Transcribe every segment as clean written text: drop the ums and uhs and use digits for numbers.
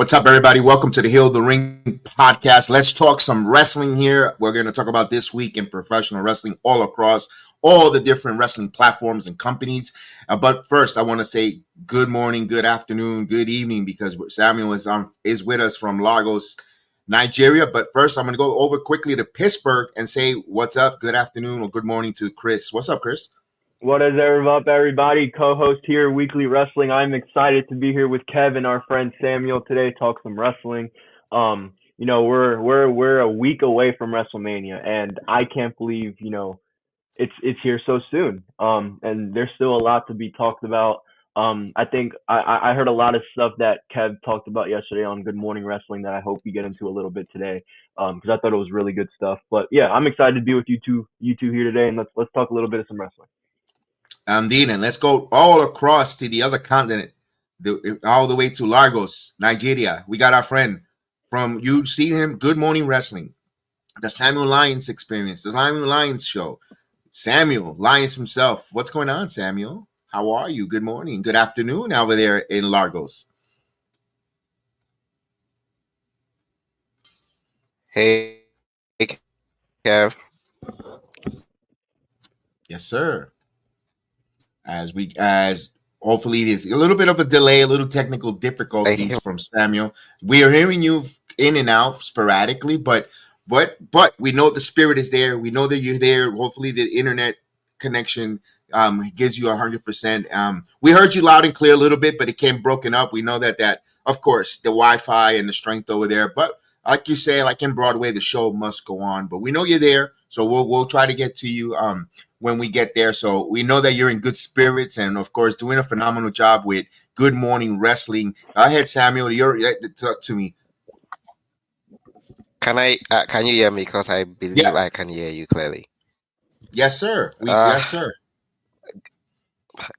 What's up, everybody? Welcome to the Heal the Ring podcast. Let's talk some wrestling here. We're going to talk about this week in professional wrestling all across all the different wrestling platforms and companies. But first, I want to say good morning, good afternoon, good evening, because Samuel is with us from Lagos, Nigeria. But first, I'm going to go over quickly to Pittsburgh and say what's up, good afternoon, or good morning to Chris. What's up, Chris? What is up, everybody? Co-host here, Weekly Wrestling. I'm excited to be here with Kev and our friend Samuel today, talk some wrestling. We're a week away from WrestleMania, and I can't believe it's here so soon. And there's still a lot to be talked about. I think I heard a lot of stuff that Kev talked about yesterday on Good Morning Wrestling that I hope we get into a little bit today, because I thought it was really good stuff. But yeah, I'm excited to be with you two here today, and let's talk a little bit of some wrestling. Dean, and let's go all across to the other continent, all the way to Lagos, Nigeria. We got our friend from, you see him, Good Morning Wrestling, the Samuel Lyons Experience, the Samuel Lyons Show. Samuel Lyons himself. What's going on, Samuel? How are you? Good morning, good afternoon over there in Lagos. Hey, Kev. Yes, sir. As hopefully there's a little bit of a delay, a little technical difficulties from Samuel. We are hearing you in and out sporadically, but we know the spirit is there. We know that you're there. Hopefully the internet connection gives you 100%. We heard you loud and clear a little bit, but it came broken up. We know that of course the Wi-Fi and the strength over there, but like you say, like in Broadway, the show must go on. But we know you're there, so we'll try to get to you when we get there. So we know that you're in good spirits, and of course, doing a phenomenal job with Good Morning Wrestling. Go ahead, Samuel. Talk to me. Can you hear me? Because I believe I can hear you clearly. Yes, sir. Yes, sir.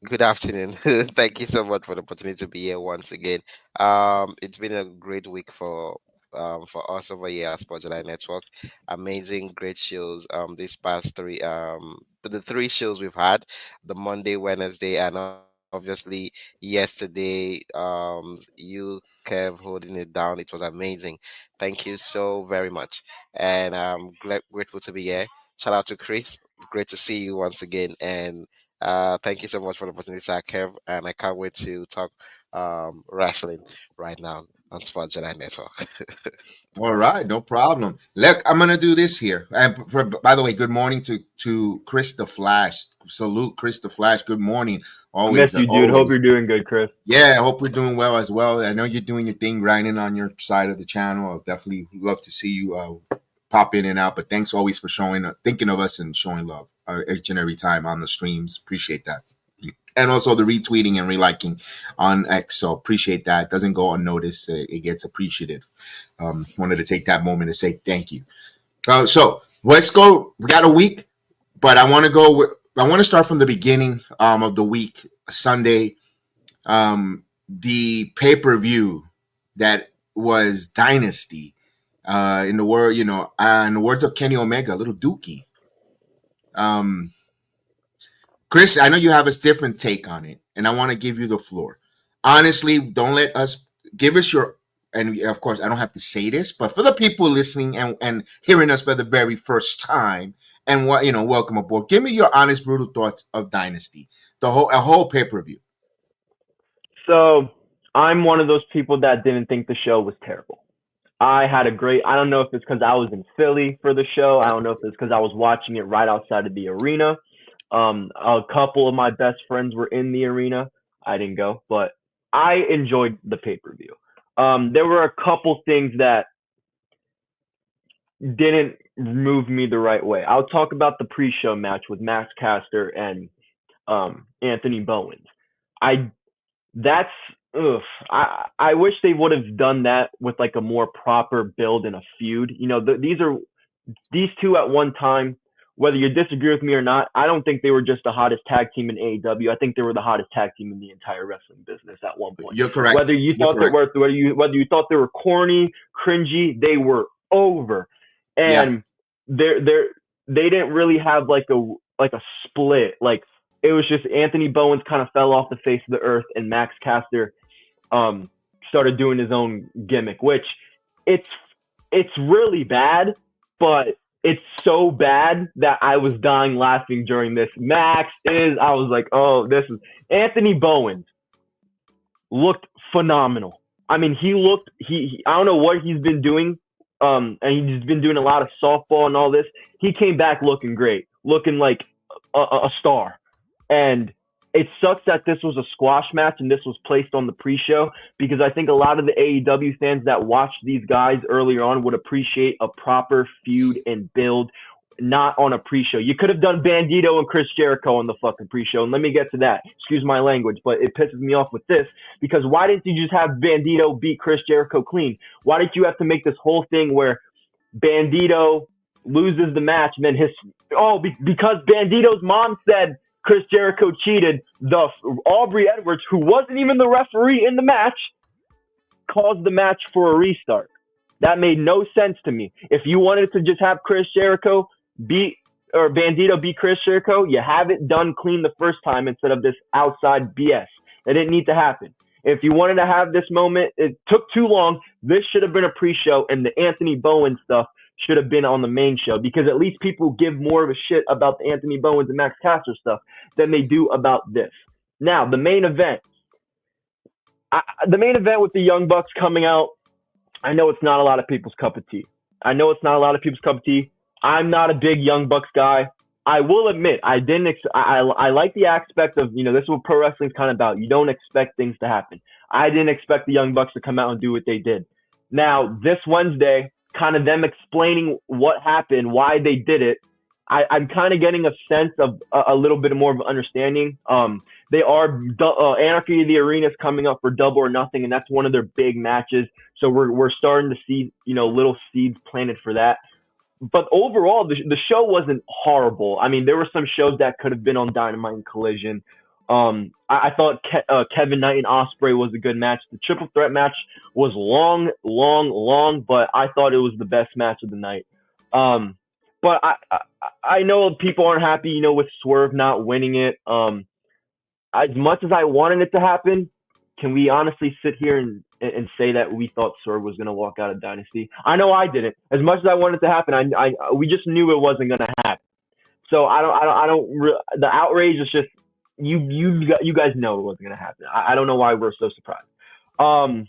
Good afternoon. Thank you so much for the opportunity to be here once again. It's been a great week for us over here at Sports July Network. Amazing, great shows. This past the three shows we've had, the Monday, Wednesday, and obviously yesterday, you Kev holding it down. It was amazing. Thank you so very much, and I'm grateful to be here. Shout out to Chris. Great to see you once again, and thank you so much for the opportunity, Sir Kev, and I can't wait to talk wrestling right now on Sports July Network. All right, no problem. Look, I'm gonna do this here. And by the way, good morning to Chris the Flash. Salute, Chris the Flash. Good morning. Always. I miss you, dude. Hope you're doing good, Chris. Yeah, I hope we're doing well as well. I know you're doing your thing, grinding on your side of the channel. I'll definitely love to see you pop in and out. But thanks always for thinking of us and showing love each and every time on the streams. Appreciate that. And also the retweeting and reliking on X. So appreciate that. Doesn't go unnoticed. It gets appreciated. Wanted to take that moment to say thank you. So let's go. We got a week, but I want to start from the beginning of the week, Sunday. The pay-per-view that was Dynasty. In the words of Kenny Omega, little Dookie. Chris, I know you have a different take on it, and I want to give you the floor. Honestly, don't let us give us your, and of course, I don't have to say this, but for the people listening and hearing us for the very first time, and welcome aboard. Give me your honest, brutal thoughts of Dynasty, a whole pay-per-view. So I'm one of those people that didn't think the show was terrible. I don't know if it's because I was in Philly for the show. I don't know if it's because I was watching it right outside of the arena. A couple of my best friends were in the arena. I didn't go, but I enjoyed the pay-per-view. There were a couple things that didn't move me the right way. I'll talk about the pre-show match with Max Caster and Anthony Bowens. I wish they would have done that with like a more proper build and a feud. These two at one time. Whether you disagree with me or not, I don't think they were just the hottest tag team in AEW. I think they were the hottest tag team in the entire wrestling business at one point. You're correct. Whether you thought they were corny, cringy, they were over. And they didn't really have like a split. Like it was just Anthony Bowens kind of fell off the face of the earth, and Max Caster started doing his own gimmick, which it's it's really bad, but it's so bad that I was dying laughing during this. I was like, oh, this is Anthony Bowen looked phenomenal. I mean, I don't know what he's been doing, and he's been doing a lot of softball and all this. He came back looking great, looking like a star. And it sucks that this was a squash match and this was placed on the pre-show, because I think a lot of the AEW fans that watched these guys earlier on would appreciate a proper feud and build, not on a pre-show. You could have done Bandito and Chris Jericho on the fucking pre-show, and let me get to that. Excuse my language, but it pisses me off with this, because why didn't you just have Bandito beat Chris Jericho clean? Why did you have to make this whole thing where Bandito loses the match and then because Bandito's mom said Chris Jericho cheated, the Aubrey Edwards, who wasn't even the referee in the match, caused the match for a restart? That made no sense to me. If you wanted to just have Chris Jericho Bandito beat Chris Jericho, you have it done clean the first time instead of this outside BS. That didn't need to happen. If you wanted to have this moment, it took too long. This should have been a pre-show, and the Anthony Bowen stuff should have been on the main show, because at least people give more of a shit about the Anthony Bowens and Max Caster stuff than they do about this. Now, the main event. The main event with the Young Bucks coming out, I know it's not a lot of people's cup of tea. I'm not a big Young Bucks guy. I will admit, I like the aspect of, this is what pro wrestling's kind of about. You don't expect things to happen. I didn't expect the Young Bucks to come out and do what they did. Now, this Wednesday, kind of them explaining what happened, why they did it, I'm kind of getting a sense of a little bit more of an understanding. They are Anarchy of the Arena is coming up for Double or Nothing, and that's one of their big matches. So we're starting to see little seeds planted for that. But overall, the show wasn't horrible. I mean, there were some shows that could have been on Dynamite and Collision. I thought Kevin Knight and Ospreay was a good match. The triple threat match was long, but I thought it was the best match of the night. But I know people aren't happy, with Swerve not winning it. As much as I wanted it to happen, can we honestly sit here and say that we thought Swerve was going to walk out of Dynasty? I know I didn't. As much as I wanted it to happen, we just knew it wasn't going to happen. So the outrage is just, you guys know it wasn't going to happen. I don't know why we're so surprised.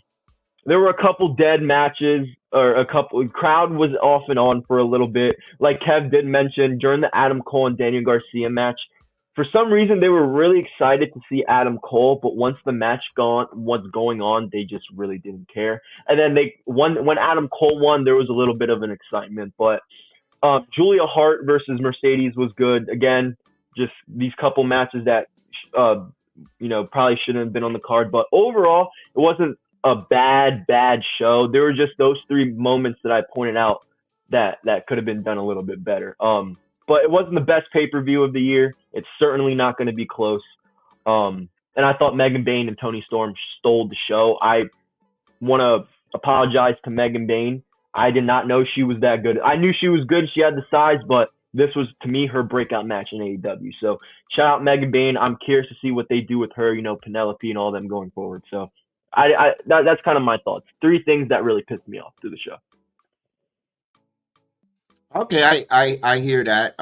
There were a couple dead matches, or crowd was off and on for a little bit. Like Kev did mention, during the Adam Cole and Daniel Garcia match, for some reason they were really excited to see Adam Cole, but once the match was going on, they just really didn't care. And then when Adam Cole won, there was a little bit of an excitement. But Julia Hart versus Mercedes was good. Again, just these couple matches that probably shouldn't have been on the card. But overall, it wasn't a bad show. There were just those three moments that I pointed out that could have been done a little bit better. But it wasn't the best pay-per-view of the year. It's certainly not going to be close. And I thought Megan Bayne and Toni Storm stole the show. I want to apologize to Megan Bayne. I did not know she was that good. I knew she was good. She had the size, but this was, to me, her breakout match in AEW. So shout out Megan Bayne. I'm curious to see what they do with her, Penelope and all them going forward. So that's kind of my thoughts. Three things that really pissed me off through the show. Okay, I hear that.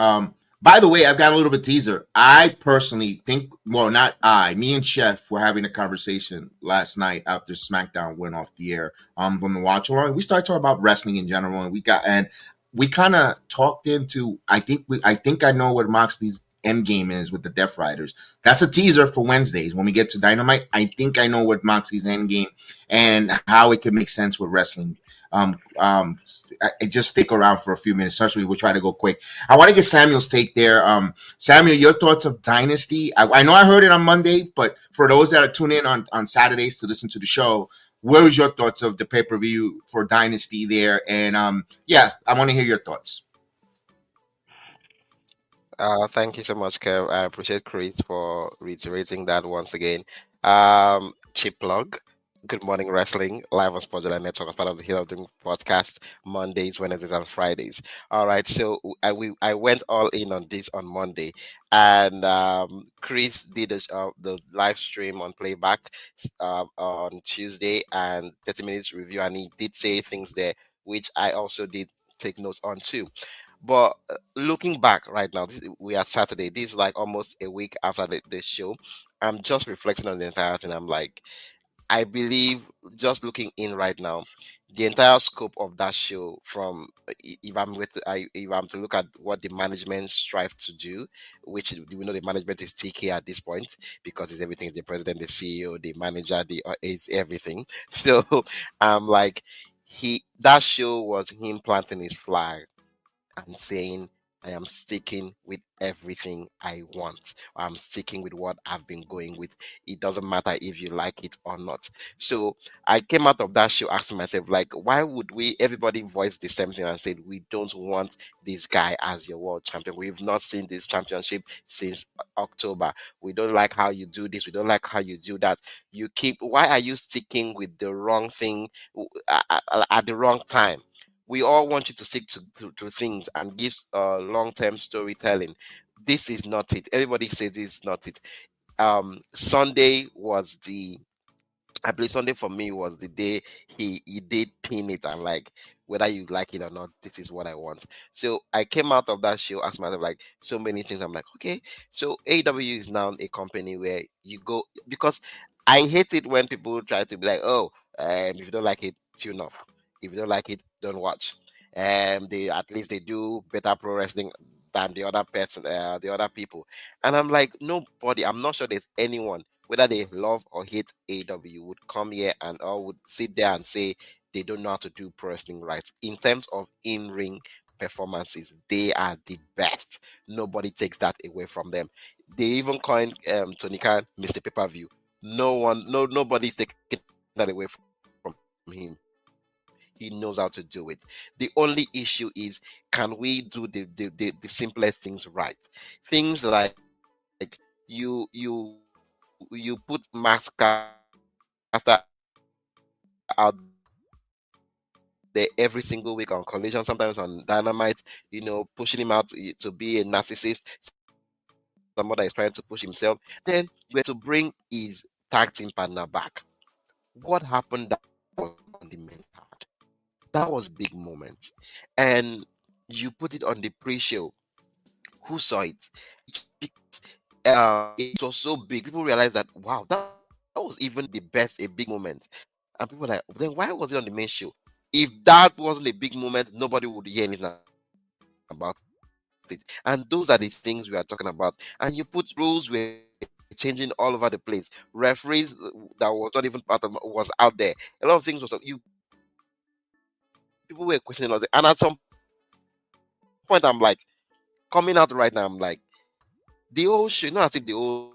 By the way, I've got a little bit teaser. I personally think, well, not I, me and Chef were having a conversation last night after SmackDown went off the air. From the watch along, we started talking about wrestling in general, and we kind of talked into. I think I know what Moxley's end game is with the Death Riders. That's a teaser for Wednesdays when we get to Dynamite. I think I know what Moxley's end game and how it could make sense with wrestling. Just stick around for a few minutes. Especially, we'll try to go quick. I want to get Samuel's take there. Samuel, your thoughts of Dynasty? I know I heard it on Monday, but for those that are tuning in on Saturdays to listen to the show, what was your thoughts of the pay-per-view for Dynasty there? And I want to hear your thoughts. Thank you so much, Kev. I appreciate Chris for reiterating that once again. Cheap plug. Good Morning Wrestling, live on Sports Network as part of the Hill of Dream podcast, Mondays, Wednesdays, and Fridays. All right, so I went all in on this on Monday, and Chris did the live stream on playback on Tuesday and 30 minutes review, and he did say things there, which I also did take notes on too. But looking back right now, we are Saturday. This is like almost a week after the show. I'm just reflecting on the entire thing. I'm like, I believe, just looking in right now, the entire scope of that show, from if I'm to look at what the management strive to do, which we know the management is TK at this point because it's everything. It's the president, the CEO, the manager, the it's everything. So I'm like, he that show was him planting his flag and saying, I am sticking with everything I want. I'm sticking with what I've been going with. It doesn't matter if you like it or not. So I came out of that show asking myself, like, why would we, everybody voiced the same thing and said, we don't want this guy as your world champion. We've not seen this championship since October. We don't like how you do this. We don't like how you do that. Why are you sticking with the wrong thing at the wrong time? We all want you to stick to things and give long-term storytelling. This is not it. Everybody says this is not it. Sunday was the I believe Sunday for me was the day he did pin it, and like, whether you like it or not, this is what I want. So I came out of that show, asked myself like so many things. I'm like, okay, so AW is now a company where you go, because I hate it when people try to be like, oh, if you don't like it, tune off. If you don't like it, don't watch. They at least they do better pro wrestling than the other people. And I'm like, nobody. I'm not sure there's anyone, whether they love or hate AW, would come here and or would sit there and say they don't know how to do pro wrestling right. In terms of in-ring performances, they are the best. Nobody takes that away from them. They even coined Tony Khan Mr. Pay-Per-View. Nobody's taking that away from him. He knows how to do it. The only issue is, can we do the simplest things right? Things like you put Max Caster out there every single week on Collision, sometimes on Dynamite, pushing him out to be a narcissist. Somebody that is trying to push himself. Then we're to bring his tag team partner back. What happened that was on the main card? What happened that was on the main card? That was a big moment. And you put it on the pre-show. Who saw it? Just because it was so big, people realized that, wow, that was even the best, a big moment. And people were like, then why was it on the main show? If that wasn't a big moment, nobody would hear anything about it. And those are the things we are talking about. And you put rules were changing all over the place. Referees that was not even part of was out there. A lot of things was people were questioning all that. And at some point, I'm like, coming out right now, I'm like, the whole show, not as if the whole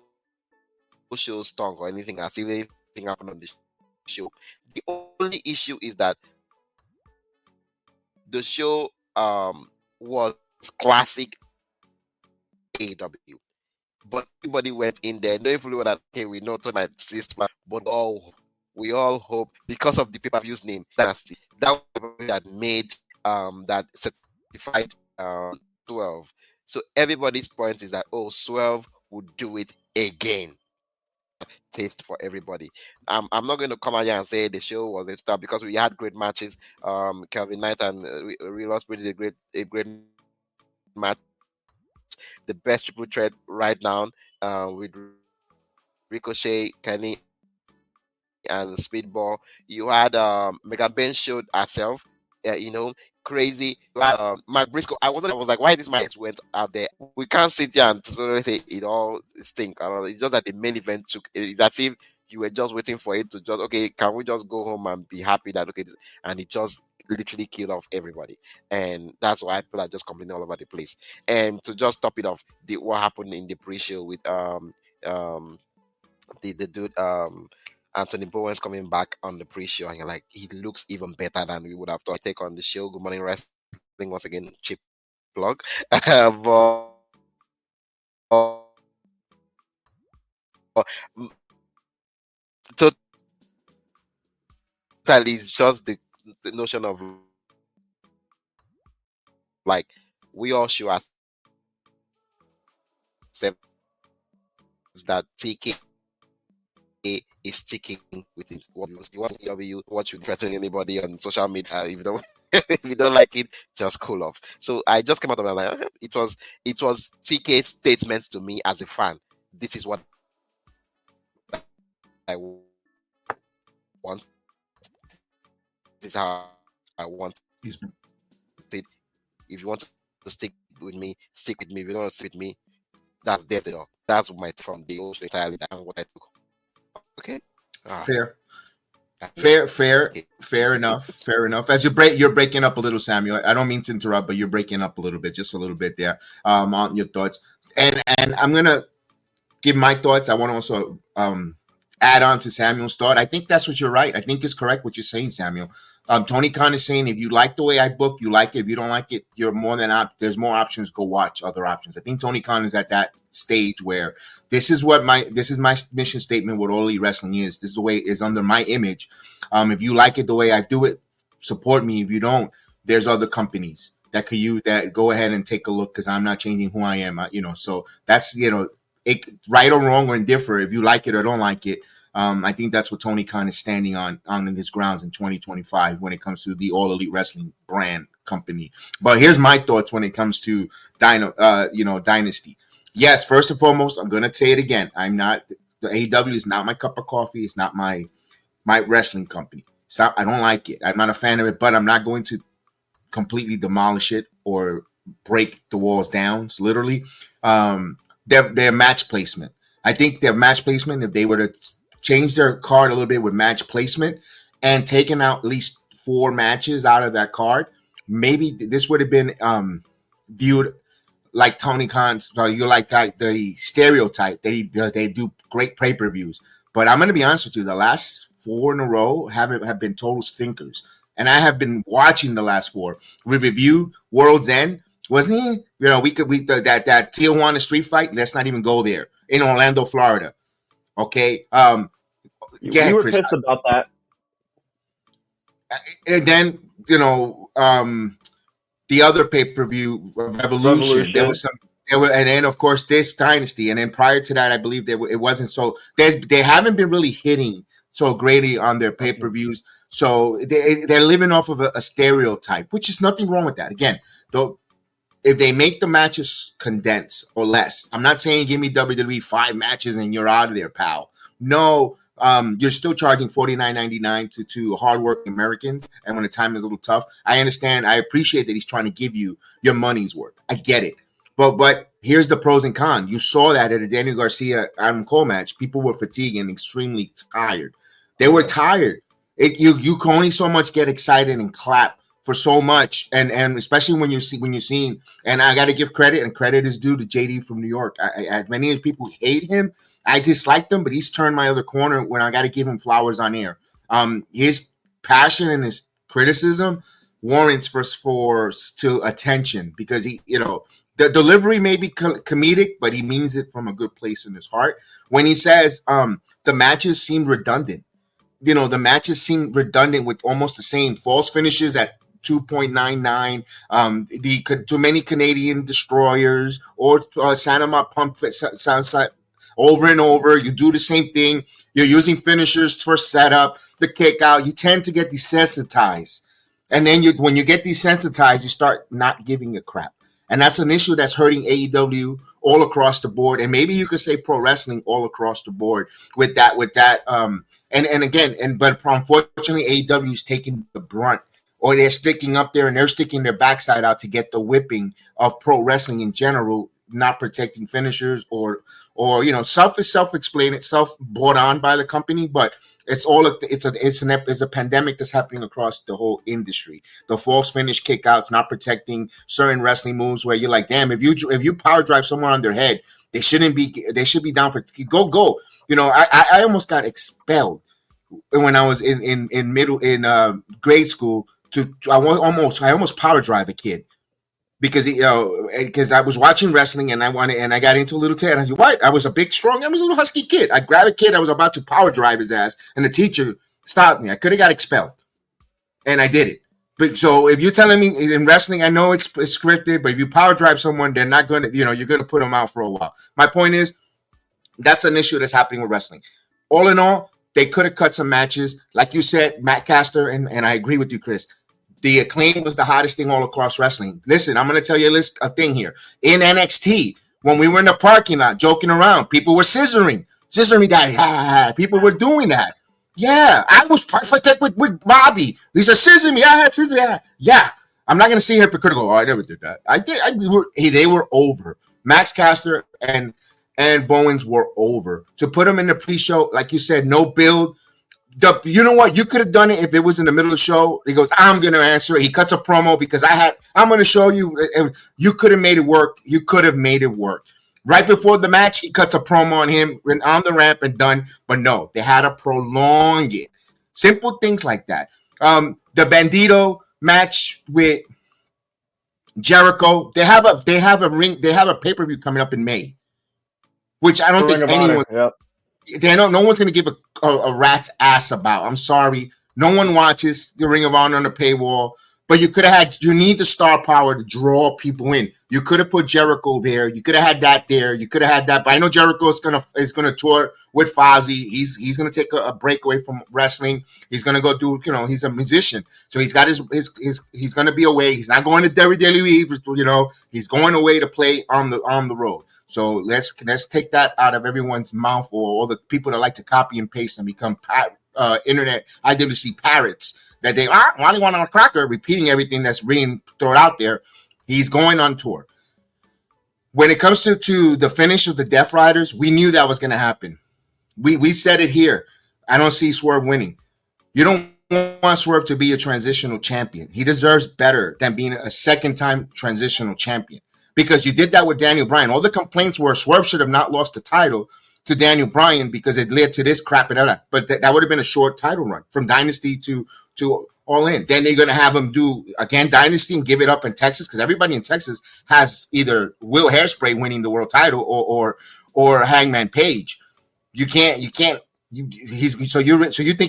show stunk or anything, as if anything happened on the show. The only issue is that the show was classic AW. The show was classic AW. But everybody went in there, knowing fully well that, okay, we know Tony might assist, but we all hope, because of the pay-per-view's name, Dynasty. That was the pay-per-view that made that certified 12. So everybody's point is that, oh, 12 would do it again. Taste for everybody. I'm not going to come out here and say the show was a star, because we had great matches. Kelvin Knight and Real Spirit did a great match. The best triple threat right now, with Ricochet, Kenny, and Speedball. You had Mega Ben showed herself. You know, crazy. You had Mark Briscoe. I was not even surprised when Mark Briscoe. I was like, why this match went out there? We can't sit here and totally say it all stink. I don't know. It's just that the main event took. It's as if you were just waiting for it to just, okay, can we just go home and be happy that, okay, and it just literally killed off everybody. And that's why people are just complaining all over the place. And to just top it off, the what happened in the pre-show with um the dude Anthony Bowen's coming back on the pre-show, and you're like, he looks even better than we would have thought. Take on the show. Good Morning Wrestling once again, cheap plug. But totally agree with you. it's just the notion of like we all should accept that TK is sticking with what he wants. He wants AEW, what you threaten anybody on social media if you don't if you don't like it, just cool off. So I just came out of it like, it was TK's statement to me as a fan. This is what I want. This is how I want it. If you He's want to stick with me, stick with me. If you don't want to stick with me, that's there's the door. That's my take from the whole show entirely. And what I took. Okay. fair. Fair, Okay. fair enough. Fair enough. As you're breaking up a little, Samuel. I don't mean to interrupt, but you're breaking up a little bit, just a little bit there. On your thoughts, and I'm gonna give my thoughts. I want to also add on to Samuel's thought. I think that's what you're right. I think it's correct what you're saying, Samuel. Tony Khan is saying if you like the way I book, you like it. If you don't like it, you're more than there's more options. Go watch other options. I think Tony Khan is at that stage where this is my mission statement. What All Elite Wrestling is. This is the way it is under my image. If you like it the way I do it, support me. If you don't, there's other companies that could use that. Go ahead and take a look because I'm not changing who I am. So that's it, right or wrong or indifferent. If you like it or don't like it, I think that's what Tony Khan is standing on his grounds in 2025 when it comes to the All Elite Wrestling brand company. But here's my thoughts when it comes to Dynasty. Yes, first and foremost, I'm gonna say it again. The AEW is not my cup of coffee. It's not my wrestling company. I don't like it. I'm not a fan of it, but I'm not going to completely demolish it or break the walls down. So literally, their match placement. I think their match placement, if they were to change their card a little bit with match placement and taken out at least 4 matches out of that card, maybe this would have been viewed like Tony Khan's. You like the stereotype. They do great pay-per-views, but I'm going to be honest with you. The last 4 in a row have been total stinkers, and I have been watching the last 4. We reviewed World's End, wasn't he? That Tijuana street fight. Let's not even go there in Orlando, Florida. Okay. We were pissed about that. And then the other pay-per-view Revolution. There was some. And then of course this Dynasty, and then prior to that, I believe it wasn't so. They haven't been really hitting so greatly on their pay-per-views, so they're living off of a stereotype, which is nothing wrong with that. Again, though, if they make the matches condense or less, I'm not saying give me WWE 5 matches and you're out of there, pal. No, you're still charging $49.99 to hardworking Americans, and when the time is a little tough, I understand. I appreciate that he's trying to give you your money's worth. I get it, but here's the pros and cons. You saw that at a Daniel Garcia Adam Cole match. People were fatigued and extremely tired. They were tired. You can only so much get excited and clap for so much, and especially when you're seeing. And I got to give credit, and credit is due to JD from New York. Many people hate him. I dislike them, but he's turned my other corner when I got to give him flowers on air. His passion and his criticism warrants to attention because the delivery may be comedic, but he means it from a good place in his heart. When he says the matches seem redundant, the matches seem redundant with almost the same false finishes at 2.99. Too many Canadian destroyers or Sanama pump over and over. You do the same thing. You're using finishers for setup, the kick out. You tend to get desensitized. And then when you get desensitized, you start not giving a crap. And that's an issue that's hurting AEW all across the board. And maybe you could say pro wrestling all across the board with that. But unfortunately, AEW is taking the brunt, or they're sticking up there and they're sticking their backside out to get the whipping of pro wrestling in general, not protecting finishers or self-explain, self brought on by the company, but it's a pandemic that's happening across the whole industry. The false finish kickouts, not protecting certain wrestling moves where you're like, damn, if you power drive someone on their head, they should be down for go. I almost got expelled when I was in grade school. I almost power drive a kid. Because I was watching wrestling and I got into a little tail. And I said, "What?" I was a big, strong. I was a little husky kid. I grabbed a kid. I was about to power drive his ass, and the teacher Stop me. I could have got expelled, and I did it. But so if you're telling me in wrestling, I know it's scripted, but if you power drive someone, they're not going to, you're going to put them out for a while. My point is, that's an issue that's happening with wrestling. All in all, they could have cut some matches. Like you said, Matt Caster, and I agree with you, Chris. The Acclaim was the hottest thing all across wrestling. Listen, I'm going to tell you a thing here. In NXT, when we were in the parking lot joking around, people were scissoring. Scissor me, daddy. People were doing that. Yeah, I was perfect with Bobby. He said, scissor me. Scissor me. Yeah. I'm not going to sit here hypocritical. Oh, I never did that. I did. They were over. Max Caster and Bowens were over. To put them in the pre-show, like you said, no build. You know what? You could have done it if it was in the middle of the show. He goes, I'm going to answer it. He cuts a promo because I'm going to show you. You could have made it work. You could have made it work. Right before the match, he cuts a promo on him on the ramp and done. But no, they had to prolong it. Simple things like that. The Bandito match with Jericho. They have a pay-per-view coming up in May, which I don't think anyone. No one's going to give a rat's ass about. I'm sorry. No one watches the Ring of Honor on the paywall. But you need the star power to draw people in. You could have put Jericho there. You could have had that there. You could have had that. But I know Jericho is gonna tour with Fozzy. He's gonna take a break away from wrestling. He's gonna go do, he's a musician. So he's got he's gonna be away. He's not going to WWE, he's going away to play on the road. So let's take that out of everyone's mouth, or all the people that like to copy and paste and become internet IWC parrots. That they want on a cracker, repeating everything that's being thrown out there. He's going on tour. When it comes to the finish of the Death Riders, we knew that was going to happen. We said it here. I don't see Swerve winning. You don't want Swerve to be a transitional champion. He deserves better than being a second-time transitional champion, because you did that with Daniel Bryan. All the complaints were Swerve should have not lost the title to Daniel Bryan because it led to this crap and all that. But that would have been a short title run from Dynasty to All In. Then they're going to have him do, again, Dynasty and give it up in Texas, because everybody in Texas has either Will Hairspray winning the world title or Hangman Page. You think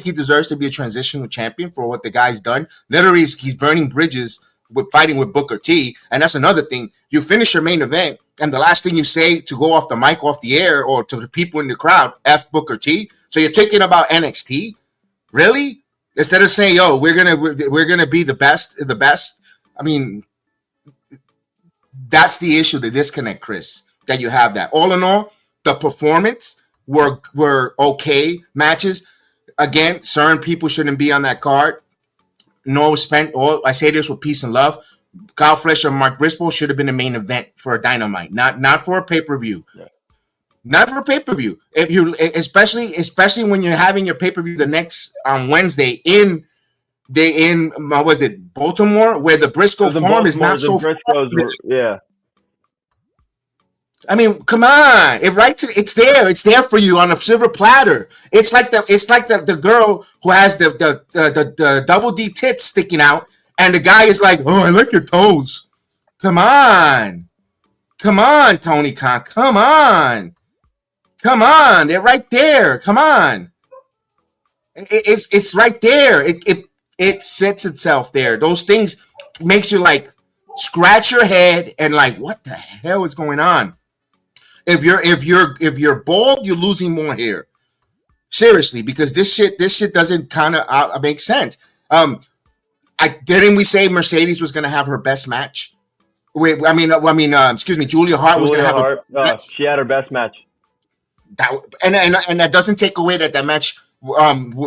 he deserves to be a transitional champion for what the guy's done? Literally, he's burning bridges with fighting with Booker T. And that's another thing. You finish your main event, and the last thing you say to go off the mic, off the air, or to the people in the crowd, F Booker T. So you're thinking about NXT? Really? Instead of saying, yo, we're gonna be the best. I mean, that's the issue, the disconnect, Chris, that you have that. All in all, the performance were okay matches. Again, certain people shouldn't be on that card. I say this with peace and love. Kyle Fletcher and Mark Briscoe should have been the main event for a Dynamite, not for a pay-per-view. Yeah. Not for a pay-per-view. If you, especially when you're having your pay-per-view the next on Wednesday in Baltimore, where the Briscoe farm is not so far. Yeah. I mean, come on! It's there. It's there for you on a silver platter. It's like the girl who has the double D tits sticking out, and the guy is like, "Oh, I like your toes." Come on, Tony Khan. Come on. They're right there. Come on. It's right there. It sets itself there. Those things makes you like scratch your head and like, what the hell is going on? If you're bald, you're losing more hair. Seriously, because this shit doesn't kind of make sense. Didn't we say Mercedes was going to have her best match? Excuse me, Julia Hart was going to have her match. She had her best match. And that doesn't take away that match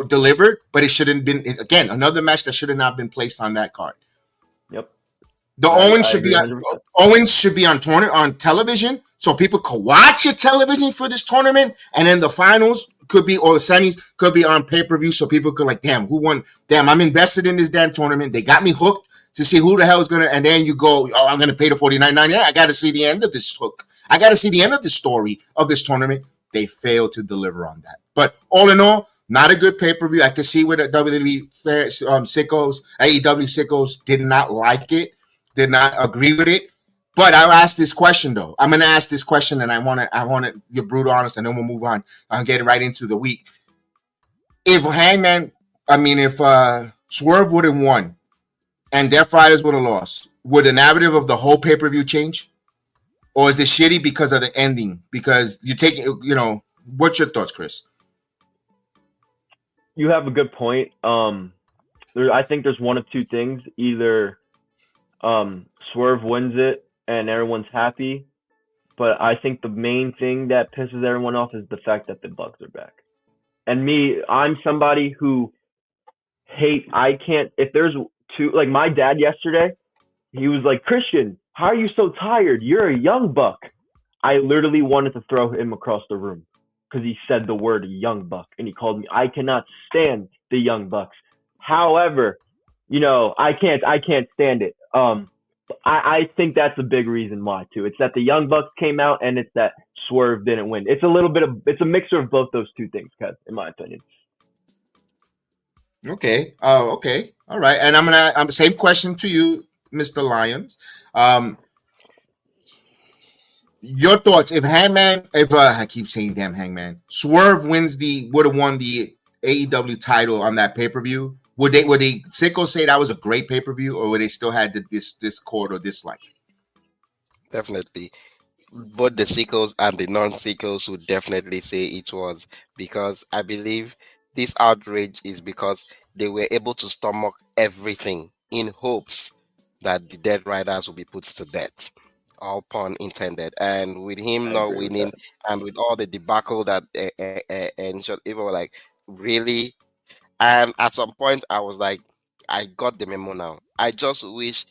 delivered, but it shouldn't been, again, another match that should have not been placed on that card. Yep. Owens should be on television, so people could watch your television for this tournament, and then the finals could be, or the semis could be on pay-per-view, so people could like, damn, who won? Damn, I'm invested in this damn tournament. They got me hooked to see who the hell is gonna, and then you go, oh, I'm gonna pay the $49.99. I got to see the end of this hook. I got to see the end of the story of this tournament. They failed to deliver on that. But all in all, not a good pay-per-view. I can see where the WWE sickos, AEW sickos did not like it, did not agree with it. But I'll ask this question, though. I'm going to ask this question, and I want it your brutal honest, and then we'll move on. I'm getting right into the week. If Hangman I mean, if Swerve would have won and Death Riders would have lost, would the narrative of the whole pay per view change, or is it shitty because of the ending? Because you take, what's your thoughts, Chris? You have a good point. I think there's one of two things. Either Swerve wins it and everyone's happy, but I think the main thing that pisses everyone off is the fact that the Bucks are back. And me, I'm somebody who I can't, if there's two, like my dad yesterday, he was like, Christian, how are you so tired? You're a young buck. I literally wanted to throw him across the room because he said the word young buck and he called me. I cannot stand the young bucks. However, I can't stand it. I think that's a big reason why too. It's that the young bucks came out and it's that Swerve didn't win. It's a mixture of both those two things, Kev, in my opinion. Okay. Oh, okay. All right. And I'm same question to you, Mr. Lyons. Your thoughts if I keep saying damn Hangman, Swerve would have won the AEW title on that pay-per-view, would they Sicko say that was a great pay-per-view, or would they still had this discord or dislike? Definitely. Both the sickles and the non-sickles would definitely say it was, because I believe this outrage is because they were able to stomach everything in hopes that the Dead Riders will be put to death. All pun intended. And with him I not agree with winning, that. and with all the debacle that ensured, people were like, really? And at some point, I was like, I got the memo now. I just wish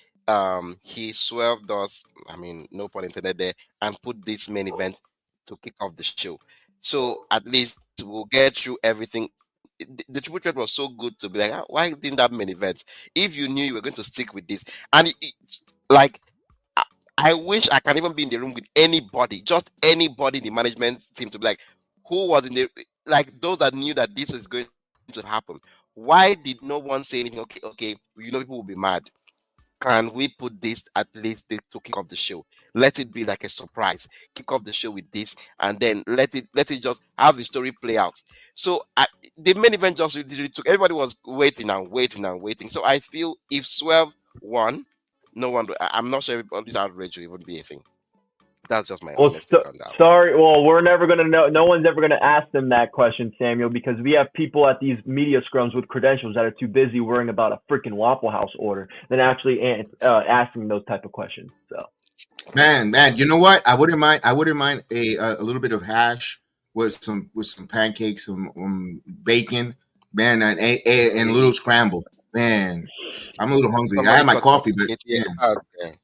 he swerved us. I mean, no pun intended there, and put this main event to kick off the show. So at least we'll get through everything. The triple threat was so good to be like, "Ah, why didn't that main event? If you knew you were going to stick with this, and like I, I wish I can even be in the room with anybody, just anybody in the management team, to be like, who was in the, like, those that knew that this was going to happen. Why did no one say anything? Okay, people will be mad. Can we put this at least to kick off the show? Let it be like a surprise. Kick off the show with this, and then let it just have the story play out. So the main event just really took. Everybody was waiting and waiting and waiting. So I feel if Swerve won, no one. I'm not sure if all this outrage will even be a thing. That's just my Well, honest take on that one. sorry. Well, we're never gonna know. No one's ever gonna ask them that question, Samuel, because we have people at these media scrums with credentials that are too busy worrying about a freaking Waffle House order than actually asking those type of questions. So, Man, you know what? I wouldn't mind. A little bit of hash with some pancakes, some bacon, man, and a little scramble. Man, I'm a little hungry. I Somebody had my cut your coffee, but opportunity out there. Some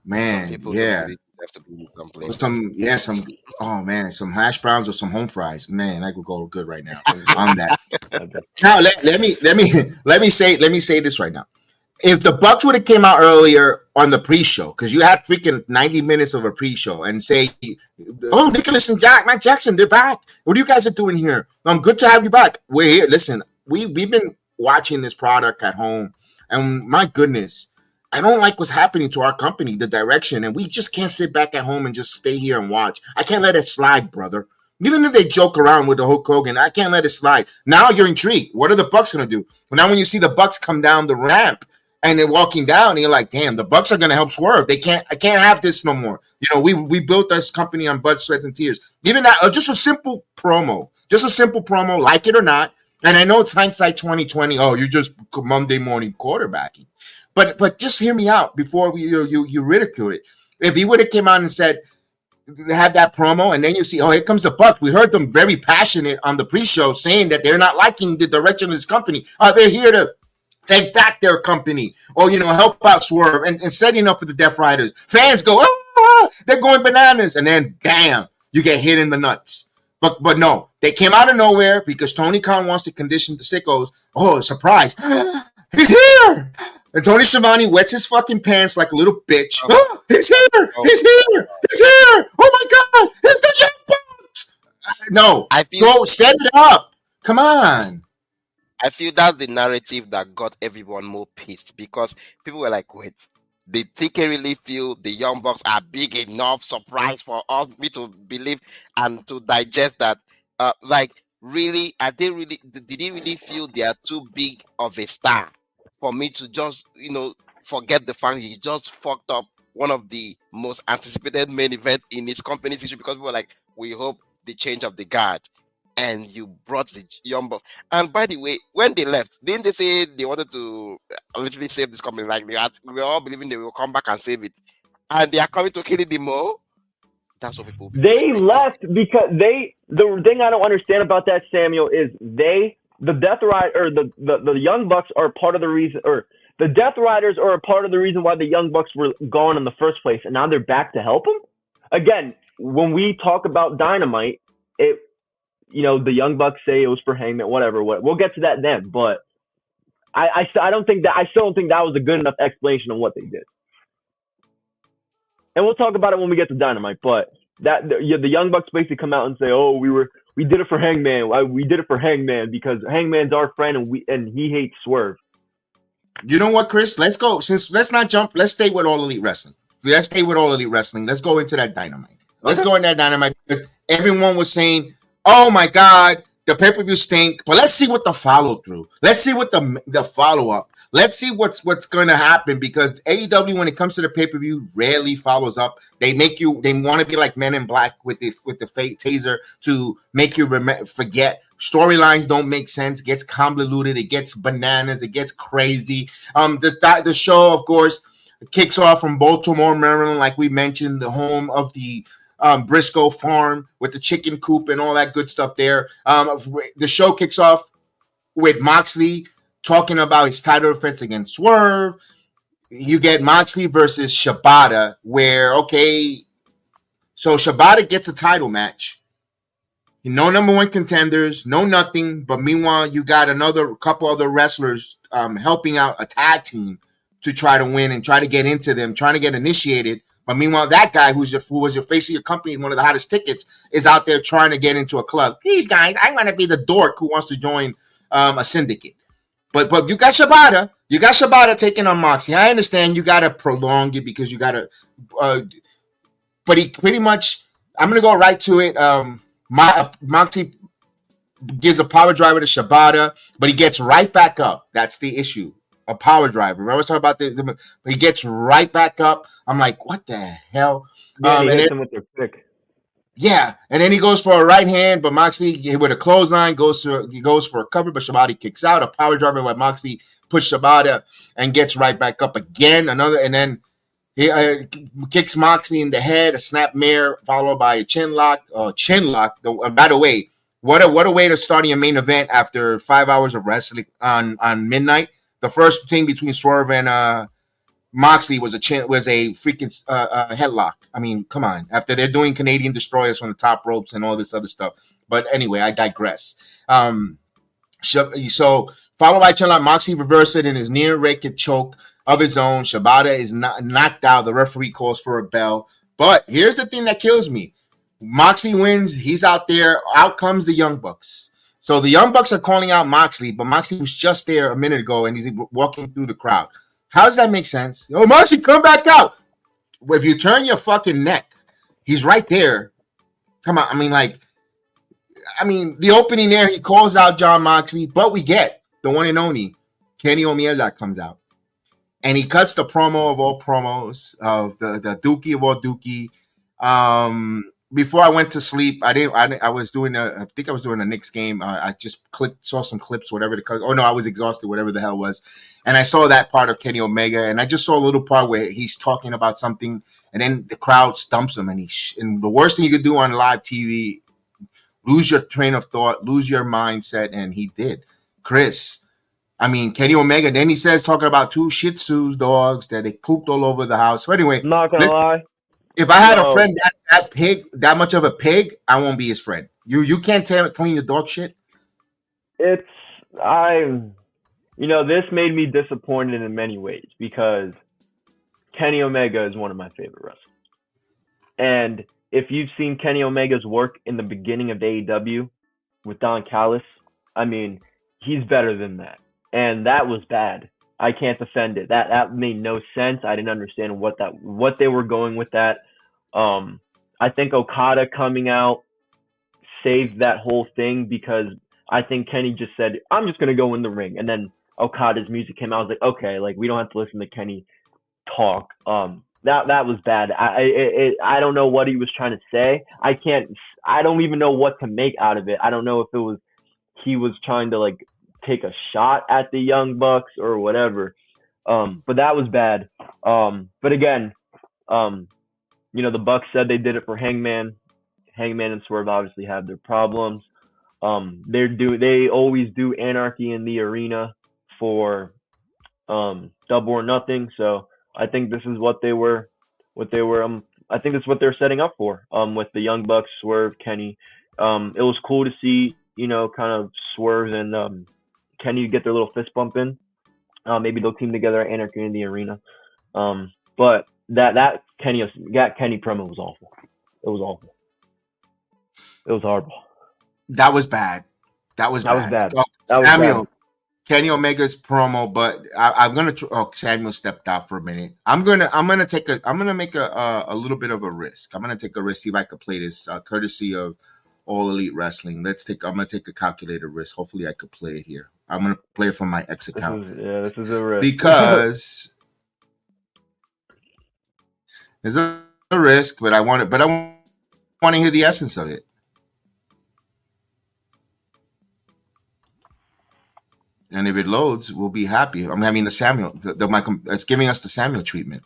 man, people don't yeah. really have to be in some With places. oh man, some hash browns or some home fries. Man, I could go good right now sounds good. on that. Okay. Now let me say this right now. If the Bucks would have came out earlier on the pre-show, because you had freaking 90 minutes of a pre-show, and say, "Oh, Nicholas and Matt Jackson, they're back. What are you guys are doing here? Good to have you back. We're here. Listen, we've been watching this product at home, and my goodness, I don't like what's happening to our company, the direction, and we just can't sit back at home and just stay here and watch. I can't let it slide, brother. Even if they joke around with the Hulk Hogan, I can't let it slide. Now you're intrigued. What are the Bucks gonna do? Well, now when you see the Bucks come down the ramp and they're walking down, and you're like, damn, the Bucks are gonna help Swerve. I can't have this no more. We built this company on blood, sweat, and tears. Even that, just a simple promo, like it or not. And I know it's hindsight 2020. Oh, you're just Monday morning quarterbacking. But just hear me out before you ridicule it. If he would have came out and said, have that promo, and then you see, oh, here comes the Bucks. We heard them very passionate on the pre-show saying that they're not liking the direction of this company. They're here to take back their company, or help out Swerve, and setting up for the Death Riders. Fans go, they're going bananas, and then bam, you get hit in the nuts. But no, they came out of nowhere because Tony Khan wants to condition the sickos. Oh, surprise! He's here! And Tony Schiavone wets his fucking pants like a little bitch. Oh, he's here! He's here! He's here! Oh my God! It's the Young Bucks! No, go set it up. Come on. I feel that's the narrative that got everyone more pissed, because people were like, wait, did TK really feel the Young Bucks are big enough surprise for me to believe and to digest that? Like, really, are they really, did he really feel they are too big of a star for me to just, forget the fact he just fucked up one of the most anticipated main events in his company's history, because we were like, we hope the change of the guard, and you brought the Young Bucks. And by the way, when they left, didn't they say they wanted to literally save this company? Like we were all believing they will come back and save it, and they are coming to kill it the more. That's what people. They left because the thing I don't understand about that, Samuel, is the Death Rider or the Young Bucks are part of the reason, or the Death Riders are a part of the reason why the Young Bucks were gone in the first place, and now they're back to help them. Again, when we talk about Dynamite, the Young Bucks say it was for Hangman, whatever. We'll get to that then, but I still don't think that was a good enough explanation of what they did. And we'll talk about it when we get to Dynamite, but the Young Bucks basically come out and say, "Oh, we did it for Hangman. We did it for Hangman because Hangman's our friend and he hates Swerve." You know what, Chris? Let's go. Let's not jump. Let's stay with All Elite Wrestling. Let's stay with All Elite Wrestling. Let's go into that Dynamite. Let's go into that Dynamite because everyone was saying, "Oh my God, the pay-per-view stink." But let's see what the follow-through. Let's see what the follow-up. Let's see what's going to happen, because AEW, when it comes to the pay-per-view, rarely follows up. They want to be like Men in Black with the taser to make you forget. Storylines don't make sense. It gets convoluted. It gets bananas. It gets crazy. The show, of course, kicks off from Baltimore, Maryland, like we mentioned, the home of the Briscoe farm with the chicken coop and all that good stuff there. The show kicks off with Moxley talking about his title defense against Swerve. You get Moxley versus Shibata, where, so Shibata gets a title match. No number one contenders, no nothing, but meanwhile, you got a couple other wrestlers helping out a tag team to try to win and try to get into them, trying to get initiated. But meanwhile, that guy who was your face of your company and one of the hottest tickets is out there trying to get into a club. These guys, I want to be the dork who wants to join a syndicate. But you got Shibata. You got Shibata taking on Moxley. I understand you got to prolong it because you got to. But he pretty much. I'm gonna go right to it. Moxley gives a power driver to Shibata, but he gets right back up. That's the issue. A power driver. Remember I was talking about he gets right back up. I'm like, what the hell? Yeah, he hits him with their pick. Yeah, and then he goes for a right hand, but Moxley with a clothesline goes for a cover, but Shibata kicks out. A power driver by Moxley pushes Shibata and gets right back up again. And then he kicks Moxley in the head, a snap mare followed by a chin lock. By the way, what a way to start your main event after 5 hours of wrestling on midnight. The first thing between Swerve and Moxley was a freaking headlock. I mean, come on. After they're doing Canadian destroyers from the top ropes and all this other stuff. But anyway, I digress. So followed by chinlock, Moxley reversed it in his near naked choke of his own. Shibata is knocked out. The referee calls for a bell. But here's the thing that kills me. Moxley wins. He's out there. Out comes the Young Bucks. So the Young Bucks are calling out Moxley, but Moxley was just there a minute ago, and he's walking through the crowd. How does that make sense? Oh, Moxley, come back out. If you turn your fucking neck, he's right there. Come on. I mean, the opening there, he calls out John Moxley, but we get the one and only Kenny Omega comes out. And he cuts the promo of all promos of the Dookie of all Dookie. Before I went to sleep, I was doing I think I was doing a Knicks game. I just saw some clips, whatever I was exhausted, whatever the hell was. And I saw that part of Kenny Omega, and I just saw a little part where he's talking about something, and then the crowd stumps him, and and the worst thing you could do on live TV, lose your train of thought, lose your mindset, and he did. Chris, Kenny Omega, then he says, talking about two Shih Tzus dogs that they pooped all over the house. So anyway, I'm not gonna lie. If I had a friend that pig, that much of a pig, I won't be his friend. You can't clean your dog shit. This made me disappointed in many ways because Kenny Omega is one of my favorite wrestlers. And if you've seen Kenny Omega's work in the beginning of AEW with Don Callis, he's better than that. And that was bad. I can't defend it. That made no sense. I didn't understand what they were going with that. I think Okada coming out saved that whole thing because I think Kenny just said, "I'm just gonna go in the ring," and then Okada's music came out. I was like, okay, like we don't have to listen to Kenny talk. That was bad. I don't know what he was trying to say. I don't even know what to make out of it. I don't know if it was he was trying to like take a shot at the Young Bucks or whatever. But that was bad. But again, the Bucks said they did it for Hangman. Hangman and Swerve obviously have their problems. They always do Anarchy in the Arena for Double or Nothing. So I think this is what they were. I think that's what they're setting up for. With the Young Bucks, Swerve, Kenny. It was cool to see, kind of Swerve and Kenny get their little fist bump in. Maybe they'll team together at Anarchy in the Arena. But that Kenny promo was awful. It was awful. It was horrible. That was bad. That was bad. Oh, That was Samuel, bad. Kenny Omega's promo, but I'm gonna. Samuel stepped out for a minute. I'm gonna make a little bit of a risk. I'm gonna take a risk. See if I could play this, courtesy of All Elite Wrestling. I'm gonna take a calculated risk. Hopefully, I could play it here. I'm gonna play it from my X account This is a risk. because there's a risk, but I want to hear the essence of it. And if it loads, we'll be happy. I mean, the Samuel, it's giving us the Samuel treatment.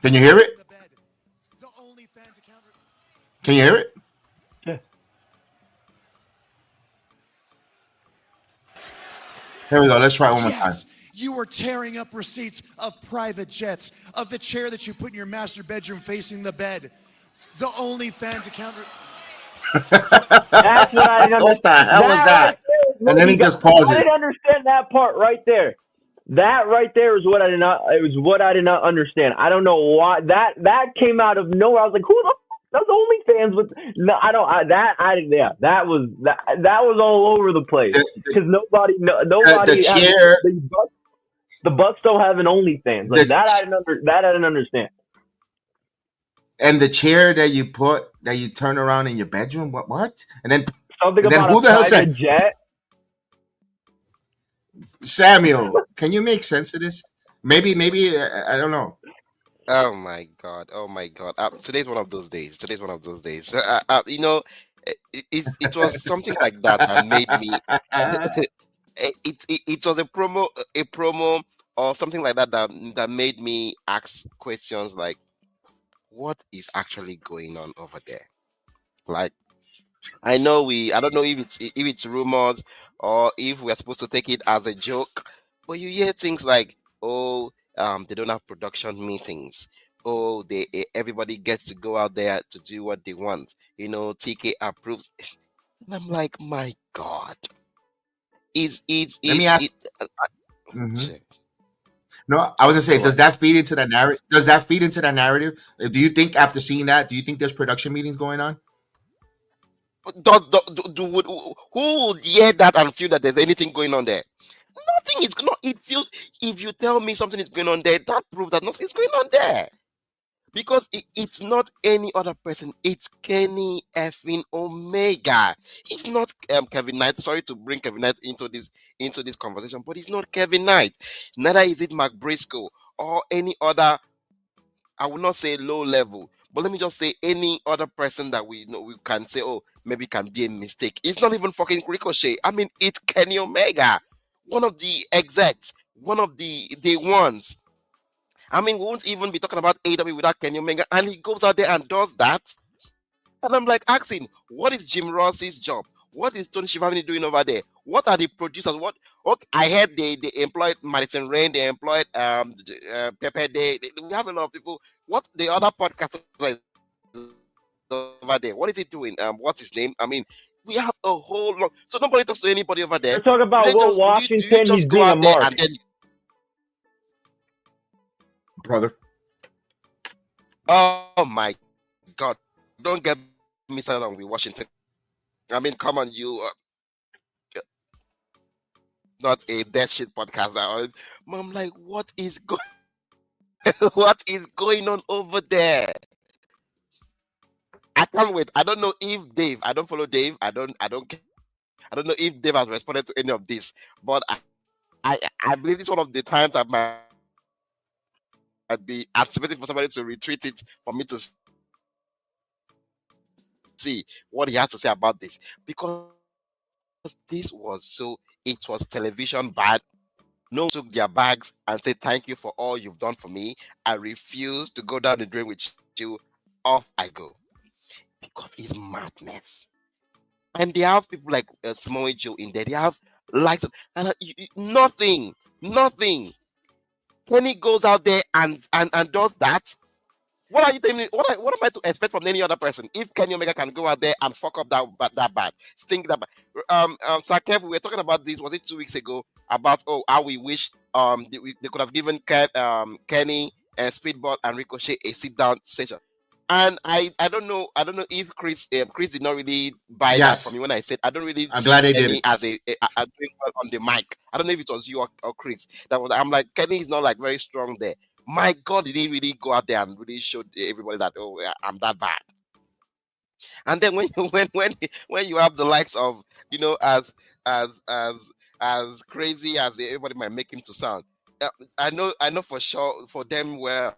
Can you hear it? Can you hear it? Yeah. Here we go. Let's try it one more time. You were tearing up receipts of private jets, of the chair that you put in your master bedroom facing the bed. The OnlyFans account. That's what I didn't understand. What the hell was that? And then he just paused I it. didn't understand that part right there. That right there is what I did not. It was what I did not understand. I don't know why that came out of nowhere. I was like, who the fuck does OnlyFans with? No, I don't. Yeah. That was all over the place because nobody. The chair. The Bucks don't have an OnlyFans. Like that. I didn't understand. And the chair that you turn around in your bedroom, what? And then Something and then about who a the hell said private jet. Samuel? Can you make sense of this? Maybe I don't know. Oh my god! Oh my god! Today's one of those days. It was something like that made me. It was a promo, or something like that made me ask questions like, what is actually going on over there? Like, I don't know if it's rumors or if we're supposed to take it as a joke, but you hear things like, oh, they don't have production meetings. Oh, everybody gets to go out there to do what they want. TK approves, and I'm like, my God, Let me ask. Shit. No, I was gonna say, Go does on. that feed into that narrative? Does that feed into that narrative? Do you think after seeing that, do you think there's production meetings going on? Who would hear that and feel that there's anything going on there? Nothing is not. It feels, if you tell me something is going on there, that proves that nothing is going on there. Because it's not any other person. It's Kenny effing Omega. It's not Kevin Knight. Sorry to bring Kevin Knight into this conversation, but it's not Kevin Knight. Neither is it Mark Briscoe or any other. I will not say low level, but let me just say any other person that we know we can say, oh, maybe it can be a mistake. It's not even fucking Ricochet. I mean, it's Kenny Omega, one of the execs, one of the day ones. I mean, we won't even be talking about AW without Kenny Omega, and he goes out there and does that. And I'm like asking, what is Jim Ross's job? What is Tony Schiavone doing over there? What are the producers? What? Okay, I heard they employed Madison Rain, they employed Pepe. We have a lot of people. What the other podcaster is over there? What is he doing? What's his name? I mean, we have a whole lot. So nobody talks to anybody over there. We're talking about Do they Will just- do you Washington. just He's go being a out there mark. and then Brother. oh my God! Don't get me started on with Washington. I mean, come on, you not a dead shit podcast. I'm like, what is going What is going on over there? I can't wait. I don't know if Dave. I don't follow Dave. I don't know if Dave has responded to any of this, but I believe it's one of the times I might be anticipating for somebody to retweet it for me to see what he has to say about this, because this was so, it was television bad. No one took their bags and said thank you for all you've done for me. I refuse to go down the drain with you. Off I go, because it's madness. And they have people like Samoa Joe in there. They have likes of, and nothing. Kenny goes out there and does that. What are you telling me? What am I to expect from any other person? If Kenny Omega can go out there and fuck up that bad, stink that bad. Sir Kev, we were talking about this. Was it 2 weeks ago? About how we wish they could have given Kenny and Speedball and Ricochet a sit down session. And I don't know if Chris did not really buy that from Yes, me when I said I don't really I'm see glad they did Kenny it. as a doing well on the mic. I don't know if it was you or Chris. I'm like, Kenny is not like very strong there. My God, did he really go out there and really show everybody that, oh, I'm that bad? And then when you when you have the likes of, as as as crazy as everybody might make him to sound, I know for sure for them well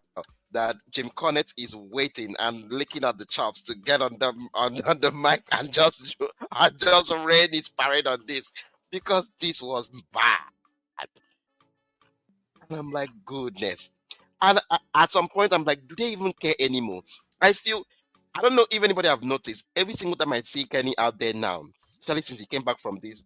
that Jim Cornette is waiting and licking at the chops to get on the on the mic and just rain his parade on this, because this was bad. And I'm like, goodness. And at some point, I'm like, do they even care anymore? I feel, I don't know if anybody have noticed. Every single time I see Kenny out there now, especially since he came back from this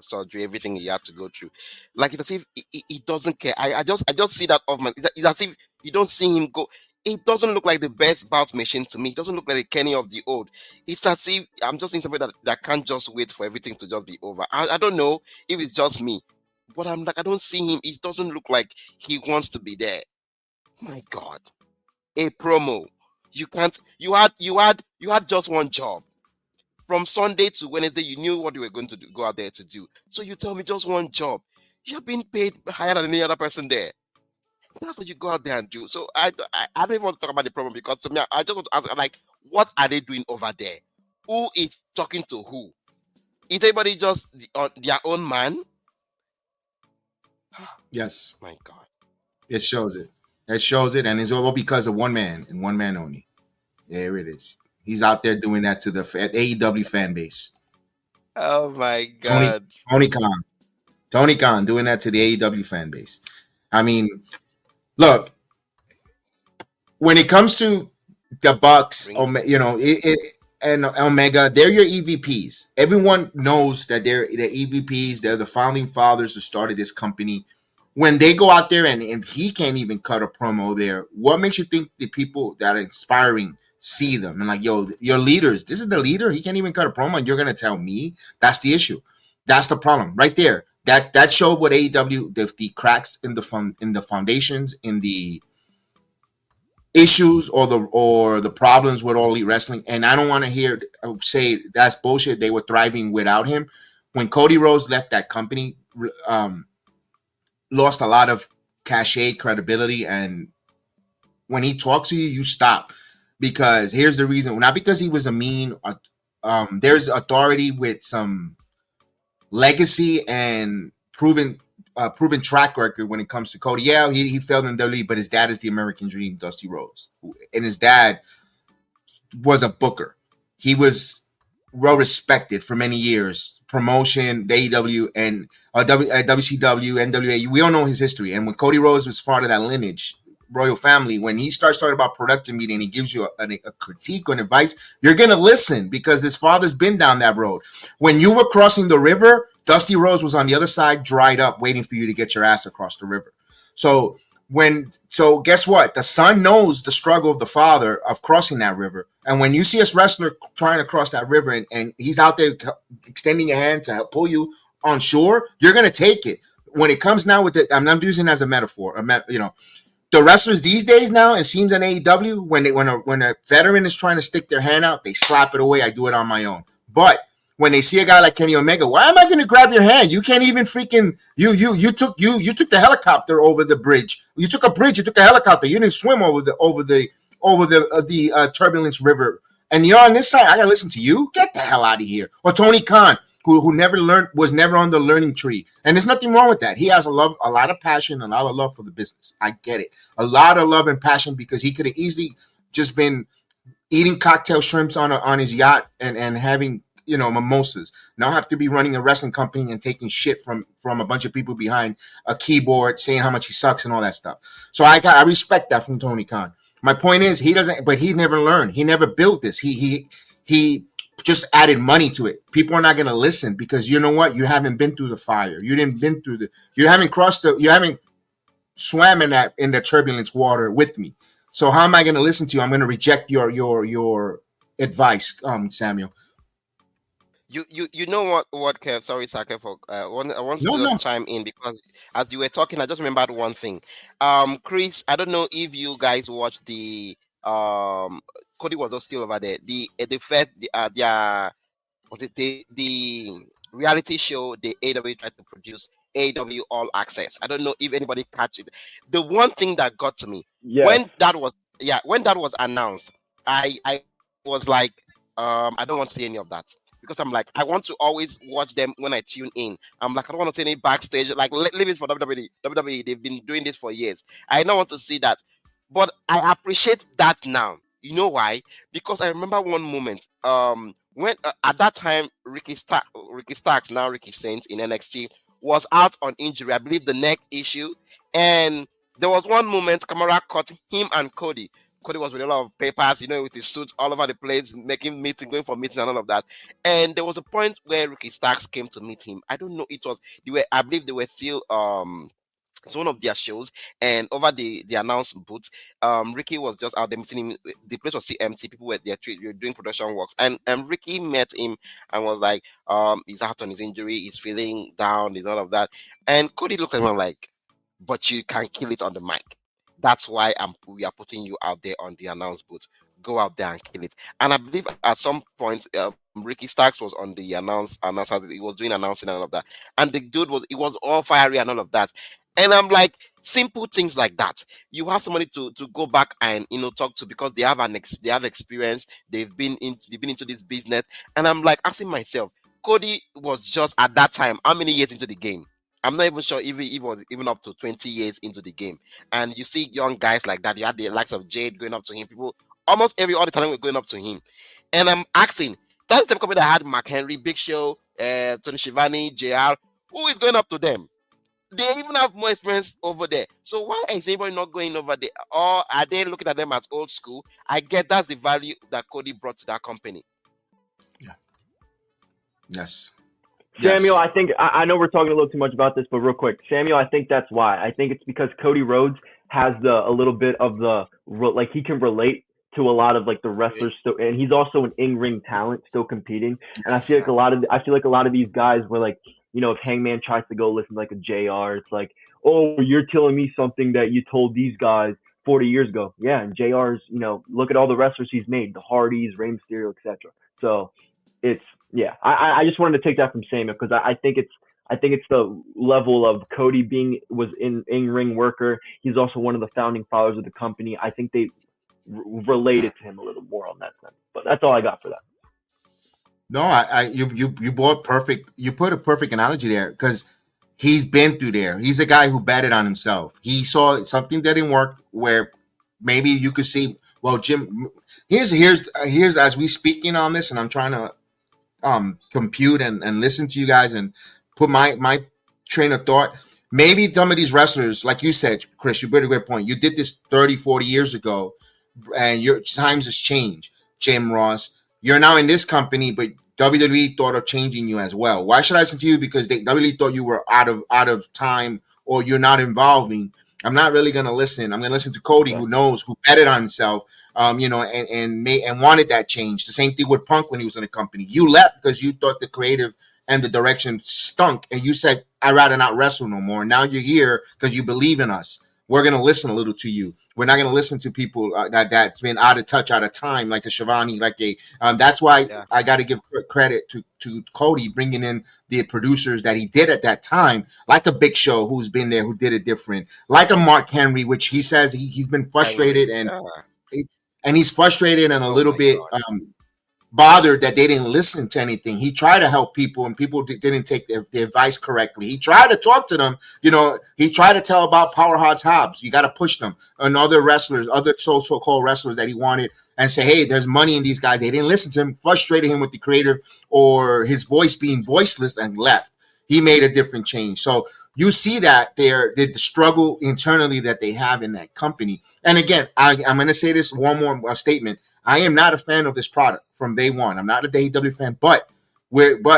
surgery, everything he had to go through, like it's as if he doesn't care. I just see that off man. It's as if you don't see him go. It doesn't look like the best bout machine to me. It doesn't look like the Kenny of the old. It's as if I'm just seeing somebody that can't just wait for everything to just be over. I don't know if it's just me, but I'm like, I don't see him. It doesn't look like he wants to be there. My God, a promo. You can't. You had just one job. From Sunday to Wednesday, you knew what you were going to go out there to do. So you tell me just one job. You're being paid higher than any other person there. That's what you go out there and do. So I don't even want to talk about the problem, because to me, I just want to ask, like, what are they doing over there? Who is talking to who? Is everybody just their own man? Yes, My God. it shows it. It shows it, and it's all because of one man and one man only. There it is. He's out there doing that to the AEW fan base. Oh my Tony God. Tony Khan. Tony Khan doing that to the AEW fan base. I mean, look, when it comes to the Bucks, and Omega, they're your EVPs. Everyone knows that they're the EVPs. They're the founding fathers who started this company. When they go out there and he can't even cut a promo there, what makes you think the people that are inspiring see them and like, yo, your leaders, this is the leader. He can't even cut a promo, and you're gonna tell me that's the issue. That's the problem right there. That showed what AEW, the cracks in the foundations, in the issues or the problems with All Elite Wrestling. And I don't want to say that's bullshit. They were thriving without him. When Cody Rhodes left that company, lost a lot of cachet, credibility, and when he talks to you, you stop, because here's the reason: not because he was a mean. There's authority with some legacy and proven track record when it comes to Cody. Yeah, he failed in WWE, but his dad is the American Dream, Dusty Rhodes, and his dad was a booker. He was well respected for many years. Promotion, the AEW and WCW, NWA. We all know his history. And when Cody Rhodes was part of that lineage, royal family, when he starts talking about productive media and he gives you a critique or an advice, you're going to listen, because his father's been down that road. When you were crossing the river, Dusty Rhodes was on the other side, dried up, waiting for you to get your ass across the river. So guess what? The son knows the struggle of the father of crossing that river. And when you see a wrestler trying to cross that river and he's out there extending a hand to help pull you on shore, you're going to take it. When it comes now with I'm using it as a metaphor, the wrestlers these days now, it seems in AEW, when a veteran is trying to stick their hand out, they slap it away. I do it on my own. But when they see a guy like Kenny Omega, why am I going to grab your hand? You can't even freaking you took the helicopter over the bridge. You took a bridge. You took a helicopter. You didn't swim over the turbulence river. And you're on this side. I gotta listen to you. Get the hell out of here. Or Tony Khan, who never learned, was never on the learning tree. And there's nothing wrong with that. He has a lot of passion, and a lot of love for the business. I get it. A lot of love and passion, because he could have easily just been eating cocktail shrimps on his yacht and having mimosas. Now have to be running a wrestling company and taking shit from a bunch of people behind a keyboard saying how much he sucks and all that stuff. So I respect that from Tony Khan. My point is, he never learned. He never built this. He just added money to it. People are not going to listen because you know what? You haven't been through the fire. You haven't swam in the turbulence water with me. So how am I going to listen to you? I'm going to reject your advice, Samuel. You know what Kev, sorry Sake, for I want to just chime in, because as you were talking, I just remembered one thing. Chris, I don't know if you guys watched the Cody was just still over there. The first was it the reality show the AW tried to produce, AW All Access. I don't know if anybody catch it. The one thing that got to me when that was announced, I was like, I don't want to see any of that. Because I'm like, I want to always watch them when I tune in. I'm like, I don't want to see any backstage. Like, leave it for WWE. WWE, they've been doing this for years. I don't want to see that. But I appreciate that now. You know why? Because I remember one moment. When at that time, Ricky Starks, now Ricky Saints in NXT, was out on injury. I believe the neck issue. And there was one moment, Kamara caught him and Cody. Cody was with a lot of papers, with his suits all over the place, going for meetings and all of that. And there was a point where Ricky Starks came to meet him. I don't know, I believe they were still it's one of their shows, and over the announced booth, Ricky was just out there meeting him. The place was still empty. People were there doing production works, and Ricky met him and was like, he's out on his injury, he's feeling down, he's all of that. And Cody looked at him like, but you can kill it on the mic. That's why we are putting you out there on the announced booth. Go out there and kill it. And I believe at some point, Ricky Starks was on the announcer. He was doing announcing and all of that. And the dude was all fiery and all of that. And I'm like, simple things like that. You have somebody to go back and talk to, because they have experience. They've been into this business. And I'm like asking myself, Cody was just at that time how many years into the game? I'm not even sure if he was even up to 20 years into the game. And you see young guys like that. You had the likes of Jade going up to him. People, almost all the time were going up to him. And I'm asking, that's the type of company that had Mark Henry, Big Show, Tony Schiavone, JR. Who is going up to them? They even have more experience over there. So why is anybody not going over there? Or are they looking at them as old school? I get that's the value that Cody brought to that company. Yeah. Yes. Samuel, I think, I know we're talking a little too much about this, but real quick, Samuel, I think that's why. I think it's because Cody Rhodes has a little bit of he can relate to a lot of the wrestlers still, and he's also an in-ring talent still competing. And I feel like a lot of these guys were if Hangman tries to go listen to a JR, it's like, oh, you're telling me something that you told these guys 40 years ago. Yeah, and JR's, look at all the wrestlers he's made, the Hardys, Rey Mysterio, etc. So it's, I just wanted to take that from Samuel, because I think it's the level of Cody was in ring worker. He's also one of the founding fathers of the company. I think they related to him a little more on that sense. But that's all I got for that. No, you brought perfect. You put a perfect analogy there, because he's been through there. He's a guy who betted on himself. He saw something that didn't work, where maybe you could see. Well, Jim, here's as we speaking on this, and I'm trying to compute and listen to you guys and put my train of thought. Maybe some of these wrestlers, like you said, Chris, you made a great point. You did this 30, 40 years ago, and your times has changed. Jim Ross, you're now in this company, but WWE thought of changing you as well. Why should I listen to you? Because WWE thought you were out of time, or you're not involving. I'm not really going to listen. I'm going to listen to Cody, who knows, who betted on himself, and wanted that change. The same thing with Punk when he was in the company. You left because you thought the creative and the direction stunk, and you said, I'd rather not wrestle no more. Now you're here because you believe in us. we're going to listen a little to you. We're not going to listen to people that's been out of touch, out of time, like a Shivani, like a. That's why Yeah. I got to give credit to Cody bringing in the producers that he did at that time, like a Big Show who's been there, who did it different, like a Mark Henry, which he says he's been frustrated Angry. Yeah. and he's frustrated and a Oh little my bit God. bothered that they didn't listen to anything. He tried to help people and people didn't take the advice correctly. He tried to talk to them. He tried to tell about Powerhouse Hobbs. You got to push them and other wrestlers, other so-called wrestlers that he wanted and say, hey, there's money in these guys. They didn't listen to him, frustrated him with the creative or his voice being voiceless and left. He made a different change. So you see that the struggle internally that they have in that company. And again, I'm going to say this one more statement. I am not a fan of this product from day one. I'm not a AEW fan, but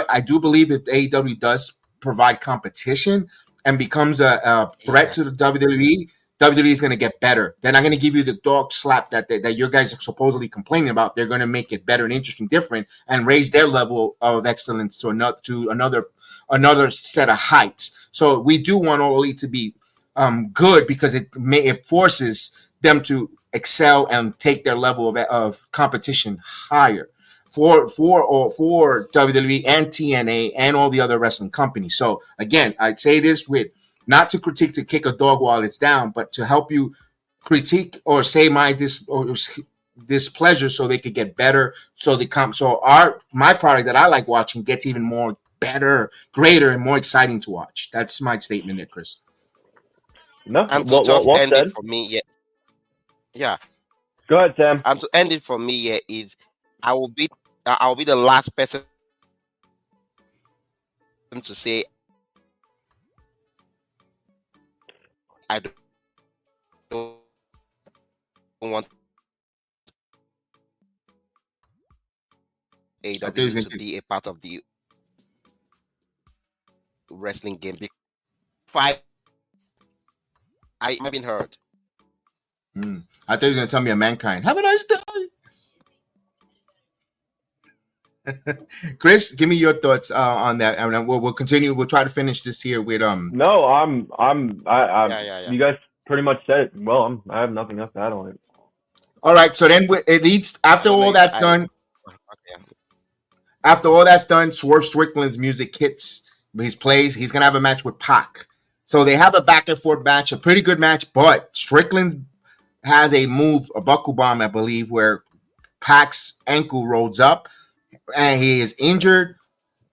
I do believe if AEW does provide competition and becomes a threat to the WWE is going to get better. They're not going to give you the dog slap that your guys are supposedly complaining about. They're going to make it better and interesting, different, and raise their level of excellence to another set of heights. So we do want All Elite to be good because it forces them to excel and take their level of competition higher for WWE and TNA and all the other wrestling companies. So again, I'd say this with not to critique to kick a dog while it's down, but to help you critique or say my displeasure so they could get better. So my product that I like watching gets even more better, greater, and more exciting to watch. That's my statement there, Chris. No, And to just well end said. it for me, yeah. Go ahead, Sam. And to end it for me, is I will be the last person to say I don't want AEW to be a part of the wrestling game. I haven't heard. I thought you were going to tell me a Mankind. Have a nice day. Chris, give me your thoughts on that. And we'll continue. We'll try to finish this here with No, Yeah. You guys pretty much said it. Well, I have nothing else to add on it. All right. So then it leads after all that's done. Okay. After all that's done, Swerve Strickland's music hits. He's going to have a match with Pac. So they have a back and forth match, a pretty good match, but Strickland has a move, a buckle bomb, I believe, where Pac's ankle rolls up and he is injured.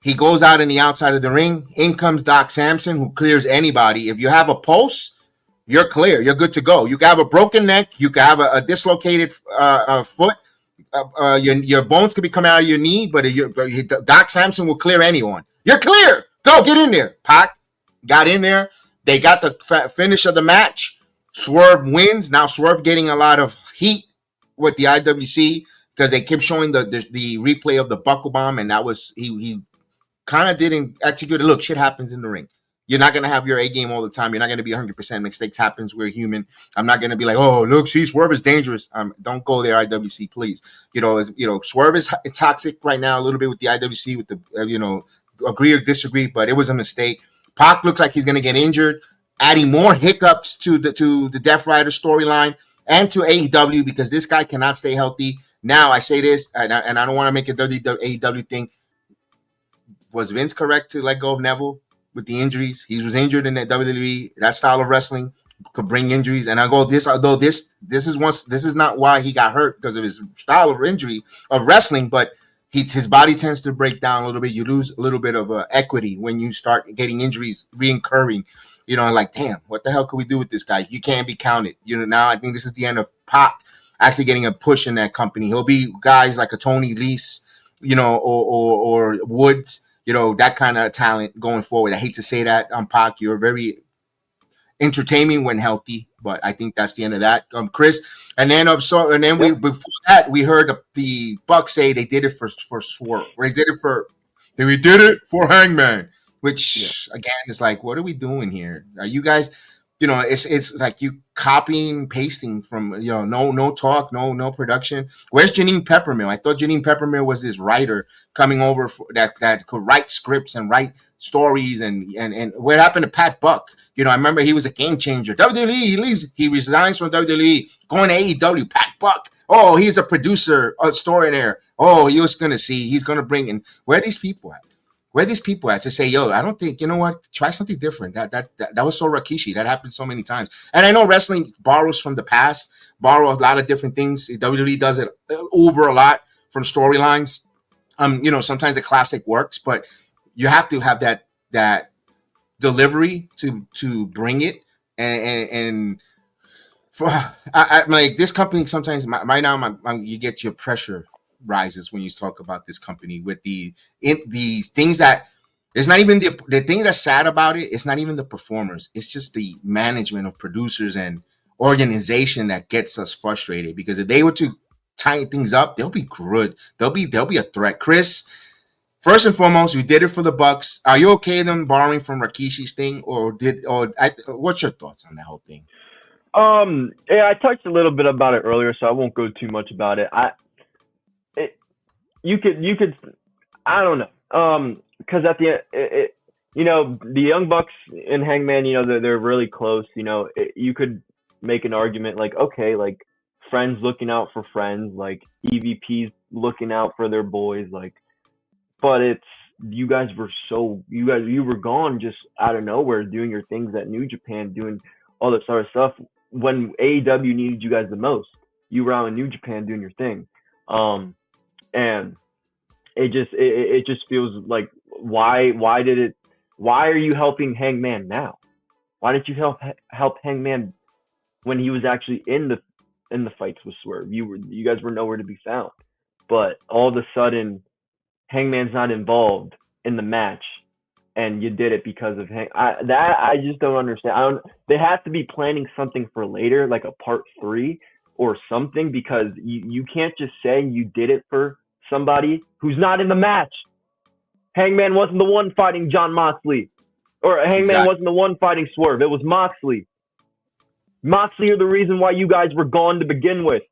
He goes out in the outside of the ring. In comes Doc Samson, who clears anybody. If you have a pulse, you're clear. You're good to go. You can have a broken neck. You can have a dislocated foot. Your bones could be coming out of your knee, but Doc Samson will clear anyone. You're clear. Go, get in there. Pac got in there. They got the finish of the match. Swerve wins. Now Swerve getting a lot of heat with the IWC because they kept showing the replay of the buckle bomb, and that was he kind of didn't execute it. Look, shit happens in the ring. You're not gonna have your A game all the time. You're not gonna be 100%. Mistakes happens. We're human. I'm not gonna be like, oh, look, see, Swerve is dangerous. Don't go there, IWC, please. Swerve is toxic right now a little bit with the IWC, with the agree or disagree, but it was a mistake. Pac looks like he's gonna get injured, adding more hiccups to the Death Rider storyline and to AEW because this guy cannot stay healthy. Now I say this, and I don't want to make a AEW thing. Was Vince correct to let go of Neville with the injuries? He was injured in the WWE. That style of wrestling could bring injuries. And I go this, although this is not why he got hurt because of his style of injury of wrestling, but his body tends to break down a little bit. You lose a little bit of equity when you start getting injuries reoccurring. Like, damn, what the hell could we do with this guy? You can't be counted. Now I think this is the end of Pac actually getting a push in that company. He'll be guys like a Tony Leese, or Woods, that kind of talent going forward. I hate to say that on Pac. You're very entertaining when healthy, but I think that's the end of that. Chris, and then before that we heard the Bucks say they did it for Swerve. They did it for Hangman, which again is like, what are we doing here? Are you guys? it's like you copying, pasting from, no talk, no production. Where's Janine Peppermill? I thought Janine Peppermill was this writer coming over that could write scripts and write stories, and what happened to Pat Buck? I remember he was a game changer. WWE, he resigns from WWE, going to AEW. Pat Buck, oh, he's a producer, a story there. Oh, you're just gonna see, he's gonna bring in. Where are these people at? To say, yo, I don't think, try something different. That was so Rikishi. That happened so many times. And I know wrestling borrows from the past, borrow a lot of different things. WWE does it uber a lot from storylines. Sometimes the classic works, but you have to have that delivery to bring it. And for I'm like, this company sometimes right now, you get your pressure rises when you talk about this company with these things that it's not even the thing that's sad about it. It's not even the performers. It's just the management of producers and organization that gets us frustrated, because if they were to tighten things up, they'll be good. They'll be a threat. Chris, first and foremost, we did it for the Bucks. Are you okay with them borrowing from Rikishi's thing, what's your thoughts on that whole thing? Yeah, I touched a little bit about it earlier, so I won't go too much about it. You could, I don't know. Because at the end, the Young Bucks and Hangman, they're really close. You could make an argument like, okay, like friends looking out for friends, like EVPs looking out for their boys, like. But you guys were gone just out of nowhere, doing your things at New Japan, doing all this other stuff when AEW needed you guys the most. You were out in New Japan doing your thing. And it just feels like, why are you helping Hangman now? Why didn't you help Hangman when he was actually in the fights with Swerve? You guys were nowhere to be found. But all of a sudden, Hangman's not involved in the match, and you did it because of I just don't understand. They have to be planning something for later, like a part 3 or something, because you can't just say you did it for somebody who's not in the match. Hangman wasn't the one fighting Jon Moxley, or Hangman wasn't the one fighting Swerve. It was Moxley. Moxley are the reason why you guys were gone to begin with.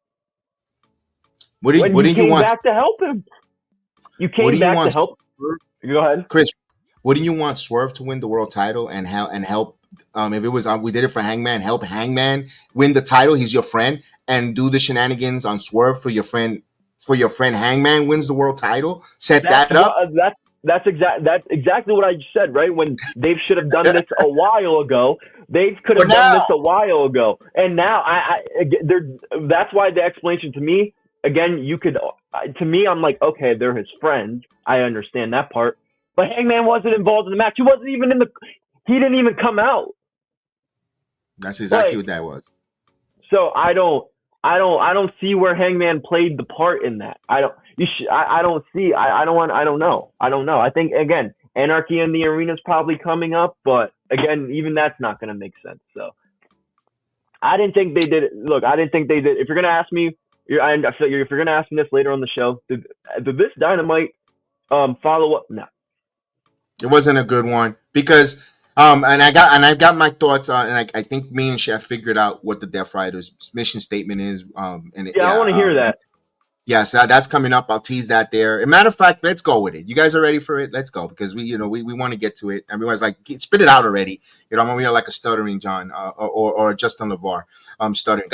What you came you back to help him. You came back to help. Go ahead, Chris. Wouldn't you want Swerve to win the world title and help? If it was we did it for Hangman, help Hangman win the title. He's your friend, and do the shenanigans on Swerve for your friend. For your friend Hangman wins the world title. That's up. That's exactly what I just said, right? When Dave should have done this a while ago. Dave could have done this a while ago, and now that's why the explanation to me, again, to me, I'm like, okay, they're his friends. I understand that part, but Hangman wasn't involved in the match. He wasn't even he didn't even come out. That's exactly what that was. So I don't see where Hangman played the part in that. I don't know. I think, again, Anarchy in the Arena is probably coming up, but again, even that's not going to make sense. So I didn't think they did it. Look, I didn't think they did. If you're going to ask me, if you're going to ask me this later on the show, did this Dynamite follow up? No. It wasn't a good one, because and I got my thoughts on, and I think me and Chef figured out what the Death Riders mission statement is. I want to hear that. Yes, that's coming up. I'll tease that there. As a matter of fact, let's go with it. You guys are ready for it? Let's go, because we want to get to it. Everyone's like, spit it out already. I'm over here like a stuttering John or Justin LeVar. Stuttering.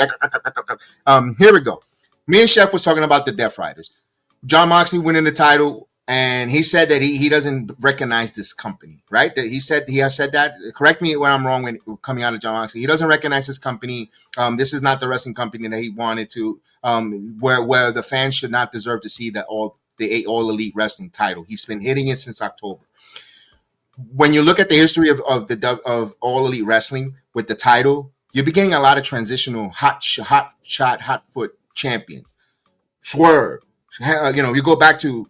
Here we go. Me and Chef was talking about the Death Riders. Jon Moxley winning the title. And he said that he doesn't recognize this company, right? That he has said that. Correct me when I'm wrong when coming out of Jon Moxley. He doesn't recognize this company. This is not the wrestling company that he wanted to. Where the fans should not deserve to see the All Elite Wrestling title. He's been hitting it since October. When you look at the history of All Elite Wrestling with the title, you're beginning a lot of transitional hot foot champions. Swerve. You go back to.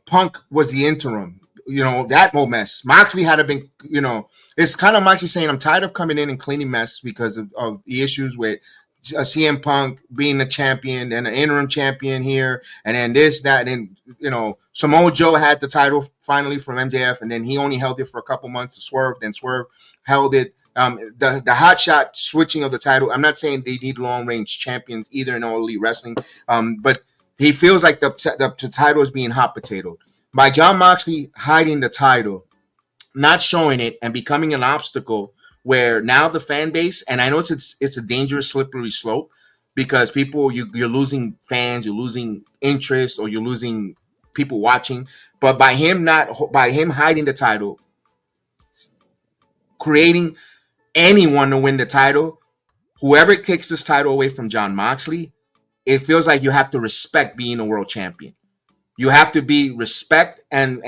Punk was the interim. That whole mess. Moxley had to been, it's kind of Moxley saying, I'm tired of coming in and cleaning mess because of the issues with CM Punk being the champion and an interim champion here, and then this, that, and Samoa Joe had the title finally from MJF, and then he only held it for a couple months to Swerve. Then Swerve held it The hot shot switching of the title. I'm not saying they need long range champions either in All Elite Wrestling, but he feels like the title is being hot potatoed by Jon Moxley hiding the title, not showing it, and becoming an obstacle where now the fan base, and I know it's a dangerous slippery slope because you're losing fans, you're losing interest, or you're losing people watching. But by him hiding the title, creating anyone to win the title, whoever takes this title away from Jon Moxley, it feels like you have to respect being a world champion. You have to be respect and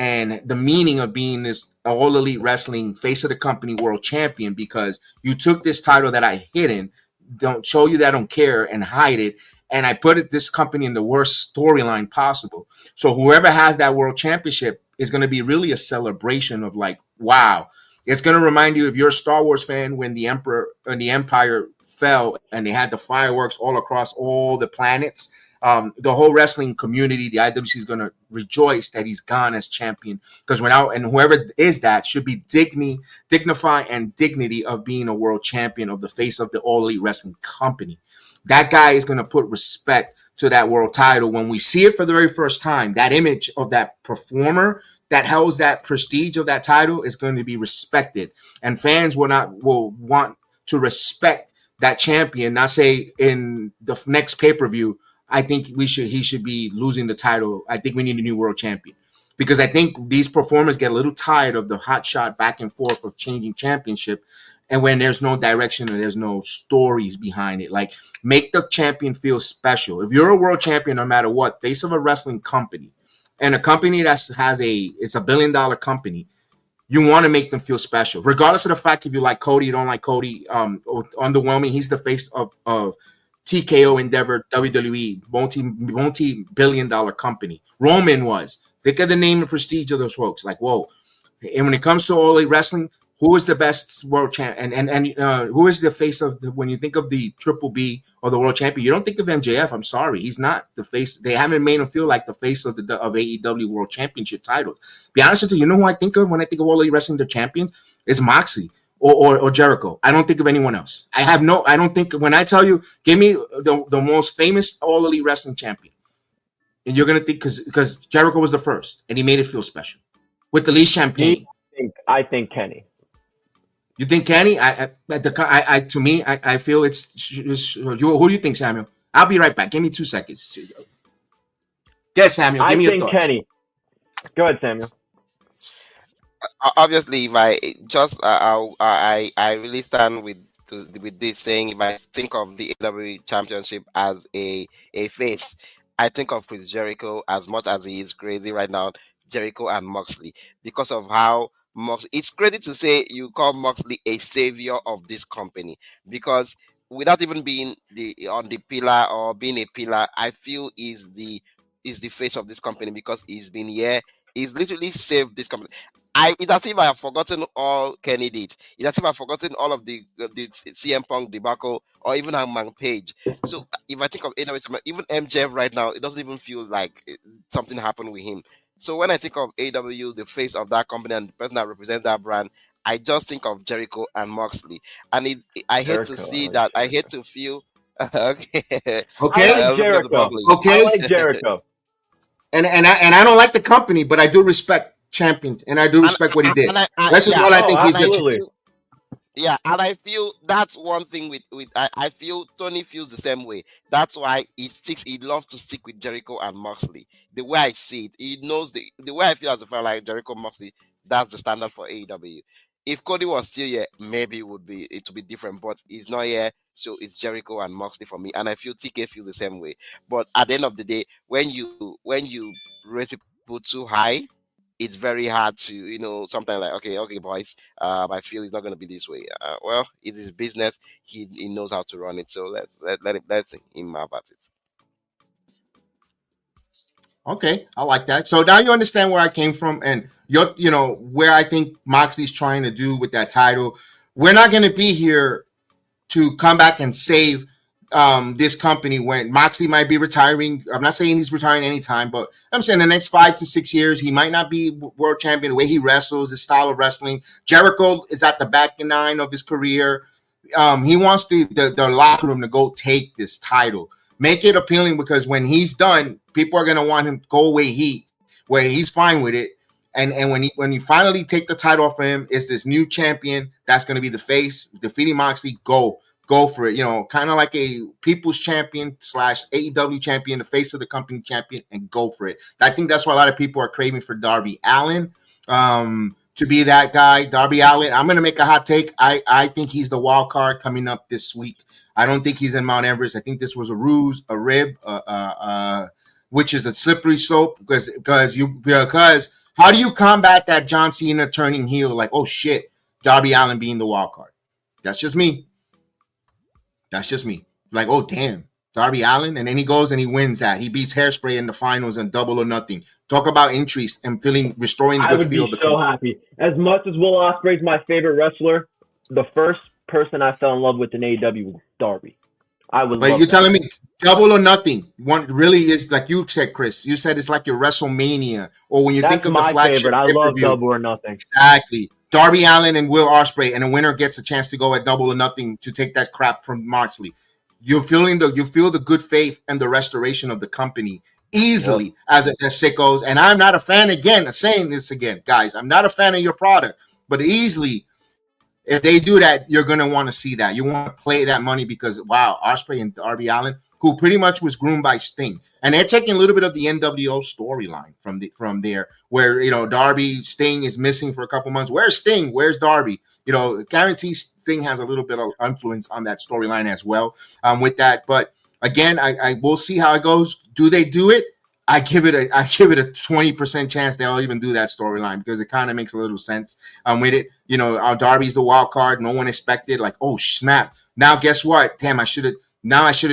the meaning of being this All Elite Wrestling face of the company world champion, because you took this title that I hidden, don't show you that I don't care, and hide it, and I put this company in the worst storyline possible. So whoever has that world championship is going to be really a celebration of like, wow. It's going to remind you, if you're a Star Wars fan, when the Empire fell and they had the fireworks all across all the planets. The whole wrestling community, the IWC, is going to rejoice that he's gone as champion, because and whoever is that should be dignify and dignity of being a world champion of the face of the All Elite Wrestling company. That guy is going to put respect to that world title. When we see it for the very first time, that image of that performer that holds that prestige of that title is going to be respected, and fans will want to respect that champion. Not say in the next pay-per-view, I think he should be losing the title. I think we need a new world champion, because I think these performers get a little tired of the hot shot back and forth of changing championship, and when there's no direction and there's no stories behind it. Like, make the champion feel special. If you're a world champion, no matter what, face of a wrestling company, and a company it's a $1 billion company, you want to make them feel special, regardless of the fact if you like Cody, you don't like Cody. Underwhelming. He's the face of TKO Endeavor, WWE, multi-billion-dollar company. Roman was. Think of the name and prestige of those folks. Like, whoa. And when it comes to All Elite Wrestling, who is the best world champ? And who is the face of when you think of the Triple B or the world champion? You don't think of MJF. I'm sorry, he's not the face. They haven't made him feel like the face of AEW World Championship titles. Be honest with you, you know who I think of when I think of All Elite Wrestling, the champions? Is Moxley or Jericho. I don't think of anyone else. I don't think, when I tell you, give me the most famous All Elite Wrestling champion, and you're gonna think, because Jericho was the first and he made it feel special with the least champagne. I think Kenny. You think Kenny? To me, I feel it's who do you think, Samuel? I'll be right back. Give me 2 seconds. Yes, Samuel. Give me your thoughts. I think Kenny. Go ahead, Samuel. Obviously, if I really stand with this saying, if I think of the AEW Championship as a face, I think of Chris Jericho. As much as he is crazy right now, Jericho and Moxley, because of how Moxley. It's crazy to say you call Moxley a savior of this company, because without even being on the pillar or being a pillar, I feel is the face of this company, because he's been here. He's literally saved this company. It's as if I have forgotten all Kenny did. It's as if I've forgotten all of the CM Punk debacle, or even Hangman Page. So if I think of even MJF right now, it doesn't even feel like something happened with him. So when I think of AEW, the face of that company and the person that represents that brand, I just think of Jericho and Moxley. And I hate to see that. I hate to feel. Okay. I like Jericho. Okay. I like Jericho. And I don't like the company, but I do respect Champion, and I do respect what he did. That's just all I think he's the. Yeah, and I feel that's one thing with I feel Tony feels the same way. That's why he loves to stick with Jericho and Moxley. The way I see it, he knows the way I feel as a fan, like Jericho, Moxley, that's the standard for AEW. If Cody was still here, maybe it would be different, but he's not here, so it's Jericho and Moxley for me. And I feel TK feels the same way. But at the end of the day, when you rate people too high, it's very hard to, sometimes like, okay, boys, I feel it's not going to be this way. Well, it's his business. He knows how to run it. So let's him about it. Okay, I like that. So now you understand where I came from, and where I think Moxley's trying to do with that title. We're not going to be here to come back and save this company when Moxley might be retiring. I'm not saying he's retiring anytime, but I'm saying the next 5 to 6 years, he might not be world champion. The way he wrestles, his style of wrestling. Jericho is at the back nine of his career. He wants the locker room to go take this title. Make it appealing because when he's done, people are going to want him to go away heat, where he's fine with it. And when you finally take the title off of him, it's this new champion that's going to be the face, defeating Moxley. Go for it. Kind of like a people's champion / AEW champion, the face of the company champion, and go for it. I think that's why a lot of people are craving for Darby Allin to be that guy. Darby Allin, I'm going to make a hot take. I think he's the wild card coming up this week. I don't think he's in Mount Everest. I think this was a ruse, a rib, which is a slippery slope because how do you combat that John Cena turning heel like, oh shit, Darby Allin being the wild card? That's just me. Like, oh damn, Darby Allin, and then he goes and he wins that. He beats Hairspray in the finals and Double or Nothing. Talk about interest and restoring the good feel. I would be so happy. As much as Will Ospreay's my favorite wrestler, the first person I fell in love with in AEW was Darby. I would. But you're telling me Double or Nothing one really is like you said, Chris. You said it's like your WrestleMania, or when you think of the flagship favorite. I love Double or Nothing. Exactly. Darby Allin and Will Ospreay, and the winner gets a chance to go at Double or Nothing to take that crap from Moxley. You feel the good faith and the restoration of the company easily as it goes. And I'm not a fan saying this again, guys. I'm not a fan of your product, but easily, if they do that, you're gonna want to see that. You want to play that money because wow, Ospreay and Darby Allin, who pretty much was groomed by Sting, and they're taking a little bit of the NWO storyline from there, where Darby Sting is missing for a couple months. Where's Sting? Where's Darby? Guarantee Sting has a little bit of influence on that storyline as well. With that, but again, I will see how it goes. Do they do it? I give it a 20% chance they'll even do that storyline because it kind of makes a little sense. With it, Darby's the wild card. No one expected. Like, oh snap! Now guess what? Damn, I should have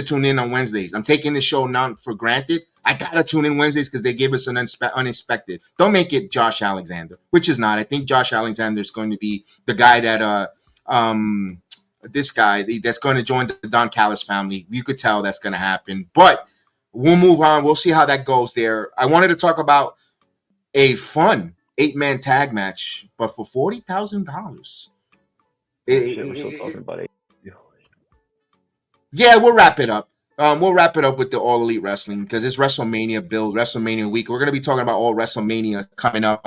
tuned in on Wednesdays. I'm taking this show now for granted. I gotta tune in Wednesdays because they gave us an unexpected. Don't make it Josh Alexander, which is not. I think Josh Alexander is going to be the guy that this guy that's going to join the Don Callis family. You could tell that's going to happen, but we'll move on. We'll see how that goes there. I wanted to talk about a fun 8-man tag match, but for $40,000. Yeah, we'll wrap it up. We'll wrap it up with the All Elite Wrestling because it's WrestleMania build, WrestleMania week. We're going to be talking about all WrestleMania coming up.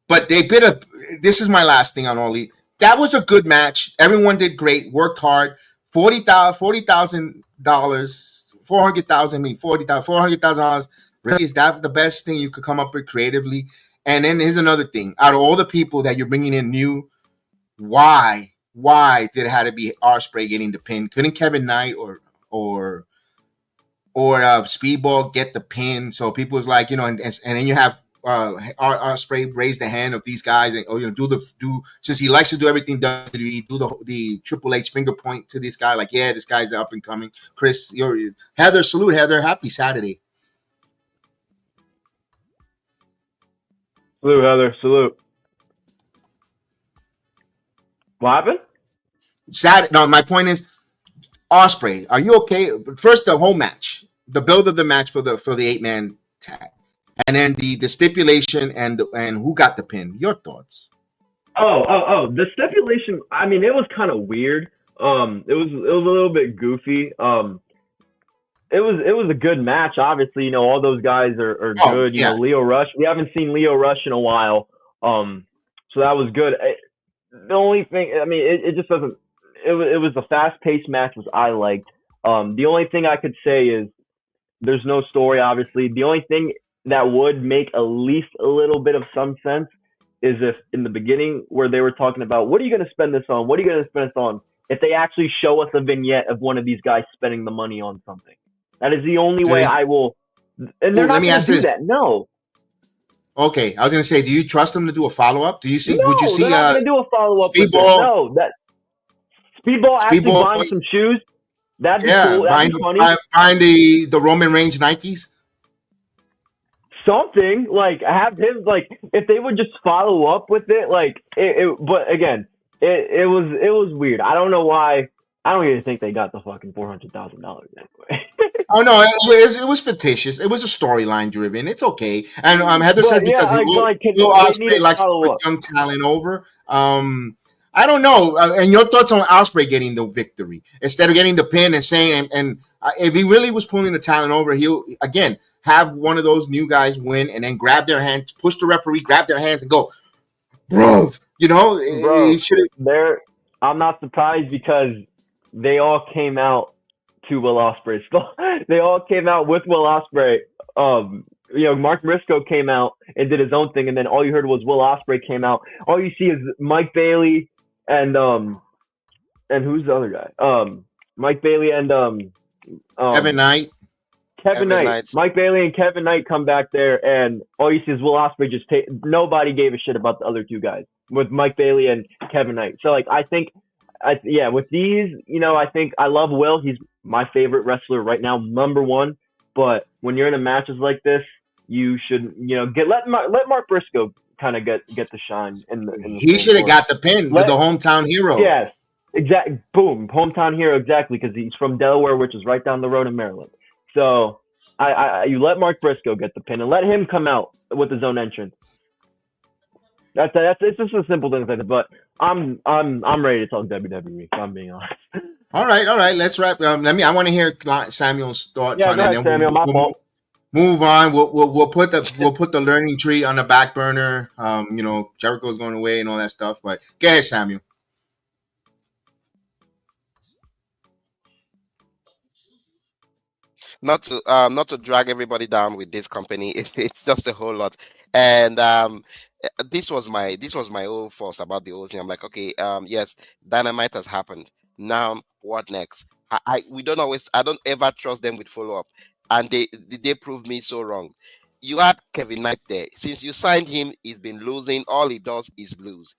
But this is my last thing on All Elite. That was a good match. Everyone did great, worked hard. $40,000, $400,000. Really, is that the best thing you could come up with creatively? And then here's another thing. Out of all the people that you're bringing in new, why did it have to be Ospreay getting the pin? Couldn't Kevin Knight or Speedball get the pin? So people was like, and then you have Ospreay raise the hand of these guys and since he likes to do everything WWE, do the Triple H finger point to this guy like, yeah, this guy's up and coming. Chris, Heather, salute Heather, happy Saturday. Salute Heather, salute. What happened? No, my point is, Ospreay, are you okay? First, the whole match, the build of the match for the 8-man tag, and then the stipulation and who got the pin. Your thoughts? Oh, the stipulation. I mean, it was kind of weird. It was a little bit goofy. It was a good match. Obviously, all those guys are good. Yeah. Leo Rush. We haven't seen Leo Rush in a while. So that was good. The only thing, I mean, it just doesn't. It was a fast-paced match, which I liked. The only thing I could say is there's no story, obviously. The only thing that would make at least a little bit of some sense is if in the beginning where they were talking about, what are you going to spend this on? What are you going to spend this on? If they actually show us a vignette of one of these guys spending the money on something. That is the only way I will. And they're not going to do that. No. Okay, I was going to say, do you trust them to do a follow-up? Do you see? No, would you see? They're not going to do a follow-up. Speedball. No, that Speedball actually buying some shoes. That'd be cool. That'd be funny. Find the Roman Reigns Nikes. Something like have him like if they would just follow up with it like it but again it was weird. I don't know why I don't even think they got the fucking $400,000 anyway. Oh no, it was fictitious. It was a storyline driven. It's okay. And Heather says But yeah, because Will they need Ospreay to likes to follow put up. young talent over. I don't know. And your thoughts on Ospreay getting the victory instead of getting the pin and saying if he really was pulling the talent over, he'll again have one of those new guys win and then grab their hands, push the referee, grab their hands, and go, bro. You know, he Bro, should. I'm not surprised because they all came out to Will Ospreay. They all came out with Will Ospreay. Mark Briscoe came out and did his own thing, and then all you heard was Will Ospreay came out. All you see is Mike Bailey and who's the other guy? Mike Bailey and Kevin Knight. Kevin Knight. Mike Bailey and Kevin Knight come back there, and all you see is Will Ospreay just nobody gave a shit about the other two guys with Mike Bailey and Kevin Knight. So like I think, with these, I think I love Will. He's my favorite wrestler right now, number one. But when you're in a matches like this, you should let Mark Briscoe kind of get the shine in the. He should have got the pin with the hometown hero. Yes, exactly. Boom, hometown hero, exactly, because he's from Delaware, which is right down the road in Maryland. So you let Mark Briscoe get the pin and let him come out with his own entrance. That's it's just a simple thing, but I'm ready to talk WWE. If I'm being honest. All right. Let's wrap. I want to hear Samuel's thoughts on it. Ahead, Samuel. My fault. Move on. We'll put the learning tree on the back burner. Jericho's going away and all that stuff. But go ahead, Samuel. Not to drag everybody down with this company. It's just a whole lot. And this was my whole force about the whole thing. I'm like, okay, yes, Dynamite has happened. Now what next? I don't ever trust them with follow up, and they proved me so wrong. You had Kevin Knight there. Since you signed him, he's been losing. All he does is lose.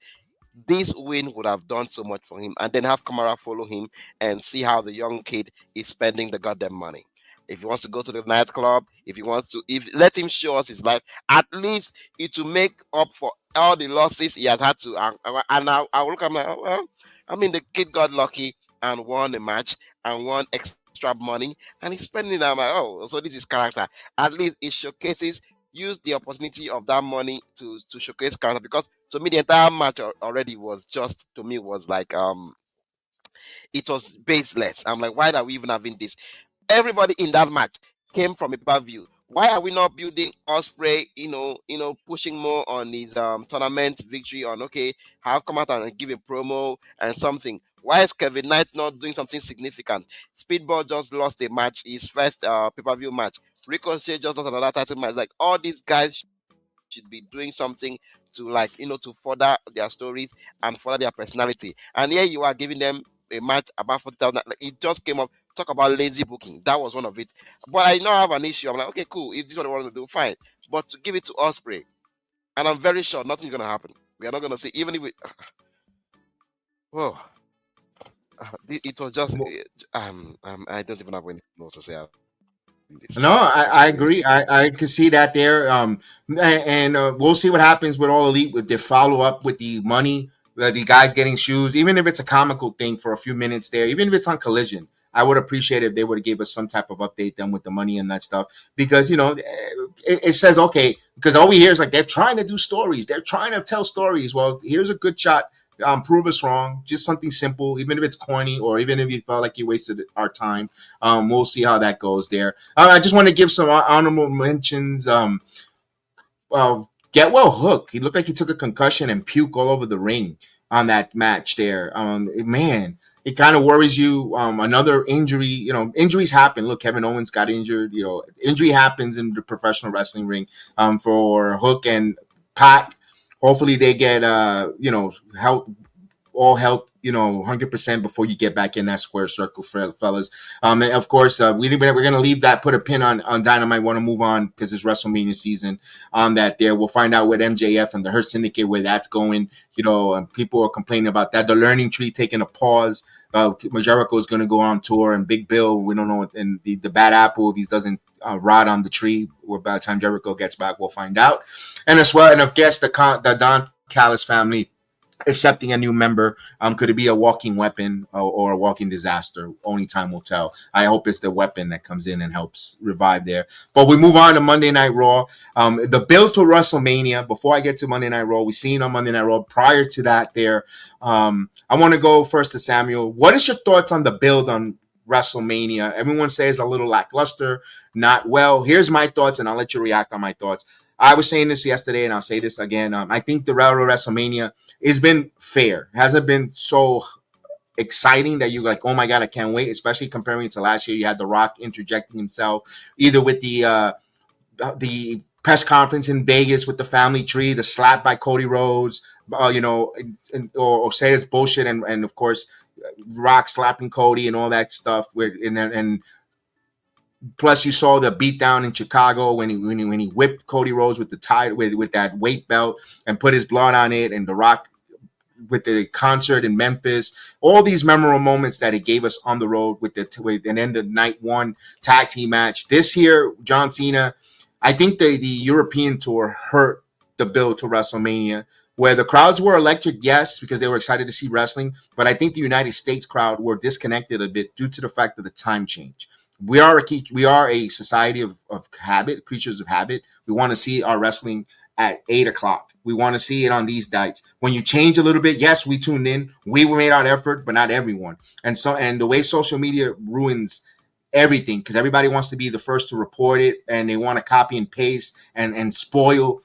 This win would have done so much for him, and then have Kamara follow him and see how the young kid is spending the goddamn money. If he wants to go to the nightclub, if let him show us his life, at least it will make up for all the losses he had to. And I will look, I'm like, oh, well, I mean, the kid got lucky and won a match and won extra money, and he's spending it. I'm like, oh, so this is character. At least it showcases. Use the opportunity of that money to showcase character, because to me the entire match already was just, to me, was like it was baseless. I'm like, why are we even having this? Everybody in that match came from a pay-per-view. Why are we not building Ospreay, pushing more on his tournament victory, on, okay, how come out and give a promo and something? Why is Kevin Knight not doing something significant? Speedball just lost a match, his first pay-per-view match. Ricochet just lost another title match. Like, all these guys should be doing something to, like, to further their stories and further their personality. And here you are giving them a match about 40,000. Like, it just came up. Talk about lazy booking. That was one of it. But I now have an issue. I'm like, okay, cool. If this is what I want to do, fine. But to give it to Ospreay, and I'm very sure nothing's gonna happen. We are not gonna see, even if we. Whoa. It was just. I don't even have anything more to say. No, I agree. I can see that there. And we'll see what happens with All Elite with their follow up with the money, the guys getting shoes, even if it's a comical thing for a few minutes there, even if it's on Collision. I would appreciate it if they would have gave us some type of update then with the money and that stuff, because it says, okay, because all we hear is like they're trying to do stories, they're trying to tell stories. Well, here's a good shot. Prove us wrong. Just something simple, even if it's corny or even if you felt like you wasted our time. We'll see how that goes there. I just want to give some honorable mentions. Get well Hook. He looked like he took a concussion and puke all over the ring on that match there. Man, it kind of worries you. Another injury, injuries happen. Look, Kevin Owens got injured. Injury happens in the professional wrestling ring. For Hook and Pac, hopefully they get health, all health, 100% before you get back in that square circle, fellas. And of course, we're going to leave that, put a pin on Dynamite. Want to move on because it's WrestleMania season on that there. We'll find out with MJF and the Hurt Syndicate where that's going. And people are complaining about that. The Learning Tree taking a pause. Jericho is going to go on tour, and Big Bill, we don't know, and the Bad Apple, if he doesn't rot on the tree, or by the time Jericho gets back, we'll find out. And as well, and of course, the Don Callis family accepting a new member. Could it be a walking weapon or a walking disaster? Only time will tell. I hope it's the weapon that comes in and helps revive there. But we move on to Monday Night Raw. The build to WrestleMania. Before I get to Monday Night Raw, we seen on Monday Night Raw. Prior to that, I want to go first to Samuel. What is your thoughts on the build on WrestleMania? Everyone says a little lackluster, not well. Here's my thoughts, and I'll let you react on my thoughts. I was saying this yesterday, and I'll say this again. I think the route of WrestleMania has been fair. It hasn't been so exciting that you're like, oh my god, I can't wait. Especially comparing it to last year, you had The Rock interjecting himself either with the press conference in Vegas with the family tree, the slap by Cody Rhodes, or say it's bullshit, and of course, Rock slapping Cody and all that stuff. And plus, you saw the beatdown in Chicago when he whipped Cody Rhodes with the with that weight belt and put his blood on it, and The Rock with the concert in Memphis. All these memorable moments that it gave us on the road and then the night one tag team match. This year, John Cena, I think the European tour hurt the build to WrestleMania, where the crowds were electric, yes, because they were excited to see wrestling, but I think the United States crowd were disconnected a bit due to the fact of the time change. We are a society of habit, creatures of habit. We want to see our wrestling at 8 o'clock. We want to see it on these dates. When you change a little bit, yes, we tuned in. We made our effort, but not everyone. And the way social media ruins everything, because everybody wants to be the first to report it, and they want to copy and paste and spoil.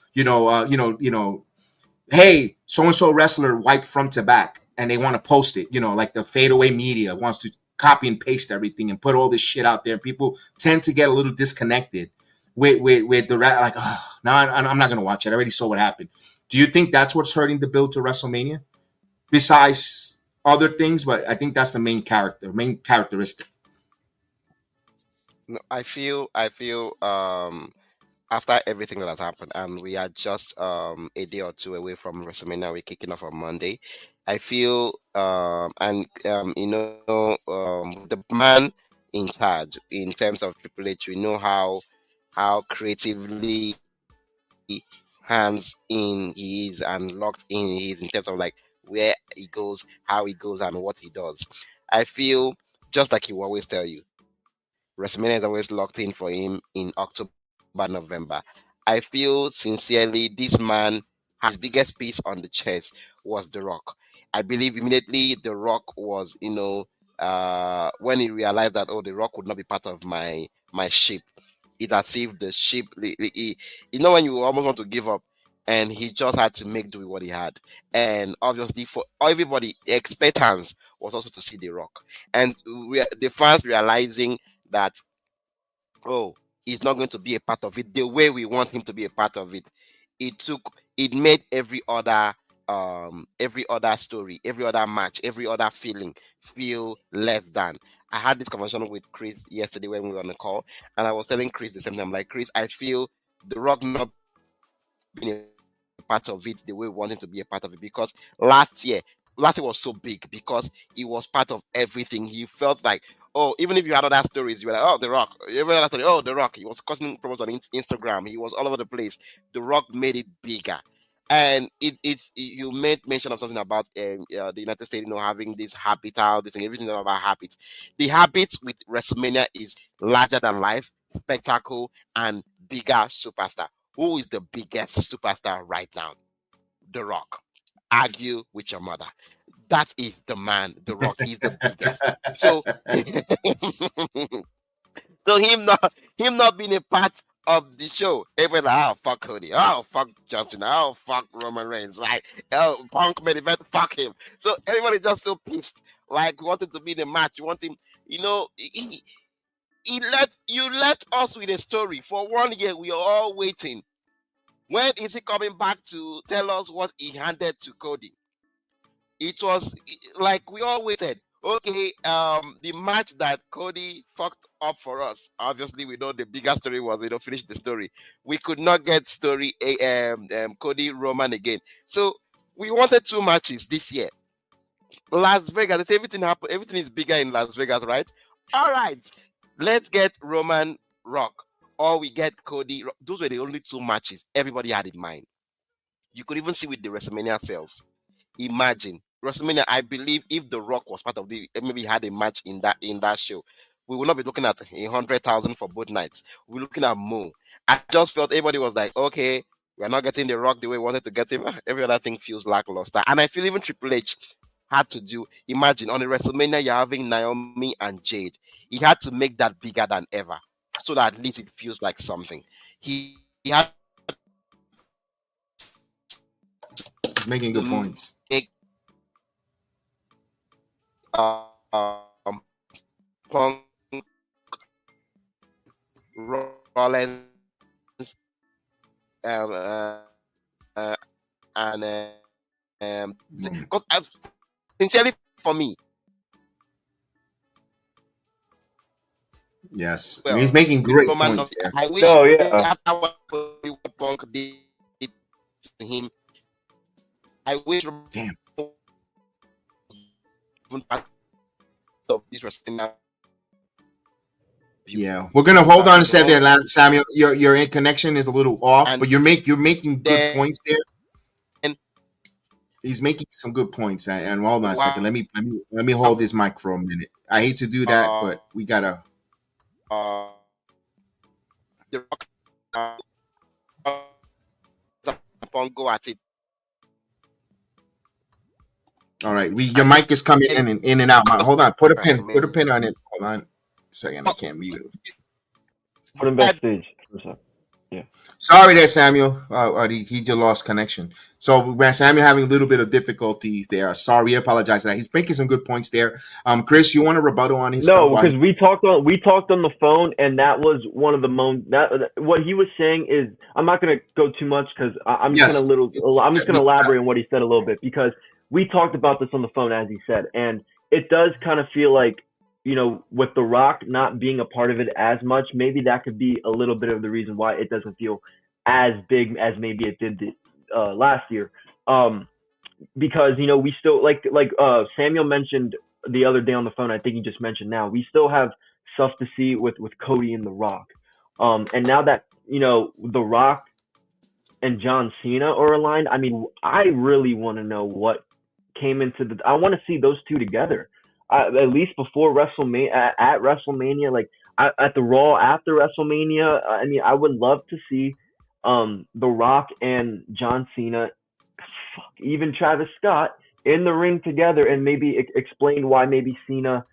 Hey, so and so wrestler wiped front to back, and they want to post it. Like the fadeaway media wants to copy and paste everything and put all this shit out there. People tend to get a little disconnected with the like. Oh, now I'm not gonna watch it. I already saw what happened. Do you think that's what's hurting the build to WrestleMania, besides other things? But I think that's the main characteristic. No, I feel after everything that has happened, and we are just a day or two away from WrestleMania. We're kicking off on Monday. I feel and with the man in charge in terms of Triple H, we know how creatively hands in he is and locked in he is in terms of like where he goes, how he goes, and what he does. I feel just like he will always tell you, WrestleMania is always locked in for him in October, November. I feel sincerely this man has his biggest piece on the chest was The Rock. I believe immediately The Rock was, when he realized that, oh, The Rock would not be part of my ship. It's as if the ship, when you almost want to give up, and he just had to make do with what he had. And obviously, for everybody, the expectance was also to see The Rock, and the fans realizing that, oh, he's not going to be a part of it the way we want him to be a part of it. It made every other story, every other match, every other feeling feel less than. I had this conversation with Chris yesterday when we were on the call, and I was telling Chris the same thing. I'm like, Chris, I feel The Rock not being a part of it the way we want him to be a part of it, because last year was so big because he was part of everything. He felt like, oh, even if you had other stories, you were like, oh, The Rock. Every other story, oh, The Rock. He was cutting promos on Instagram. He was all over the place. The Rock made it bigger. And you made mention of something about the United States, having this habitat, this and everything about habits. The habits with WrestleMania is larger than life, spectacle, and bigger superstar. Who is the biggest superstar right now? The Rock. Argue with your mother. That is the man, The Rock. He's the biggest. So, so him not being a part of the show, everyone's like, oh fuck Cody, oh fuck Johnson, oh fuck Roman Reigns, like, oh Punk made event, fuck him. So everybody just so pissed, like, wanted to be in the match, want him, he let us with a story for 1 year. We are all waiting. When is he coming back to tell us what he handed to Cody? It was like we all waited. Okay, the match that Cody fucked up for us. Obviously, we know the bigger story was finish the story. We could not get story Cody Roman again. So we wanted 2 matches this year. Las Vegas, they say everything happened. Everything is bigger in Las Vegas, right? All right, let's get Roman Rock, or we get Cody. Those were the only 2 matches everybody had in mind. You could even see with the WrestleMania sales. Imagine WrestleMania. I believe if The Rock was part of the, maybe had a match in that show, we will not be looking at 100,000 for both nights. We're looking at more. I just felt everybody was like, okay, we're not getting The Rock the way we wanted to get him. Every other thing feels lackluster. And I feel even Triple H had to do. Imagine on a WrestleMania, you're having Naomi and Jade. He had to make that bigger than ever, so that at least it feels like something. He had He's making good points. make Punk, Rollins, and because sincerely for me, Yes, well, he's making great Roman, points. Yeah. I wish Oh, yeah. after what Punk did to him, I wish Damn. So this was now. Yeah, we're gonna hold on a second there, Samuel. Your connection is a little off, And but you're making good then- points there. and- He's making some good points. And hold on a Wow. second. Let me hold this mic for a minute. I hate to do that, but we gotta. The Rock, go at it. All right, your mic is coming in and out. Hold on, put a pin on it. Hold on a second. I can't mute it. Put him backstage. Sorry there, Samuel. He just lost connection. So Samuel having a little bit of difficulties there. Sorry, I apologize for that. He's making some good points there. Chris, you want to rebuttal on his No, stuff? because we talked on the phone, and that was one of the what he was saying is, I'm not going to go too much because I'm just going to elaborate on what he said a little bit, because we talked about this on the phone, as he said, and it does kind of feel like, you know, with The Rock not being a part of it as much, maybe that could be a little bit of the reason why it doesn't feel as big as maybe it did last year. Because, you know, we still like Samuel mentioned the other day on the phone, I think he just mentioned now, we still have stuff to see with Cody and The Rock. And now that, you know, The Rock and John Cena are aligned, I mean, I really want to know what came into I want to see those two together. At least before WrestleMania, at WrestleMania, like at the Raw after WrestleMania. I mean, I would love to see The Rock and John Cena, even Travis Scott, in the ring together, and maybe explain why maybe Cena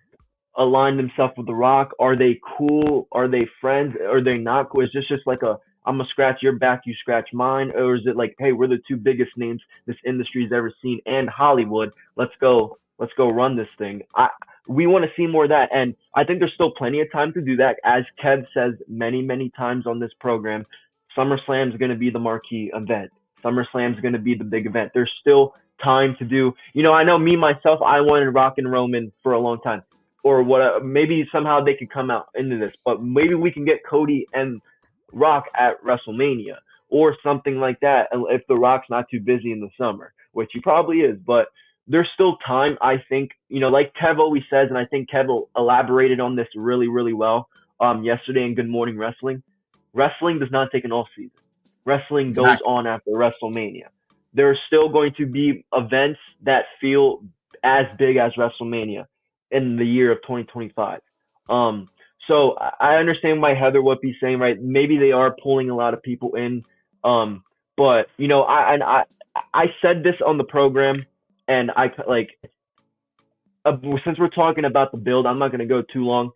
aligned himself with The Rock. Are they cool? Are they friends? Are they not cool? Is this just like I'm gonna scratch your back, you scratch mine? Or is it like, hey, we're the two biggest names this industry's ever seen, and Hollywood. Let's go run this thing. We want to see more of that, and I think there's still plenty of time to do that. As Kev says many, many times on this program, SummerSlam is going to be the marquee event. SummerSlam is going to be the big event. There's still time to do. You know, I know me myself, I wanted Rock and Roman for a long time, or what? Maybe somehow they could come out into this, but maybe we can get Cody and Rock at WrestleMania or something like that, if The Rock's not too busy in the summer, which he probably is, but there's still time, I think, you know, like Kev always says, and I think Kev elaborated on this really, really well yesterday in Good Morning Wrestling. Wrestling does not take an off season. Wrestling goes on after WrestleMania. There's still going to be events that feel as big as WrestleMania in the year of 2025. So I understand why Heather would be saying, right, maybe they are pulling a lot of people in. But, you know, I said this on the program, and since we're talking about the build, I'm not going to go too long.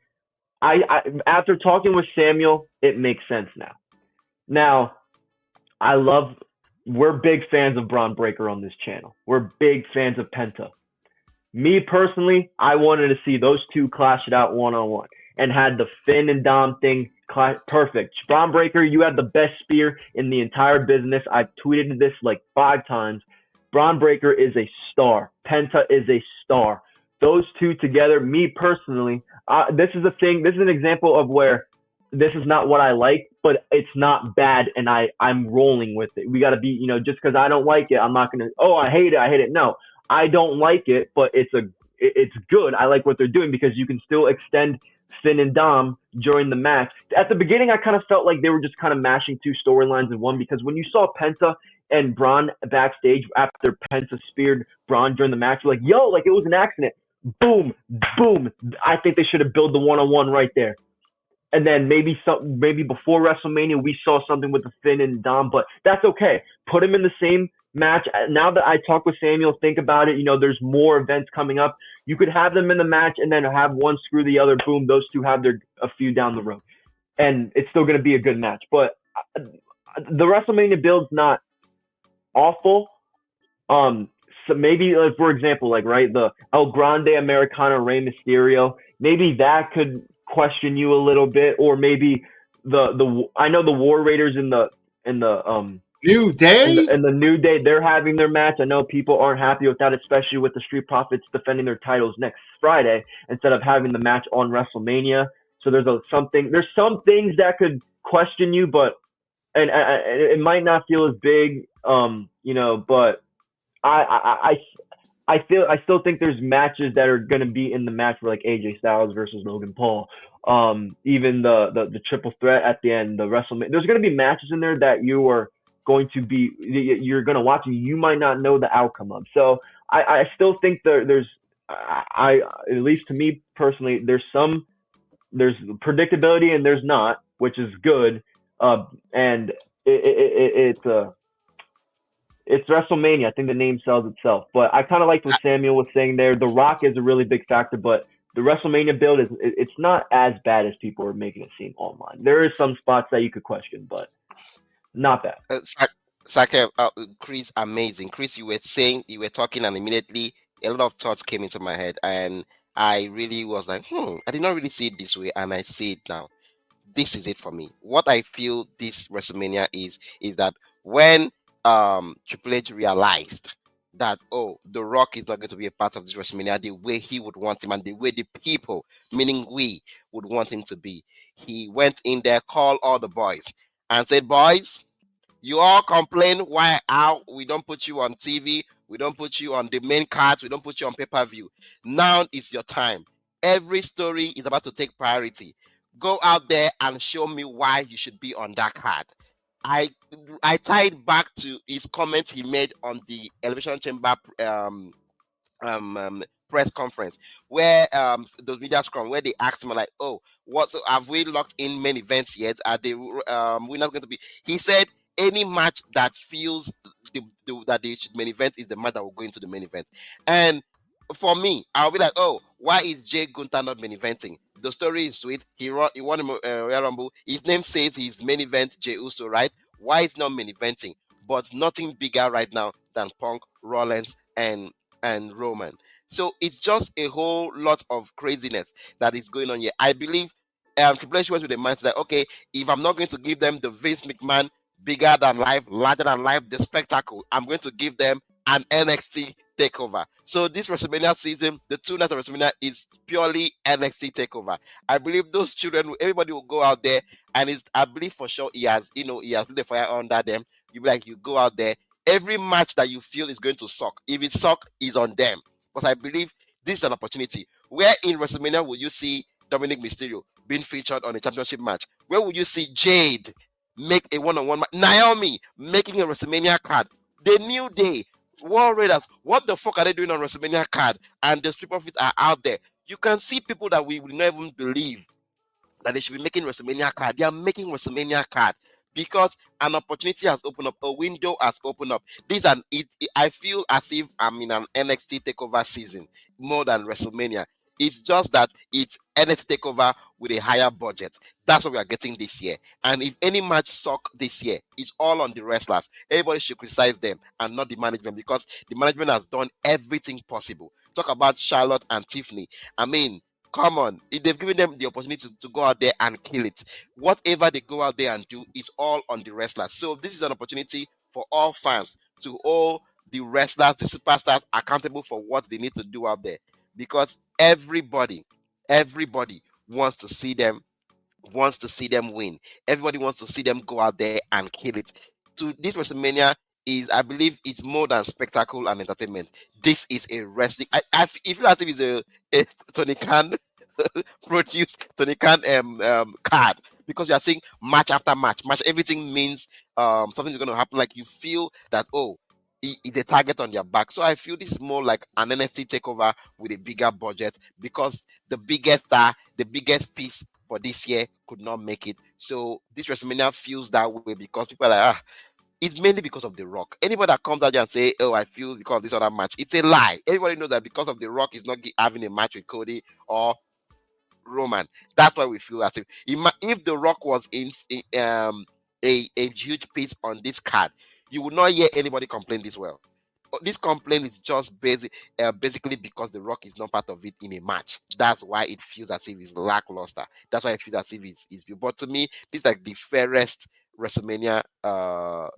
After talking with Samuel, it makes sense now. Now, we're big fans of Braun Breaker on this channel. We're big fans of Penta. Me personally, I wanted to see those two clash it out one-on-one, and had the Finn and Dom thing perfect. Braun Breaker, you have the best spear in the entire business. I've tweeted this like 5 times. Braun Breaker is a star. Penta is a star. Those two together, me personally, this is a thing. This is an example of where this is not what I like, but it's not bad, and I'm rolling with it. We got to be, you know, just because I don't like it, I'm not going to, I hate it. No, I don't like it, but it's good. I like what they're doing because you can still extend Finn and Dom during the match. At the beginning, I kind of felt like they were just kind of mashing 2 storylines in one, because when you saw Penta and Braun backstage after Penta speared Braun during the match, like, yo, like it was an accident. Boom, boom. I think they should have built the one-on-one right there. And then maybe before WrestleMania we saw something with the Finn and Dom, but that's okay. Put them in the same match. Now that I talked with Samuel, think about it. There's more events coming up. You could have them in the match and then have one screw the other. Boom, those two have a feud down the road, and it's still going to be a good match. But the WrestleMania build's not awful. So maybe, like, for example, like, right, the El Grande Americano Rey Mysterio, maybe that could question you a little bit, or maybe I know the War Raiders in the New Day and the New Day, they're having their match. I know people aren't happy with that, especially with the Street Profits defending their titles next Friday instead of having the match on WrestleMania. So there's some things that could question you, but and it might not feel as big, but I still think there's matches that are going to be in the match for, like, AJ Styles versus Logan Paul. Even the triple threat at the end, the WrestleMania. There's going to be matches in there that you're going to watch and you might not know the outcome of. So I still think there's at least to me personally, there's predictability and there's not, which is good. And it's WrestleMania. I think the name sells itself. But I kind of liked what Samuel was saying there. The Rock is a really big factor, but the WrestleMania build it's not as bad as people are making it seem online. There is some spots that you could question, but not bad. Sake, Chris, amazing. Chris, you were talking, and immediately a lot of thoughts came into my head, and I really was like, I did not really see it this way, and I see it now. This is it for me. What I feel this WrestleMania is that when Triple H realized that, The Rock is not going to be a part of this WrestleMania the way he would want him and the way the people, meaning we, would want him to be, he went in there, called all the boys, and said, boys, you all complain how we don't put you on TV, we don't put you on the main cards, we don't put you on pay-per-view. Now is your time. Every story is about to take priority. Go out there and show me why you should be on that card. I tied back to his comment he made on the Elevation Chamber press conference, where those media scrum, where they asked him, like, have we locked in main events yet? Are they winners going to be? He said any match that feels that they should main event is the match that will go into the main event. And for me, I'll be like, why is Jay Gunther not main eventing? The story is sweet. He won a Royal Rumble. His name says he's main event Jey Uso, right? Why is not main eventing? But nothing bigger right now than Punk, Rollins, and Roman. So it's just a whole lot of craziness that is going on here. I believe Triple H went with the mindset that, okay, if I'm not going to give them the Vince McMahon bigger than life, larger than life, the spectacle, I'm going to give them an NXT takeover. So this WrestleMania season, the 2 nights of WrestleMania is purely NXT takeover. I believe those children, everybody will go out there, and I believe for sure he has lit the fire under them. You be like, you go out there, every match that you feel is going to suck, if it suck, is on them. But I believe this is an opportunity. Where in WrestleMania will you see Dominic Mysterio being featured on a championship match? Where will you see Jade make a one-on-one match? Naomi making a WrestleMania card. The New Day, War Raiders, what the fuck are they doing on WrestleMania card? And the Street Profits are out there. You can see people that we would not even believe that they should be making WrestleMania card. They are making WrestleMania card because an opportunity has opened up, a window has opened up. I feel as if I'm in an NXT takeover season more than WrestleMania. It's just that it's NXT takeover with a higher budget. That's what we are getting this year. And if any match suck this year, it's all on the wrestlers. Everybody should criticize them and not the management, because the management has done everything possible. Talk about Charlotte and Tiffany. I mean, come on. They've given them the opportunity to go out there and kill it. Whatever they go out there and do is all on the wrestlers. So this is an opportunity for all fans to hold the wrestlers, the superstars accountable for what they need to do out there. Because everybody wants to see them win. Everybody wants to see them go out there and kill it. To this WrestleMania I believe it's more than spectacle and entertainment. This is a wrestling. I feel as if it's a Tony Khan produced Tony Khan card, because you are seeing match after match. Everything means something's going to happen. Like you feel that, oh, it's a target on their back. So I feel this is more like an NXT takeover with a bigger budget, because the biggest star, the biggest piece for this year could not make it. So this WrestleMania feels that way because people are like, it's mainly because of The Rock. Anybody that comes out there and say, oh, I feel because of this other match, it's a lie. Everybody knows that because of The Rock is not having a match with Cody or Roman. That's why we feel as if The Rock was a huge piece on this card, you would not hear anybody complain this well. This complaint is just basically because The Rock is not part of it in a match. That's why it feels as if it's lackluster. That's why it feels as if it's. But to me, this is like the fairest WrestleMania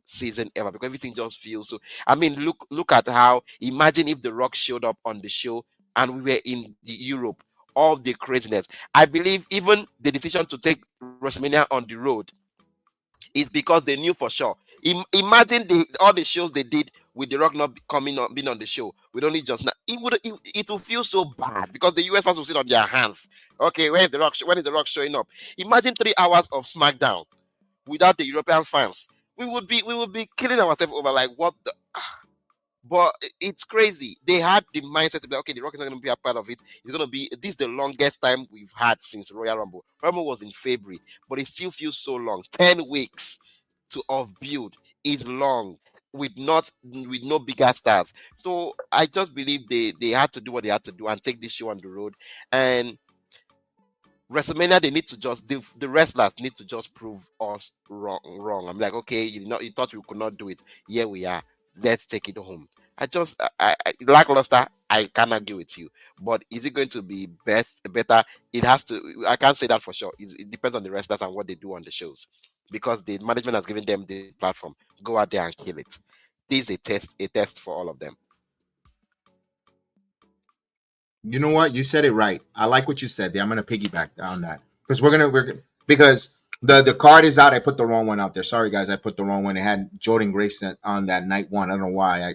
season ever, because everything just feels so. I mean, look at how. Imagine if The Rock showed up on the show and we were in Europe. All the craziness. I believe even the decision to take WrestleMania on the road is because they knew for sure. Imagine all the shows they did with The Rock not being on the show with only John Cena. It will feel so bad because the US fans will sit on their hands. Okay, when is The Rock showing up? Imagine 3 hours of SmackDown without the European fans. We would be killing ourselves over like what the. But it's crazy. They had the mindset to be okay, The Rock is not going to be a part of it. It's going to be this is the longest time we've had since Royal Rumble. Rumble was in February, but it still feels so long. 10 weeks of build is long with no bigger stars. So I just believe they had to do what they had to do and take this show on the road. And WrestleMania, they need to just the wrestlers need to just prove us wrong. I'm like, okay, you thought we could not do it. Here we are. Let's take it home. I lackluster. I can't argue with you, but is it going to be better? It has to. I can't say that for sure. It depends on the wrestlers and what they do on the shows, because the management has given them the platform. Go out there and kill it. This is a test for all of them. You know what? You said it right. I like what you said there. I'm gonna piggyback on that because because the card is out. I put the wrong one out there. Sorry guys, I put the wrong one. It had Jordan Grace on that night one. I don't know why.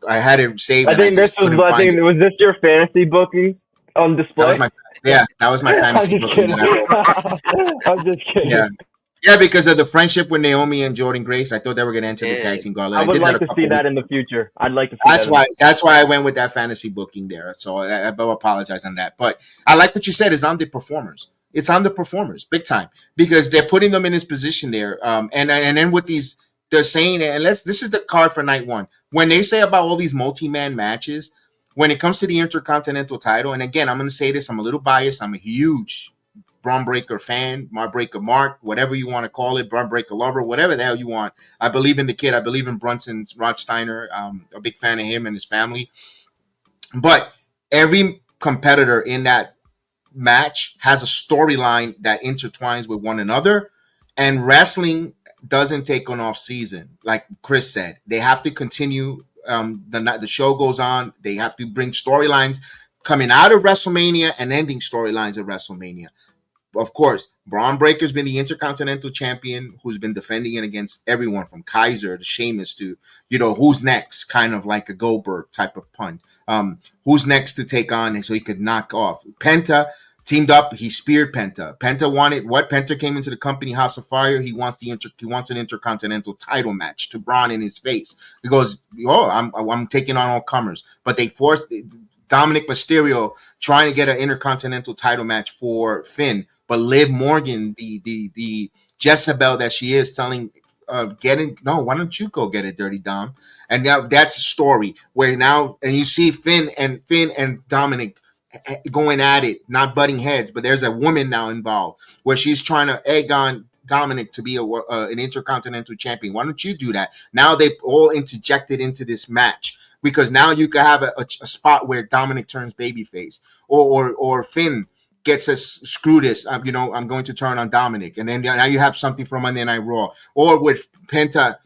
I had it saved. I think was this your fantasy booking on display? That was my fantasy booking. I'm just kidding. Yeah, because of the friendship with Naomi and Jordan Grace, I thought they were going to enter the tag team gauntlet. I would like to see that in the future. I'd like to see That's why I went with that fantasy booking there. So I apologize on that. But I like what you said is on the performers. It's on the performers, big time, because they're putting them in this position there. And then with these, they're saying, this is the card for night one. When they say about all these multi-man matches, when it comes to the Intercontinental title, and again, I'm going to say this, I'm a little biased. I'm a huge Braun Breaker fan, Mark, whatever you want to call it, Braun Breaker lover, whatever the hell you want. I believe in the kid. I believe in Brunson Rothsteiner. A big fan of him and his family. But every competitor in that match has a storyline that intertwines with one another, and wrestling doesn't take an off season. Like Chris said, they have to continue. The show goes on. They have to bring storylines coming out of WrestleMania and ending storylines at WrestleMania. Of course, Braun Breaker's been the Intercontinental Champion who's been defending it against everyone from Kaiser to Sheamus to, who's next, kind of like a Goldberg type of pun. Who's next to take on so he could knock off. Penta teamed up. He speared Penta. Penta wanted what? Penta came into the company House of Fire. He wants an Intercontinental title match to Braun in his face. He goes, I'm taking on all comers. But they forced Dominic Mysterio trying to get an Intercontinental title match for Finn. But Liv Morgan, the Jezebel that she is, telling, why don't you go get it, Dirty Dom? And now that's a story where now, and you see Finn and Dominic going at it, not butting heads, but there's a woman now involved where she's trying to egg on Dominic to be an Intercontinental Champion. Why don't you do that? Now they all interjected into this match because now you could have a spot where Dominic turns babyface or Finn gets us, screw this, I'm going to turn on Dominic. And then now you have something from Monday Night Raw. Or with Penta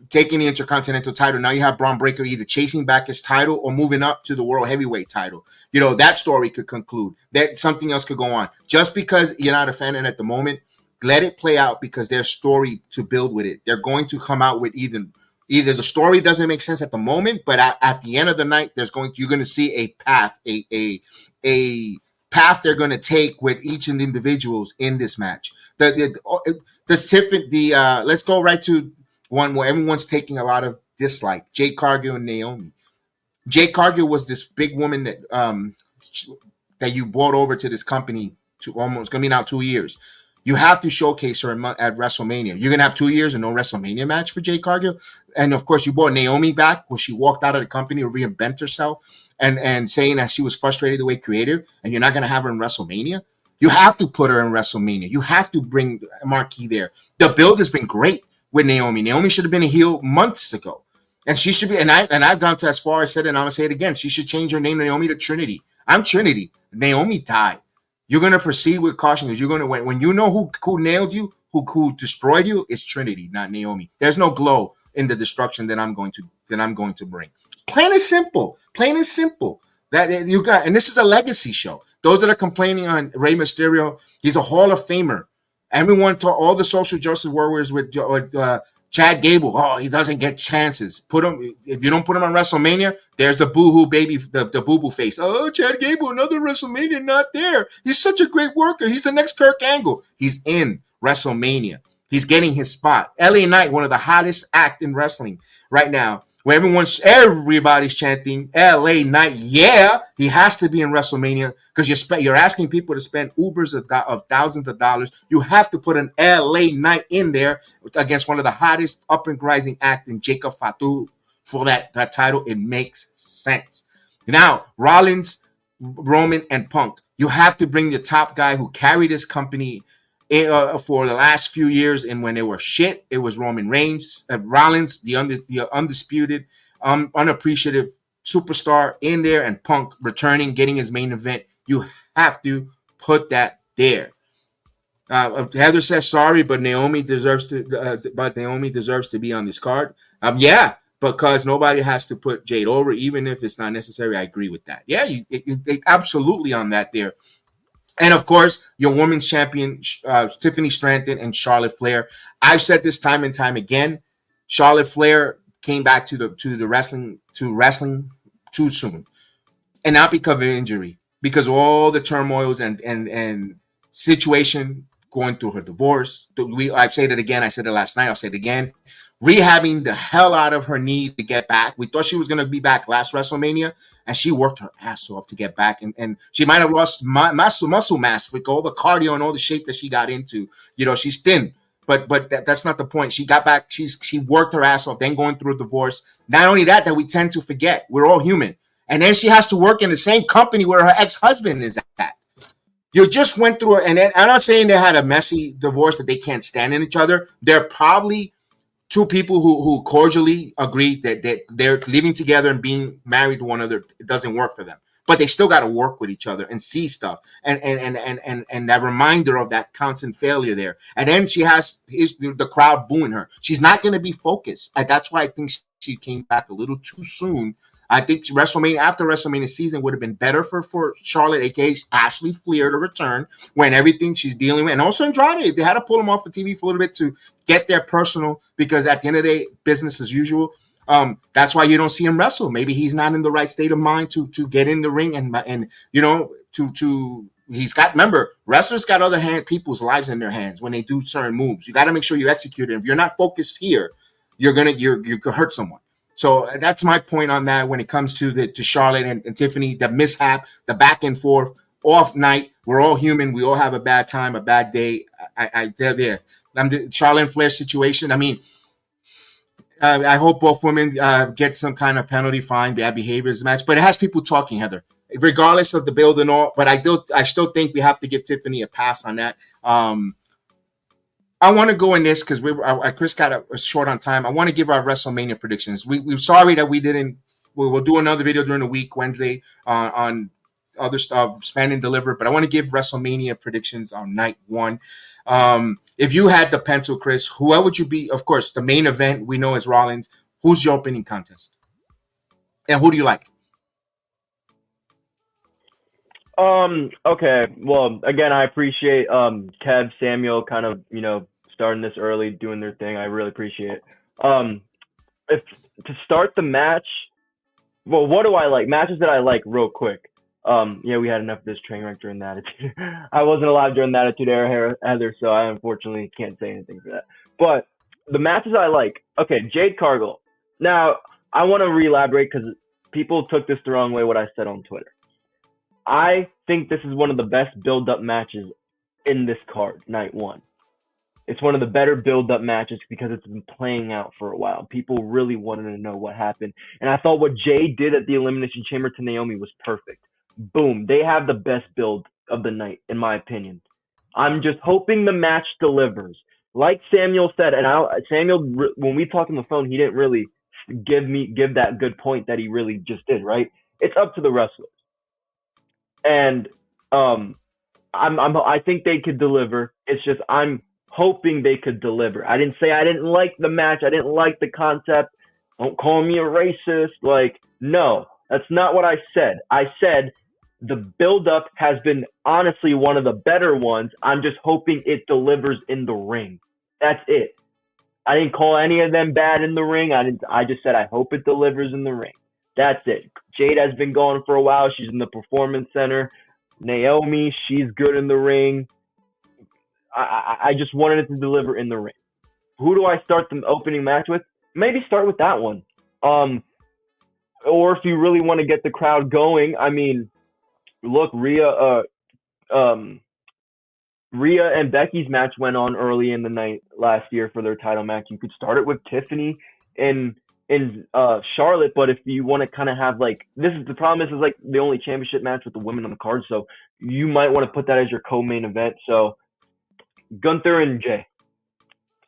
taking the Intercontinental title, now you have Braun Breaker either chasing back his title or moving up to the World Heavyweight title. That story could conclude. That something else could go on. Just because you're not a fan of it at the moment, let it play out because there's story to build with it. They're going to come out with either the story doesn't make sense at the moment, but at the end of the night, you're going to see a path, a path they're going to take with each of the individuals in this match. Let's go right to one where everyone's taking a lot of dislike. Jade Cargill and Naomi. Jade Cargill was this big woman that you brought over to this company to almost going to be now 2 years. You have to showcase her at WrestleMania. You're going to have 2 years and no WrestleMania match for Jade Cargill. And of course, you brought Naomi back where she walked out of the company to reinvent herself and saying that she was frustrated the way creative, and you're not going to have her in WrestleMania. You have to put her in WrestleMania. You have to bring Marquis there. The build has been great with Naomi. Naomi should have been a heel months ago. And she should be, and I've gone to as far as said, and I'm gonna say it again. She should change her name to Naomi to Trinity. I'm Trinity. Naomi died. You're gonna proceed with caution because you're gonna when you know who nailed you, who destroyed you, it's Trinity, not Naomi. There's no glow in the destruction that I'm going to bring. Plain and simple. Plain and simple. That you got, and this is a legacy show. Those that are complaining on Rey Mysterio, he's a Hall of Famer. Everyone, all the social justice warriors with Chad Gable, oh, he doesn't get chances. Put him. If you don't put him on WrestleMania, there's the boo-hoo baby, the boo-boo face. Oh, Chad Gable, another WrestleMania, not there. He's such a great worker. He's the next Kurt Angle. He's in WrestleMania. He's getting his spot. LA Knight, one of the hottest act in wrestling right now, where everybody's chanting LA Knight. Yeah, he has to be in WrestleMania because you're asking people to spend Ubers of thousands of dollars. You have to put an LA Knight in there against one of the hottest up and rising act in Jacob Fatu for that title. It makes sense. Now, Rollins, Roman, and Punk. You have to bring the top guy who carried this company for the last few years, and when they were shit, it was Roman Reigns. Rollins, the undisputed, unappreciative superstar in there, and Punk returning, getting his main event. You have to put that there. Heather says sorry, but Naomi deserves to. Be on this card. Yeah, because nobody has to put Jade over, even if it's not necessary. I agree with that. Yeah, they absolutely on that there. And of course, your women's champion, Tiffany Stratton and Charlotte Flair. I've said this time and time again. Charlotte Flair came back to the wrestling too soon, and not because of injury, because of all the turmoils and situation going through her divorce. I've said it again. I said it last night. I'll say it again. Rehabbing the hell out of her knee to get back. We thought she was going to be back last WrestleMania, and she worked her ass off to get back. And she might have lost muscle mass with all the cardio and all the shape that she got into. You know, she's thin, but that's not the point. She got back. She worked her ass off, then going through a divorce. Not only that we tend to forget. We're all human. And then she has to work in the same company where her ex-husband is at. You just went through it, and I'm not saying they had a messy divorce that they can't stand in each other. They're probably two people who cordially agree that they're living together and being married to one another. It doesn't work for them, but they still got to work with each other and see stuff, and that reminder of that constant failure there. And then she has the crowd booing her. She's not going to be focused, and that's why I think she came back a little too soon. I think after WrestleMania season would have been better for Charlotte, aka Ashley Flair, to return when everything she's dealing with, and also Andrade. They had to pull him off the TV for a little bit to get their personal, because at the end of the day, business as usual. That's why you don't see him wrestle. Maybe he's not in the right state of mind to get in the ring and you know to. He's got. Remember, wrestlers got other people's lives in their hands when they do certain moves. You got to make sure you execute it. If you're not focused here, you could hurt someone. So that's my point on that when it comes to Charlotte and Tiffany, the mishap, the back and forth, off night. We're all human. We all have a bad time, a bad day. There. The Charlotte and Flair situation. I mean, I hope both women get some kind of penalty, fine, bad behaviors match. But it has people talking, Heather, regardless of the build and all. But I still think we have to give Tiffany a pass on that. I want to go in this because Chris got a short on time. I want to give our WrestleMania predictions. We're sorry that we didn't. We'll do another video during the week, Wednesday, on other stuff, Span and Deliver. But I want to give WrestleMania predictions on night one. If you had the pencil, Chris, who would you be? Of course, the main event we know is Rollins. Who's your opening contest? And who do you like? Okay. Well, again, I appreciate Kev, Samuel kind of, starting this early, doing their thing. I really appreciate it. If to start the match, well, what do I like? Matches that I like real quick. Yeah, we had enough of this train wreck during the Attitude. I wasn't alive during the Attitude Era, Heather, so I unfortunately can't say anything for that. But the matches I like, okay, Jade Cargill. Now, I want to re-elaborate because people took this the wrong way, what I said on Twitter. I think this is one of the best build-up matches in this card, night one. It's one of the better build-up matches because it's been playing out for a while. People really wanted to know what happened. And I thought what Jade did at the Elimination Chamber to Naomi was perfect. Boom. They have the best build of the night, in my opinion. I'm just hoping the match delivers. Like Samuel said, and Samuel, when we talked on the phone, he didn't really give that good point that he really just did, right? It's up to the wrestlers. And I think they could deliver. It's just I'm hoping they could deliver. I didn't say I didn't like the match. I didn't like the concept. Don't call me a racist. Like, no, that's not what I said. I said the build-up has been honestly one of the better ones. I'm just hoping it delivers in the ring. That's it. I didn't call any of them bad in the ring. I just said I hope it delivers in the ring. That's it. Jade has been going for a while. She's in the Performance Center. Naomi, she's good in the ring. I just wanted it to deliver in the ring. Who do I start the opening match with? Maybe start with that one. Or if you really want to get the crowd going, I mean, look, Rhea and Becky's match went on early in the night last year for their title match. You could start it with Tiffany and Charlotte, but if you want to kind of have like this is the problem is like the only championship match with the women on the card, so you might want to put that as your co-main event. So Gunther and Jay.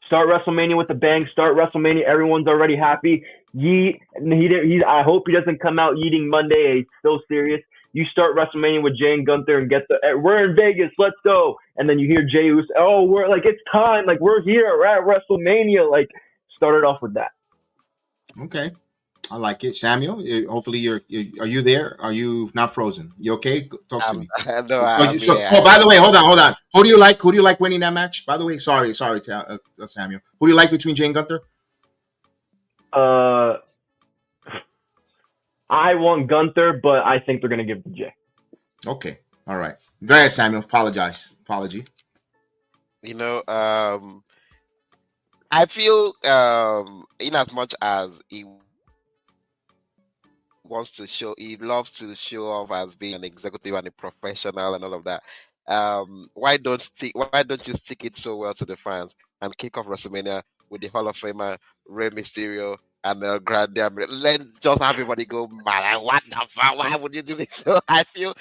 Start WrestleMania with a bang. Start WrestleMania. Everyone's already happy. I hope he doesn't come out eating Monday. He's still serious. You start WrestleMania with Jay and Gunther and we're in Vegas. Let's go. And then you hear Jey Uso. Oh, we're like, it's time. Like, we're here. We're at WrestleMania. Like, start it off with that. Okay. I like it. Samuel, hopefully are you there? Are you not frozen? You okay? Talk to me. No, by the way, hold on. Who do you like winning that match? By the way, sorry, Samuel. Who do you like between Jay and Gunther? I want Gunther, but I think they're gonna give it to Jay. Okay. All right. Go ahead, Samuel. Apology. You know, I feel in as much as he loves to show off as being an executive and a professional and all of that. Why don't you stick it so well to the fans and kick off WrestleMania with the Hall of Famer Rey Mysterio and El Grande? Let's just have everybody go mad. What the fuck? Why would you do this? So I feel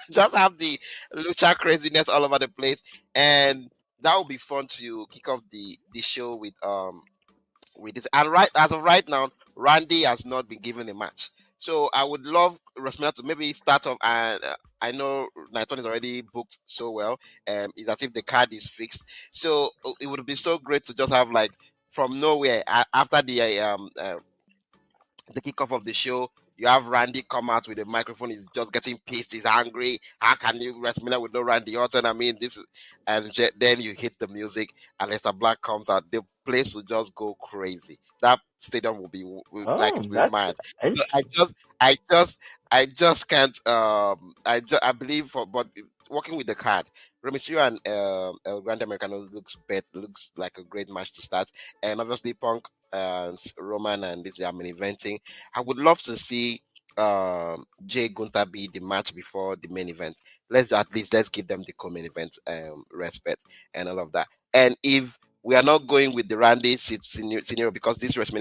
just have the lucha craziness all over the place, and that would be fun to kick off the show with this. And as of right now, Randy has not been given a match. So I would love WrestleMania to maybe start off, and I know Night One is already booked so well. It's as if the card is fixed. So it would be so great to just have like from nowhere after the kickoff of the show, you have Randy come out with a microphone. He's just getting pissed. He's angry. How can you WrestleMania with no Randy Orton? I mean, then you hit the music, and Lester Black comes out. The place will just go crazy. That stadium will be mad. So I just can't. I believe but working with the card, Rey Mysterio and El Grande Americano looks like a great match to start, and obviously Punk, Roman, and this is our main eventing. I would love to see Jay Gunther be the match before the main event. Let's give them the co-main event respect and all of that. And if we are not going with the Randy scenario because this night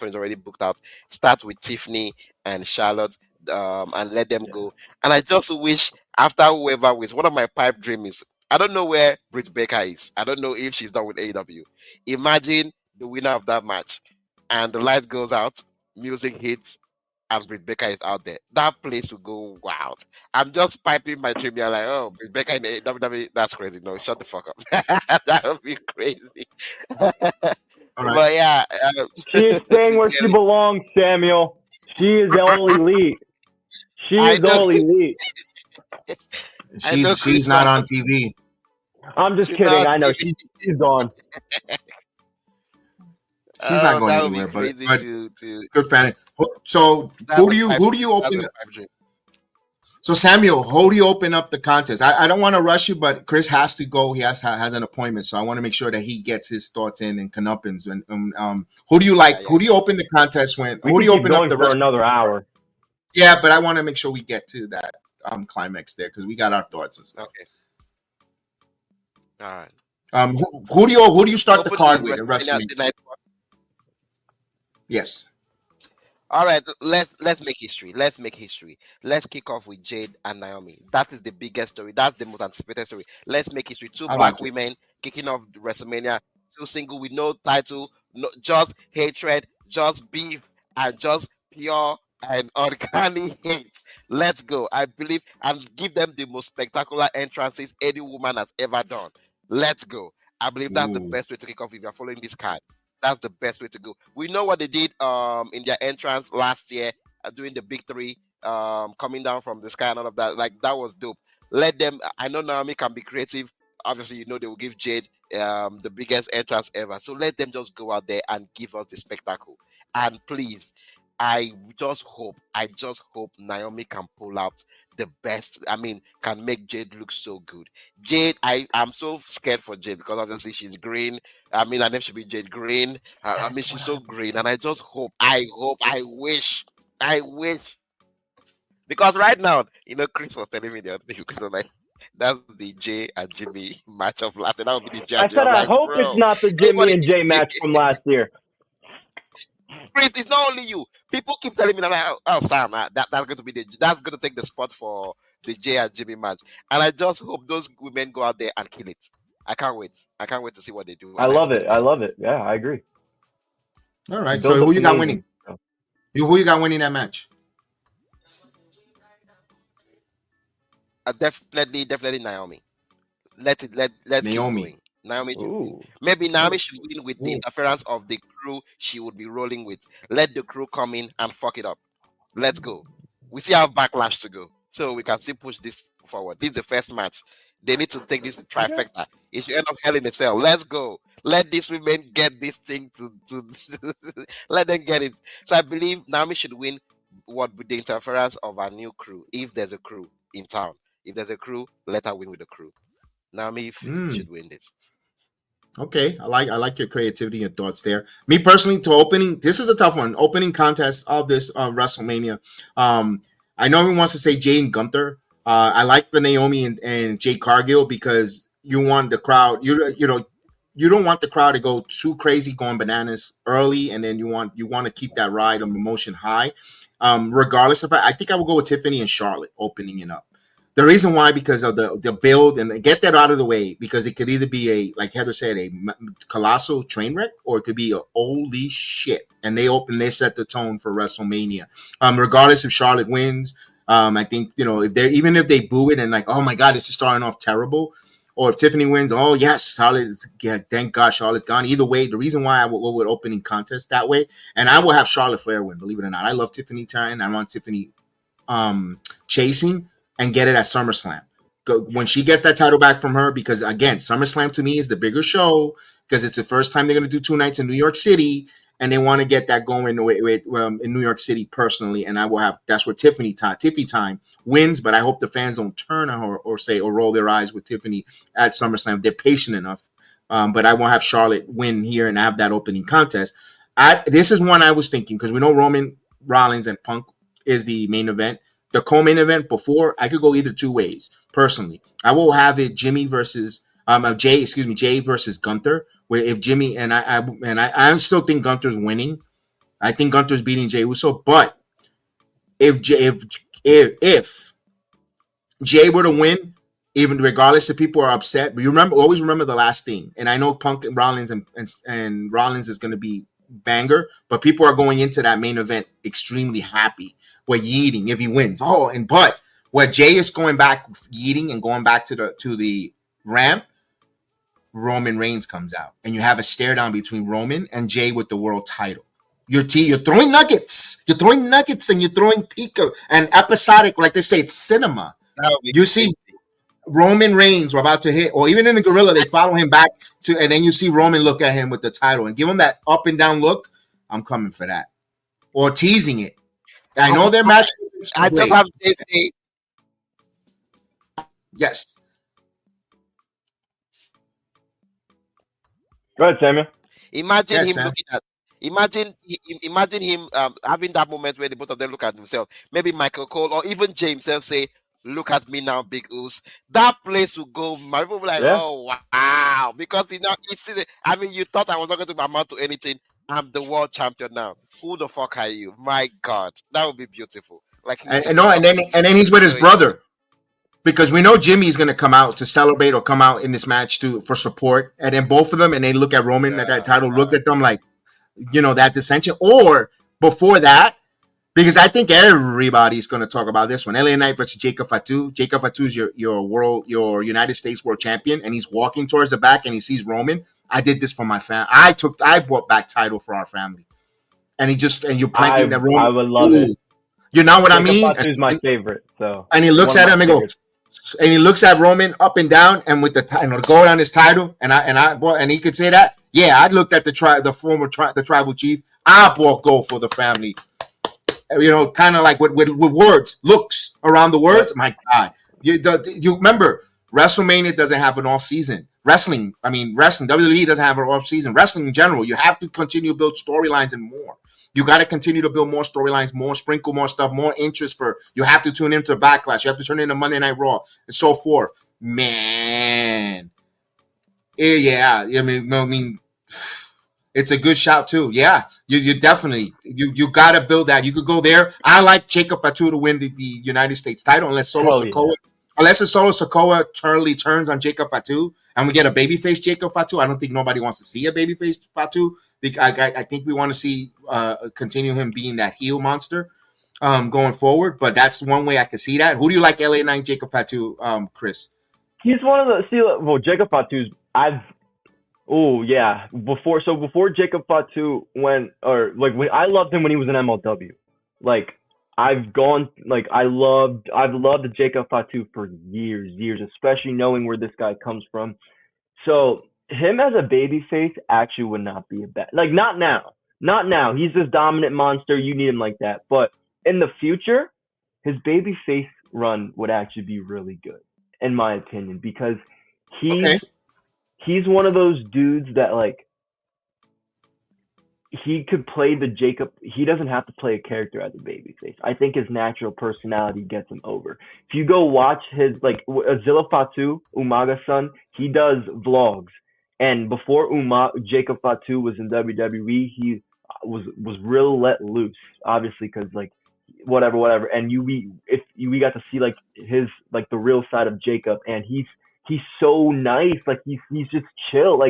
one is already booked out, start with Tiffany and Charlotte and let them go. And I just wish after whoever wins, one of my pipe dreams is, I don't know where Britt Baker is. I don't know if she's done with AEW. Imagine the winner of that match and the light goes out, music hits, and Britt Baker is out there. That place will go wild. I'm just piping my dream here like, oh, Britt Baker in the WWE, that's crazy. No, shut the fuck up. That would be crazy. All right. But yeah. She's staying where she belongs, Samuel. She is all elite. She is all elite. She's not on TV. I'm just kidding. I know she's gone. She's not going anywhere, but good fan. So who do you open? So Samuel, how do you open up the contest? I don't want to rush you, but Chris has to go. He has an appointment, so I want to make sure that he gets his thoughts in and Canuppins. And who do you like? Yeah, Who do you open the contest when? We Who do can you keep open up going the for rest? another hour. Yeah, but I want to make sure we get to that climax there because we got our thoughts and stuff. Okay. All right. Who do you start the Open card the with in WrestleMania WrestleMania? tonight. Yes. All right, let's make history. Let's make history. Let's kick off with Jade and Naomi. That is the biggest story. That's the most anticipated story. Let's make history. Two I black like it. women kicking off WrestleMania. Two single with no title, no, just hatred, just beef, and just pure and uncanny hate. Let's go. I believe and give them the most spectacular entrances any woman has ever done. Let's go. I believe that's the Ooh. best way to kick off if you're following this card. That's the best way to go. We know what they did in their entrance last year, doing the big three, coming down from the sky and all of that. Like that was dope. Let them. I know Naomi can be creative. Obviously, you know they will give Jade the biggest entrance ever. So let them just go out there and give us the spectacle. And please, I just hope Naomi can pull out the best. I mean, can make Jade look so good. Jade, I'm so scared for Jade because obviously she's green. I mean, her name should be Jade Green. I mean, she's so green, and I just hope, I wish, because right now, Chris was telling me the other day, Chris was like, that's the Jay and Jimmy match of last year. That would be the Jay I and Jimmy. said I'm I like, hope bro, it's not the Jimmy nobody and Jay match from last year. Chris, it's not only you. People keep telling me that, like, oh, Sam, that's going to be that's going to take the spot for the Jay and Jimmy match, and I just hope those women go out there and kill it. I can't wait. I can't wait to see what they do. I And love it. I love it. Yeah, I agree. All right. The So who build-up's you got amazing. winning? Who you got winning that match? Definitely Naomi. Let's keep Naomi. going. Naomi should win. Ooh. Maybe Naomi should win with the Ooh. interference of the crew she would be rolling with. Let the crew come in and fuck it up. Let's go. We still have backlash to go, so we can still push this forward. This is the first match. They need to take this trifecta. It should end up hell in a cell. Let's go. Let these women get this thing to let them get it. So I believe Naomi should win what with the interference of our new crew, if there's a crew in town. If there's a crew, let her win with the crew. Naomi should win this. Okay, I like your creativity and thoughts there. Me personally, this is a tough one. Opening contest of this WrestleMania. I know everyone wants to say Jay and Gunther. I like the Naomi and Jay Cargill because you want the crowd. You don't want the crowd to go too crazy, going bananas early, and then you want to keep that ride of emotion high. Regardless of that, I think I will go with Tiffany and Charlotte opening it up. The reason why, because of the build, and get that out of the way, because it could either be like Heather said, a colossal train wreck, or it could be a holy shit. And they set the tone for WrestleMania. Regardless if Charlotte wins, I think even if they boo it and like, oh my god, this is starting off terrible, or if Tiffany wins, oh yes, Charlotte, thank God Charlotte's gone. Either way, the reason why I will go with opening contest that way, and I will have Charlotte Flair win. Believe it or not, I love Tiffany Turner. I want Tiffany chasing and get it at SummerSlam. When she gets that title back from her, because again, SummerSlam to me is the bigger show because it's the first time they're going to do 2 nights in New York City, and they want to get that going in New York City personally. And I will have that's where Tiffany time wins, but I hope the fans don't turn on her or roll their eyes with Tiffany at SummerSlam. They're patient enough, but I won't have Charlotte win here and have that opening contest. This is one I was thinking because we know Roman Rollins and Punk is the main event. The co-main event before, I could go either two ways. Personally, I will have it Jay versus Gunther. Where if Jimmy and I still think Gunther's winning. I think Gunther's beating Jey Uso, but if Jay were to win, even regardless if people are upset, but always remember the last thing. And I know Punk and Rollins and Rollins is going to be banger, but people are going into that main event extremely happy. We're yeeting if he wins. But where Jay is going back yeeting and going back to the ramp, Roman Reigns comes out, and you have a stare down between Roman and Jay with the world title. You're throwing nuggets. You're throwing nuggets, and you're throwing Pico and episodic, like they say, it's cinema. You see Roman Reigns were about to hit, or even in the gorilla, they follow him back to, and then you see Roman look at him with the title and give him that up and down look. I'm coming for that, or teasing it. I know their match. I just have Jay say, Yes. Go ahead, Samuel. Imagine Yes, him Sam. looking at. Imagine him having that moment where the both of them look at themselves. Maybe Michael Cole or even James himself say, "Look at me now, Big Oos." That place will go. My people will be like, Yeah. "Oh wow!" Because I mean, you thought I was not going to amount to anything. I'm the world champion now. Who the fuck are you? My God, that would be beautiful. Like he would And just no, love to see and then he's with his enjoy it. brother because we know Jimmy's gonna come out to celebrate or come out in this match for support, and then both of them, and they look at Roman that got title, look at them like, that dissension, or before that. Because I think everybody's going to talk about this one. LA Knight versus Jacob Fatu. Jacob Fatu is your United States world champion, and he's walking towards the back, and he sees Roman. I did this for my family. I brought back title for our family, and you're planting that Roman. I would love it. You know what I Jacob mean? Fatu is my favorite. So. And he looks one of at him my and goes, favorites. and he looks at Roman up and down, and with the gold on his title, and he could say that. Yeah, I looked at the tribal chief. I bought gold for the family. Kind of like with words, looks around the words. My God, you remember WrestleMania doesn't have an off season. Wrestling, WWE doesn't have an off season. Wrestling in general, you have to continue to build storylines and more. You got to continue to build more storylines, more sprinkle more stuff, more interest you have to tune into Backlash. You have to turn into Monday Night Raw and so forth. Man, yeah. I mean. It's a good shout too. Yeah, you definitely you got to build that. You could go there. I like Jacob Fatu to win the United States title unless Solo Sikoa turns on Jacob Fatu and we get a babyface Jacob Fatu. I don't think nobody wants to see a babyface Fatu. I think we want to see continue him being that heel monster going forward. But that's one way I could see that. Who do you like, LA Knight, Jacob Fatu, Chris? He's one of the Jacob Fatu's. Oh yeah. Before Jacob Fatu when I loved him when he was in MLW. Like I've loved the Jacob Fatu for years, especially knowing where this guy comes from. So him as a babyface actually would not be a bad. Like not now. He's this dominant monster. You need him like that. But in the future, his babyface run would actually be really good, in my opinion, because he's one of those dudes that he could play the Jacob. He doesn't have to play a character as a babyface. I think his natural personality gets him over. If you go watch his Azilla Fatu, Umaga's son, he does vlogs. And before Jacob Fatu was in WWE, he was real let loose, obviously, because whatever. And we got to see his the real side of Jacob, and he's so nice. He's just chill.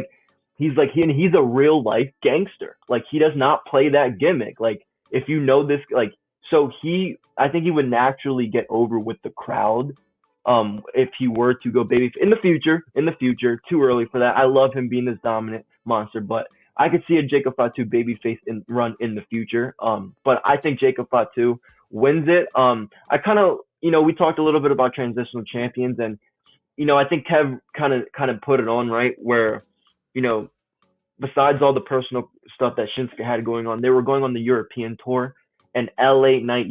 He's a real life gangster. He does not play that gimmick. If you know this, I think he would naturally get over with the crowd. If he were to go baby in the future, too early for that. I love him being this dominant monster, but I could see a Jacob Fatu babyface run in the future. But I think Jacob Fatu wins it. I kind of, we talked a little bit about transitional champions, and I think Kev kind of put it on right where, besides all the personal stuff that Shinsuke had going on, they were going on the European tour, and LA Knight,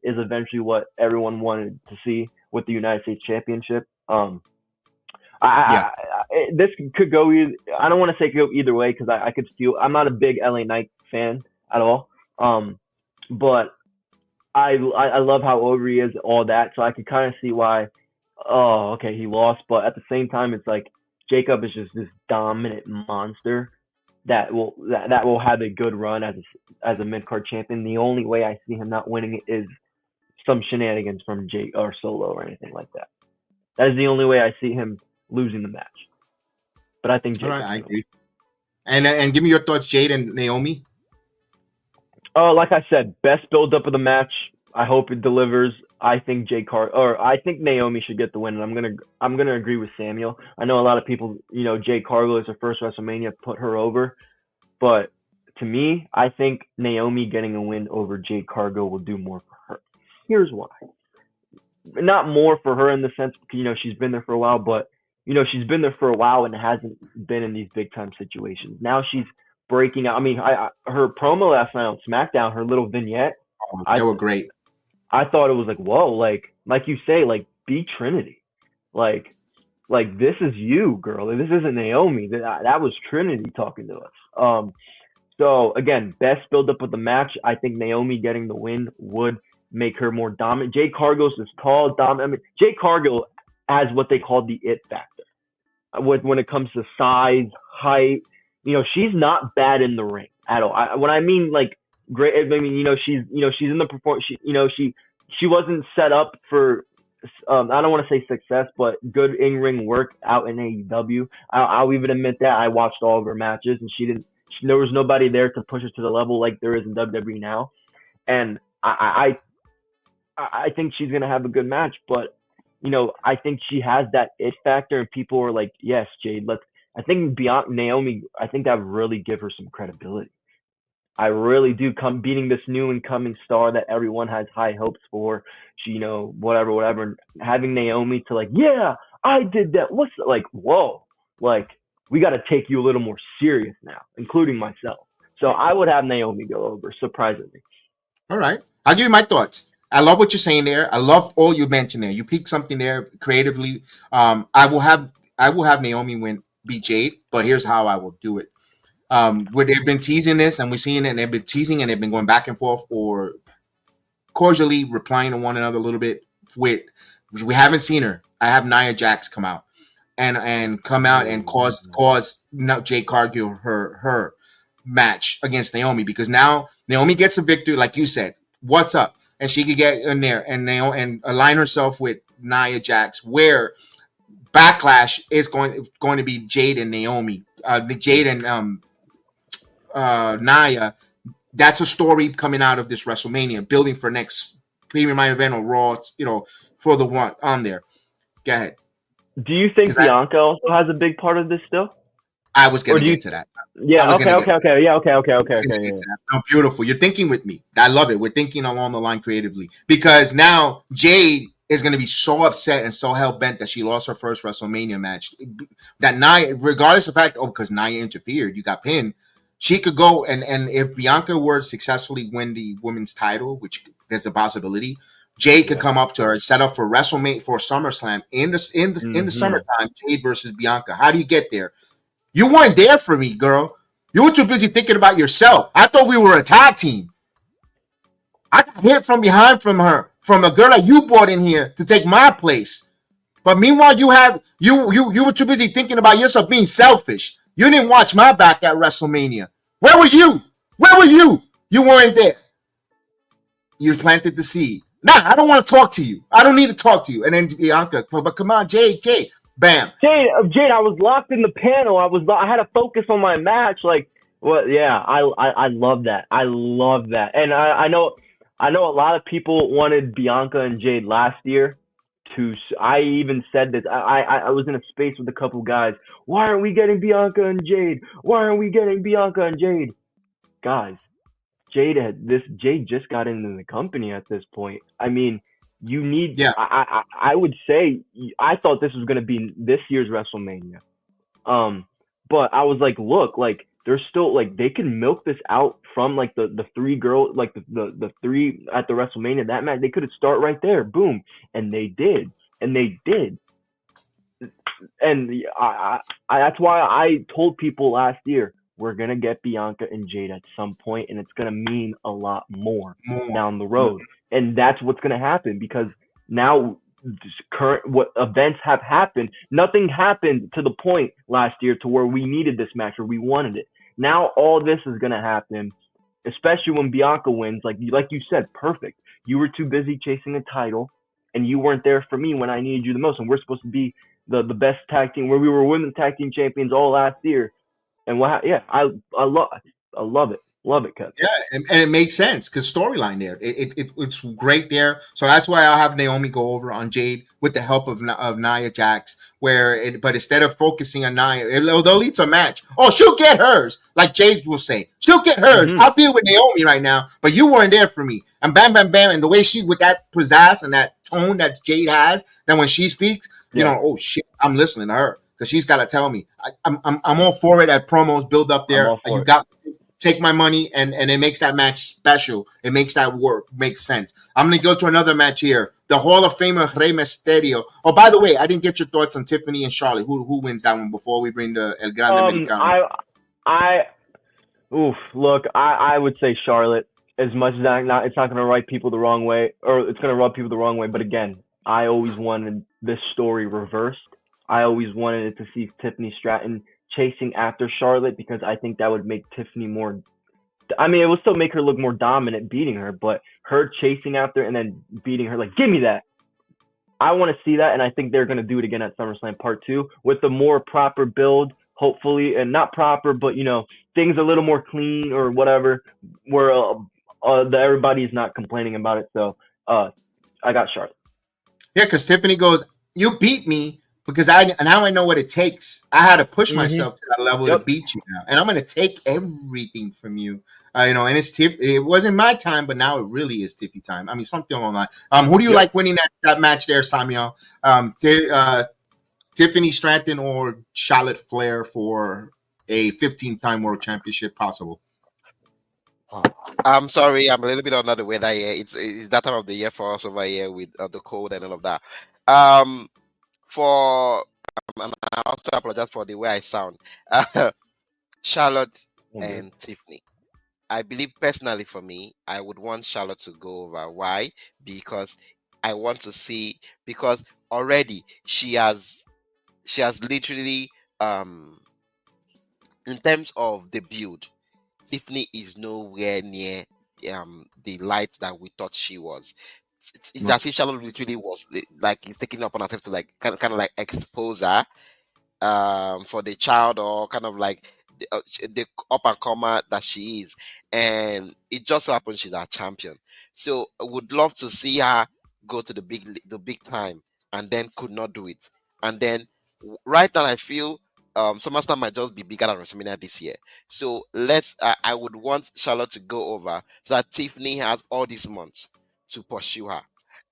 is eventually what everyone wanted to see with the United States Championship. This could go either. I don't want to say it could go either way because I could feel I'm not a big LA Knight fan at all. But I love how over he is, all that, so I could kind of see why. Oh, okay, he lost, but at the same time, it's Jacob is just this dominant monster that will have a good run as a mid-card champion. The only way I see him not winning it is some shenanigans from Jake or Solo or anything like that. That is the only way I see him losing the match. But I think Jake. All right, I agree. And give me your thoughts, Jade and Naomi. Like I said, best build up of the match. I hope it delivers. I think I think Naomi should get the win, and I'm gonna agree with Samuel. I know a lot of people, Jade Cargill is her first WrestleMania, put her over, but to me, I think Naomi getting a win over Jade Cargill will do more for her. Here's why. Not more for her in the sense, she's been there for a while, but she's been there for a while and hasn't been in these big time situations. Now she's breaking out. I mean, her promo last night on SmackDown, her little vignette. They were great. I thought it was whoa, like you say, be Trinity. Like this is you, girl. This isn't Naomi. That was Trinity talking to us. So again, best build up of the match. I think Naomi getting the win would make her more dominant. Jade Cargill's is tall, dominant. I mean, Jade Cargill has what they call the it factor. When it comes to size, height, she's not bad in the ring at all. When I mean like great, I mean she's in the performance. She wasn't set up for. I don't want to say success, but good in-ring work out in AEW. I'll even admit that I watched all of her matches, and there was nobody there to push her to the level like there is in WWE now. And I think she's gonna have a good match, but I think she has that it factor, and people are like, yes, Jade, let's. I think beyond Naomi, I think that would really give her some credibility. I really do. Beating this new incoming star that everyone has high hopes for. She, whatever, and having Naomi to like, yeah, I did that. What's like, whoa, like we got to take you a little more serious now, including myself. So I would have Naomi go over, surprisingly. All right, I'll give you my thoughts. I love what you're saying there. I love all you mentioned there. You picked something there creatively. I will have Naomi beat Jade, but here's how I will do it. Where they've been teasing this, and we're seeing it, and they've been teasing, and they've been going back and forth, or cordially replying to one another a little bit. We haven't seen her. I have Nia Jax come out and cause Jade Cargill her match against Naomi, because now Naomi gets a victory, like you said. What's up? And she could get in there and align herself with Nia Jax, where Backlash is going to be Jade and Naomi, Jade and Nia. That's a story coming out of this WrestleMania, building for next Premium Live Event or Raw, for the one on there. Go ahead. Do you think Bianca also has a big part of this still? I was going to get to that. Yeah. Okay. Yeah. No, beautiful. You're thinking with me. I love it. We're thinking along the line creatively, because now Jade is going to be so upset and so hell-bent that she lost her first WrestleMania match. That Nia, regardless of the fact, because Nia interfered, you got pinned, she could go, and if Bianca were to successfully win the women's title, which there's a possibility, Jade could come up to her, set up for WrestleMania, for SummerSlam in the summertime, Jade versus Bianca. How do you get there? You weren't there for me, girl. You were too busy thinking about yourself. I thought we were a tag team. I got hit from behind from her, from a girl that you brought in here to take my place. But meanwhile, you were too busy thinking about yourself, being selfish. You didn't watch my back at WrestleMania. Where were you? You weren't there. You planted the seed. Nah, I don't want to talk to you. I don't need to talk to you. And then Bianca, but come on, Jade, bam. Jade, I was locked in the panel. I had to focus on my match. Like, well, yeah, I love that. I love that. And I know a lot of people wanted Bianca and Jade last year. I even said this. I was in a space with a couple guys. Why aren't we getting Bianca and Jade? Guys, Jade just got into the company at this point. I mean, you need. Yeah. I would say I thought this was going to be this year's WrestleMania. But I was like, look, like there's still like they can milk this out from like the three girls, like the three at the WrestleMania that match. They could have start right there, boom, and they did. And that's why I told people last year, we're going to get Bianca and Jade at some point, and it's going to mean a lot more down the road. And that's what's going to happen, because now what events have happened, nothing happened to the point last year to where we needed this match or we wanted it. Now all this is going to happen, especially when Bianca wins. Like you said, perfect. You were too busy chasing a title, and you weren't there for me when I needed you the most. And we're supposed to be the best tag team, where we were women's tag team champions all last year. And I love it. Love it, Kev. Yeah, and it makes sense because storyline there. It's great there. So that's why I'll have Naomi go over on Jade with the help of Nia Jax. But instead of focusing on Nia, they'll lead to a match. Oh, she'll get hers, like Jade will say. She'll get hers. I'll deal with Naomi right now, but you weren't there for me. And bam, bam, bam, and the way she with that pizzazz and that tone that Jade has, then when she speaks, oh shit, I'm listening to her because she's got to tell me. I'm all for it at promos build up there. You got. take my money, and it makes that match special. It makes that work make sense. I'm gonna go to another match here. The Hall of Famer Rey Mysterio. Oh, by the way, I didn't get your thoughts on Tiffany and Charlotte. Who wins that one before we bring the El Grande Americano? Look, I would say Charlotte. As much as it's not going to rub people the wrong way, or it's going to rub people the wrong way. But again, I always wanted this story reversed. I always wanted it to see Tiffany Stratton chasing after Charlotte, because I think that would make Tiffany more. I mean, it will still make her look more dominant, beating her, but her chasing after and then beating her, like, give me that. I want to see that, and I think they're going to do it again at SummerSlam Part 2 with a more proper build, hopefully, and not proper, but, things a little more clean or whatever, where everybody's not complaining about it. So I got Charlotte. Yeah, because Tiffany goes, you beat me because now I know what it takes. I had to push myself to that level to beat you now, and I'm going to take everything from you. And it's it wasn't my time, but now it really is Tiffy time. I mean, something along that. Who do you like winning that match there, Samuel? Tiffany Stratton or Charlotte Flair for a 15-time world championship possible? I'm sorry, I'm a little bit under the weather here. It's that time of the year for us over here with the cold and all of that. And I also apologize for the way I sound. Charlotte and Tiffany. I believe personally for me, I would want Charlotte to go over. Why? Because I want to see, because already she has literally in terms of the build, Tiffany is nowhere near the lights that we thought she was. It's as if Charlotte literally was like he's taking up on herself to like kind of like expose her for the child, or kind of like the up and comer that she is, and it just so happens she's our champion. So I would love to see her go to the big time, and then could not do it. And then right now I feel SummerSlam might just be bigger than WrestleMania this year. So I would want Charlotte to go over so that Tiffany has all these months to pursue her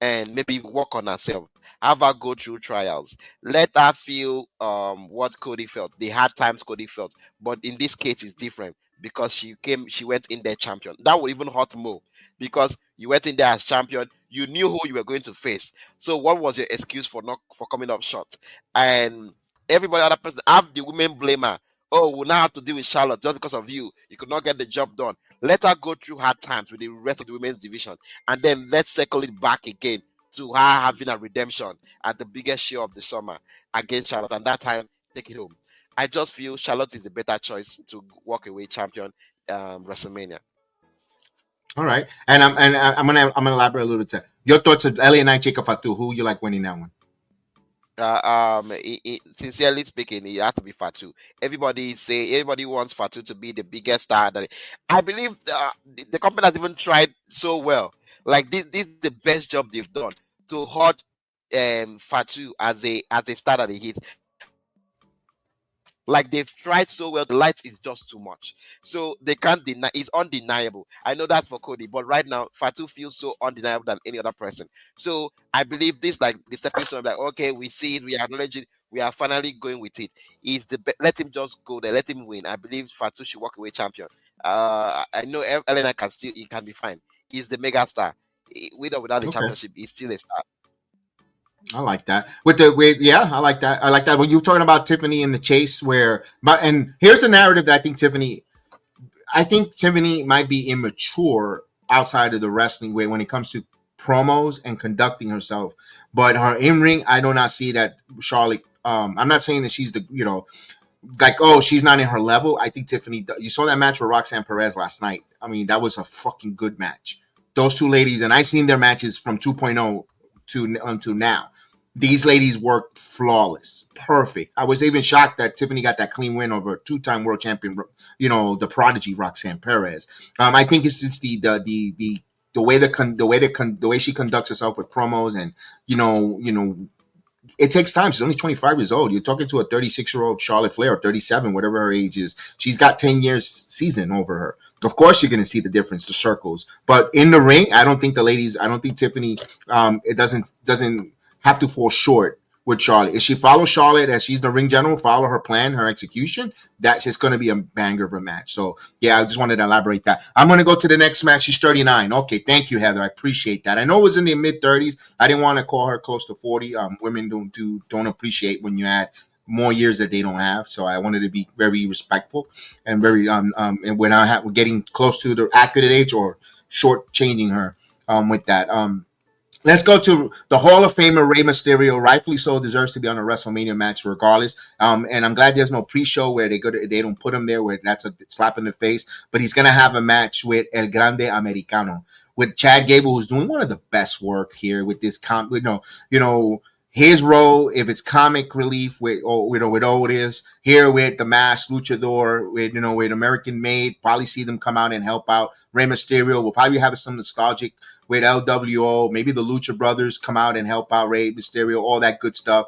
and maybe work on herself. Have her go through trials. Let her feel what Cody felt, the hard times Cody felt. But in this case, it's different because she went in there champion. That would even hurt more because you went in there as champion. You knew who you were going to face. So what was your excuse for coming up short? And everybody, other person, have the women blame her. Oh, we'll now have to deal with Charlotte just because of you. You could not get the job done. Let her go through hard times with the rest of the women's division. And then let's circle it back again to her having a redemption at the biggest show of the summer against Charlotte. And that time, take it home. I just feel Charlotte is the better choice to walk away champion WrestleMania. All right. And I'm gonna elaborate a little bit. Your thoughts of LA Knight, Jacob Fatu. Who you like winning that one? Sincerely speaking, it has to be Fatu. Everybody wants Fatu to be the biggest star. I believe the company has even tried so well. Like this is the best job they've done to hold Fatu as a star that he hits. Like they've tried so well, the lights is just too much. So they can't deny, it's undeniable. I know that's for Cody, but right now Fatu feels so undeniable than any other person. So I believe this, like the stepping stone, like okay, we see it, we acknowledge it, we are finally going with it. Let him just go there, let him win. I believe Fatu should walk away champion. I know Elena he can be fine. He's the mega star. With or without the championship, he's still a star. I like that. I like that. I like that. When you're talking about Tiffany in the chase, and here's the narrative that I think Tiffany might be immature outside of the wrestling way when it comes to promos and conducting herself. But her in-ring, I do not see that Charlotte. I'm not saying that she's she's not in her level. I think Tiffany. You saw that match with Roxanne Perez last night. I mean, that was a fucking good match. Those two ladies, and I've seen their matches from 2.0 to now. These ladies work flawless, perfect. I was even shocked that Tiffany got that clean win over two-time world champion, the prodigy Roxanne Perez. I think it's just the way she conducts herself with promos, and it takes time. She's only 25 years old. You're talking to a 36-year-old Charlotte Flair, or 37, whatever her age is. She's got 10 years season over her. Of course, you're going to see the difference, the circles. But in the ring, I don't think Tiffany, it doesn't have to fall short with Charlotte. If she follows Charlotte as she's the ring general, follow her plan, her execution, that's just going to be a banger of a match. So, yeah, I just wanted to elaborate that. I'm going to go to the next match. She's 39. Okay, thank you, Heather. I appreciate that. I know it was in the mid-30s. I didn't want to call her close to 40. Women don't appreciate when you add more years that they don't have. So I wanted to be very respectful and very and when we're getting close to the accurate age or short changing her with that. Let's go to the Hall of Famer Rey Mysterio. Rightfully so, deserves to be on a WrestleMania match regardless. And I'm glad there's no pre-show where they don't put him there where that's a slap in the face. But he's gonna have a match with El Grande Americano, with Chad Gable, who's doing one of the best work here with this his role, if it's comic relief with Otis, here with the Masked Luchador, with American Made, probably see them come out and help out. Rey Mysterio will probably have some nostalgic with LWO, maybe the Lucha Brothers come out and help out Rey Mysterio, all that good stuff.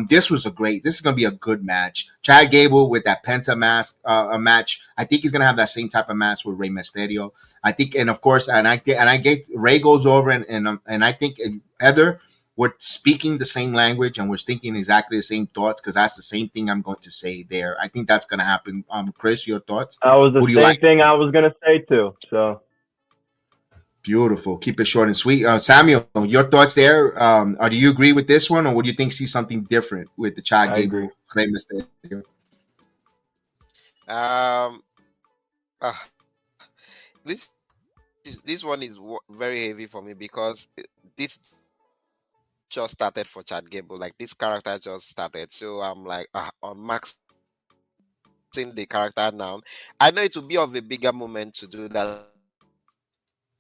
This is going to be a good match. Chad Gable with that Penta mask, a match. I think he's going to have that same type of match with Rey Mysterio. I think, and of course, I get Rey goes over and I think Heather, we're speaking the same language and we're thinking exactly the same thoughts because that's the same thing I'm going to say there. I think that's going to happen. Chris, your thoughts? That was the same thing I was going to say too. So beautiful. Keep it short and sweet. Samuel, your thoughts there? Do you agree with this one, or would you think see something different with the Chad Gable claim mistake? This one is very heavy for me because this just started for Chad Gable. Like this character just started, so I'm like on max the character now. I know it will be of a bigger moment to do that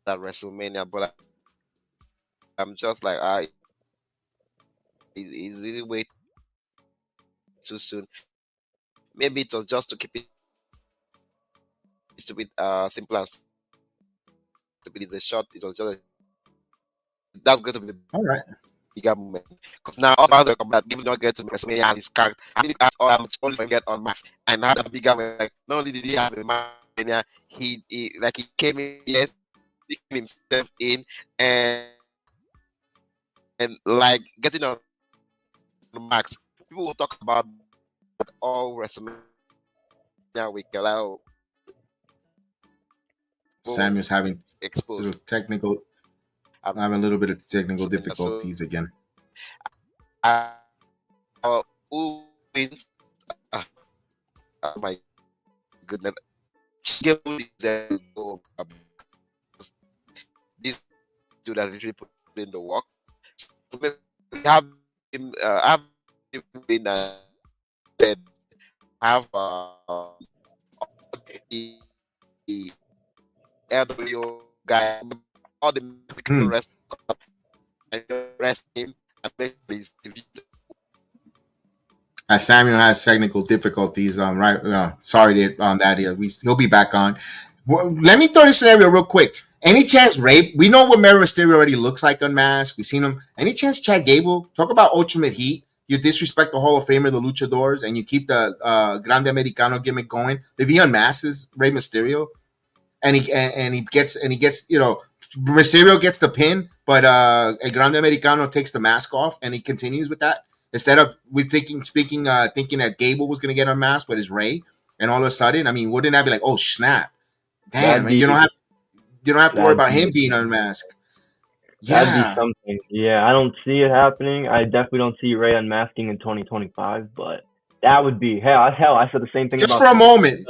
at WrestleMania, but I'm just like it's really way too soon. Maybe it was just to keep it stupid, simple and stupid. It's a short. It was just that's going to be all right. Bigger moment because now all the combat Gable not get to WrestleMania and his character. I think I'm only going to get on mask and had a bigger moment. Like not only did he have a mania, he came in, yes, himself in and like getting on the max. People will talk about all WrestleMania week. Like, Samuel's having exposed technical. I'm having a little bit of technical difficulties again. Who wins? Oh my goodness. This dude that literally put in the work. So we have him, win and have the LWO guy, all the rest and rest him and make this division. Samuel has technical difficulties. Sorry on that here. He'll be back on. Well, let me throw this scenario real quick. Any chance Rey? We know what Rey Mysterio already looks like unmasked. We've seen him. Any chance Chad Gable? Talk about ultimate heat. You disrespect the Hall of Famer, the Luchadors, and you keep the Grande Americano gimmick going. If he unmasks Rey Mysterio, and he gets Mysterio gets the pin, but Grande Americano takes the mask off, and he continues with that. Instead of thinking that Gable was going to get unmasked, but it's Rey, and all of a sudden, I mean, wouldn't that be like, oh snap, damn, you don't have to worry about him being unmasked. Yeah. That'd be something. Yeah, I don't see it happening. I definitely don't see Rey unmasking in 2025, but that would be hell. I said the same thing. Just for a moment,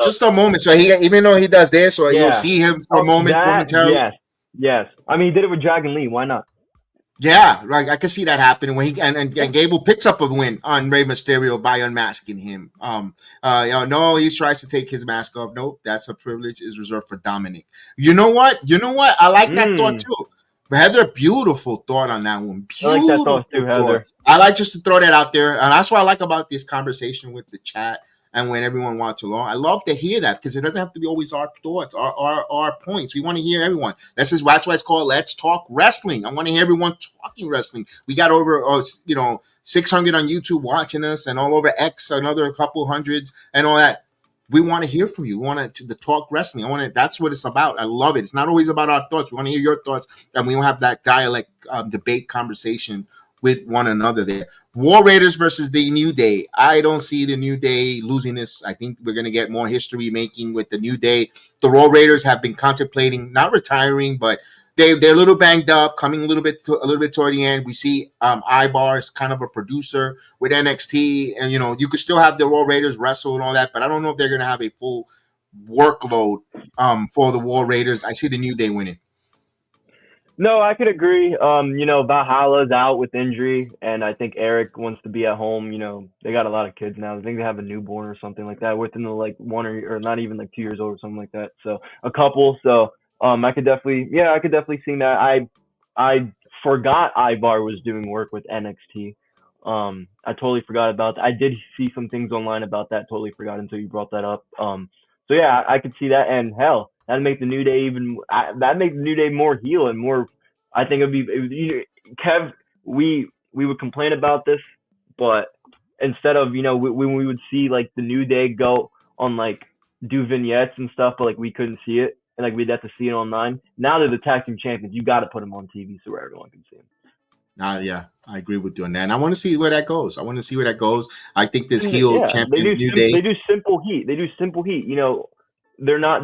So he, even though he does this, or you'll see him for a moment momentarily. Yes. I mean, he did it with Dragon Lee. Why not? Yeah, right. I can see that happening when and Gable picks up a win on Rey Mysterio by unmasking him. No, he tries to take his mask off. Nope, that's a privilege is reserved for Dominic. You know what? I like that thought too. But Heather, beautiful thought on that one. Beautiful I like that thought too, Heather. I like just to throw that out there, and that's what I like about this conversation with the chat. And when everyone wants to learn, I love to hear that because it doesn't have to be always our thoughts, our points. We want to hear everyone. That's why it's called Let's Talk Wrestling. I want to hear everyone talking wrestling. We got over 600 on YouTube watching us, and all over X another couple hundreds and all that. We want to hear from you. We want to talk wrestling. That's what it's about. I love it. It's not always about our thoughts. We want to hear your thoughts, and we will have that dialect debate conversation with one another there. War Raiders versus the New Day. I don't see the New Day losing this. I think we're going to get more history making with the New Day. The War Raiders have been contemplating not retiring, but they're a little banged up, coming a little bit toward the end. We see Ibar is kind of a producer with NXT, and you could still have the War Raiders wrestle and all that, but I don't know if they're going to have a full workload for the War Raiders. I see the New Day winning. No, I could agree. Valhalla's out with injury, and I think Eric wants to be at home. They got a lot of kids now. I think they have a newborn or something like that, within the like one or not even like 2 years old or something like that. So a couple. So I could definitely see that. I forgot Ivar was doing work with NXT. I totally forgot about that. I did see some things online about that. Totally forgot until you brought that up. So yeah, I could see that, and hell, that'd make the New Day more heel and more. I think it'd be Kev. We would complain about this, but instead of when we would see like the New Day go on like do vignettes and stuff, but like we couldn't see it, and like we'd have to see it online. Now they're the tag team champions. You got to put them on TV so where everyone can see them. Yeah, I agree with you on that. And I want to see where that goes. I think this heel champion New Day. They do simple heat. They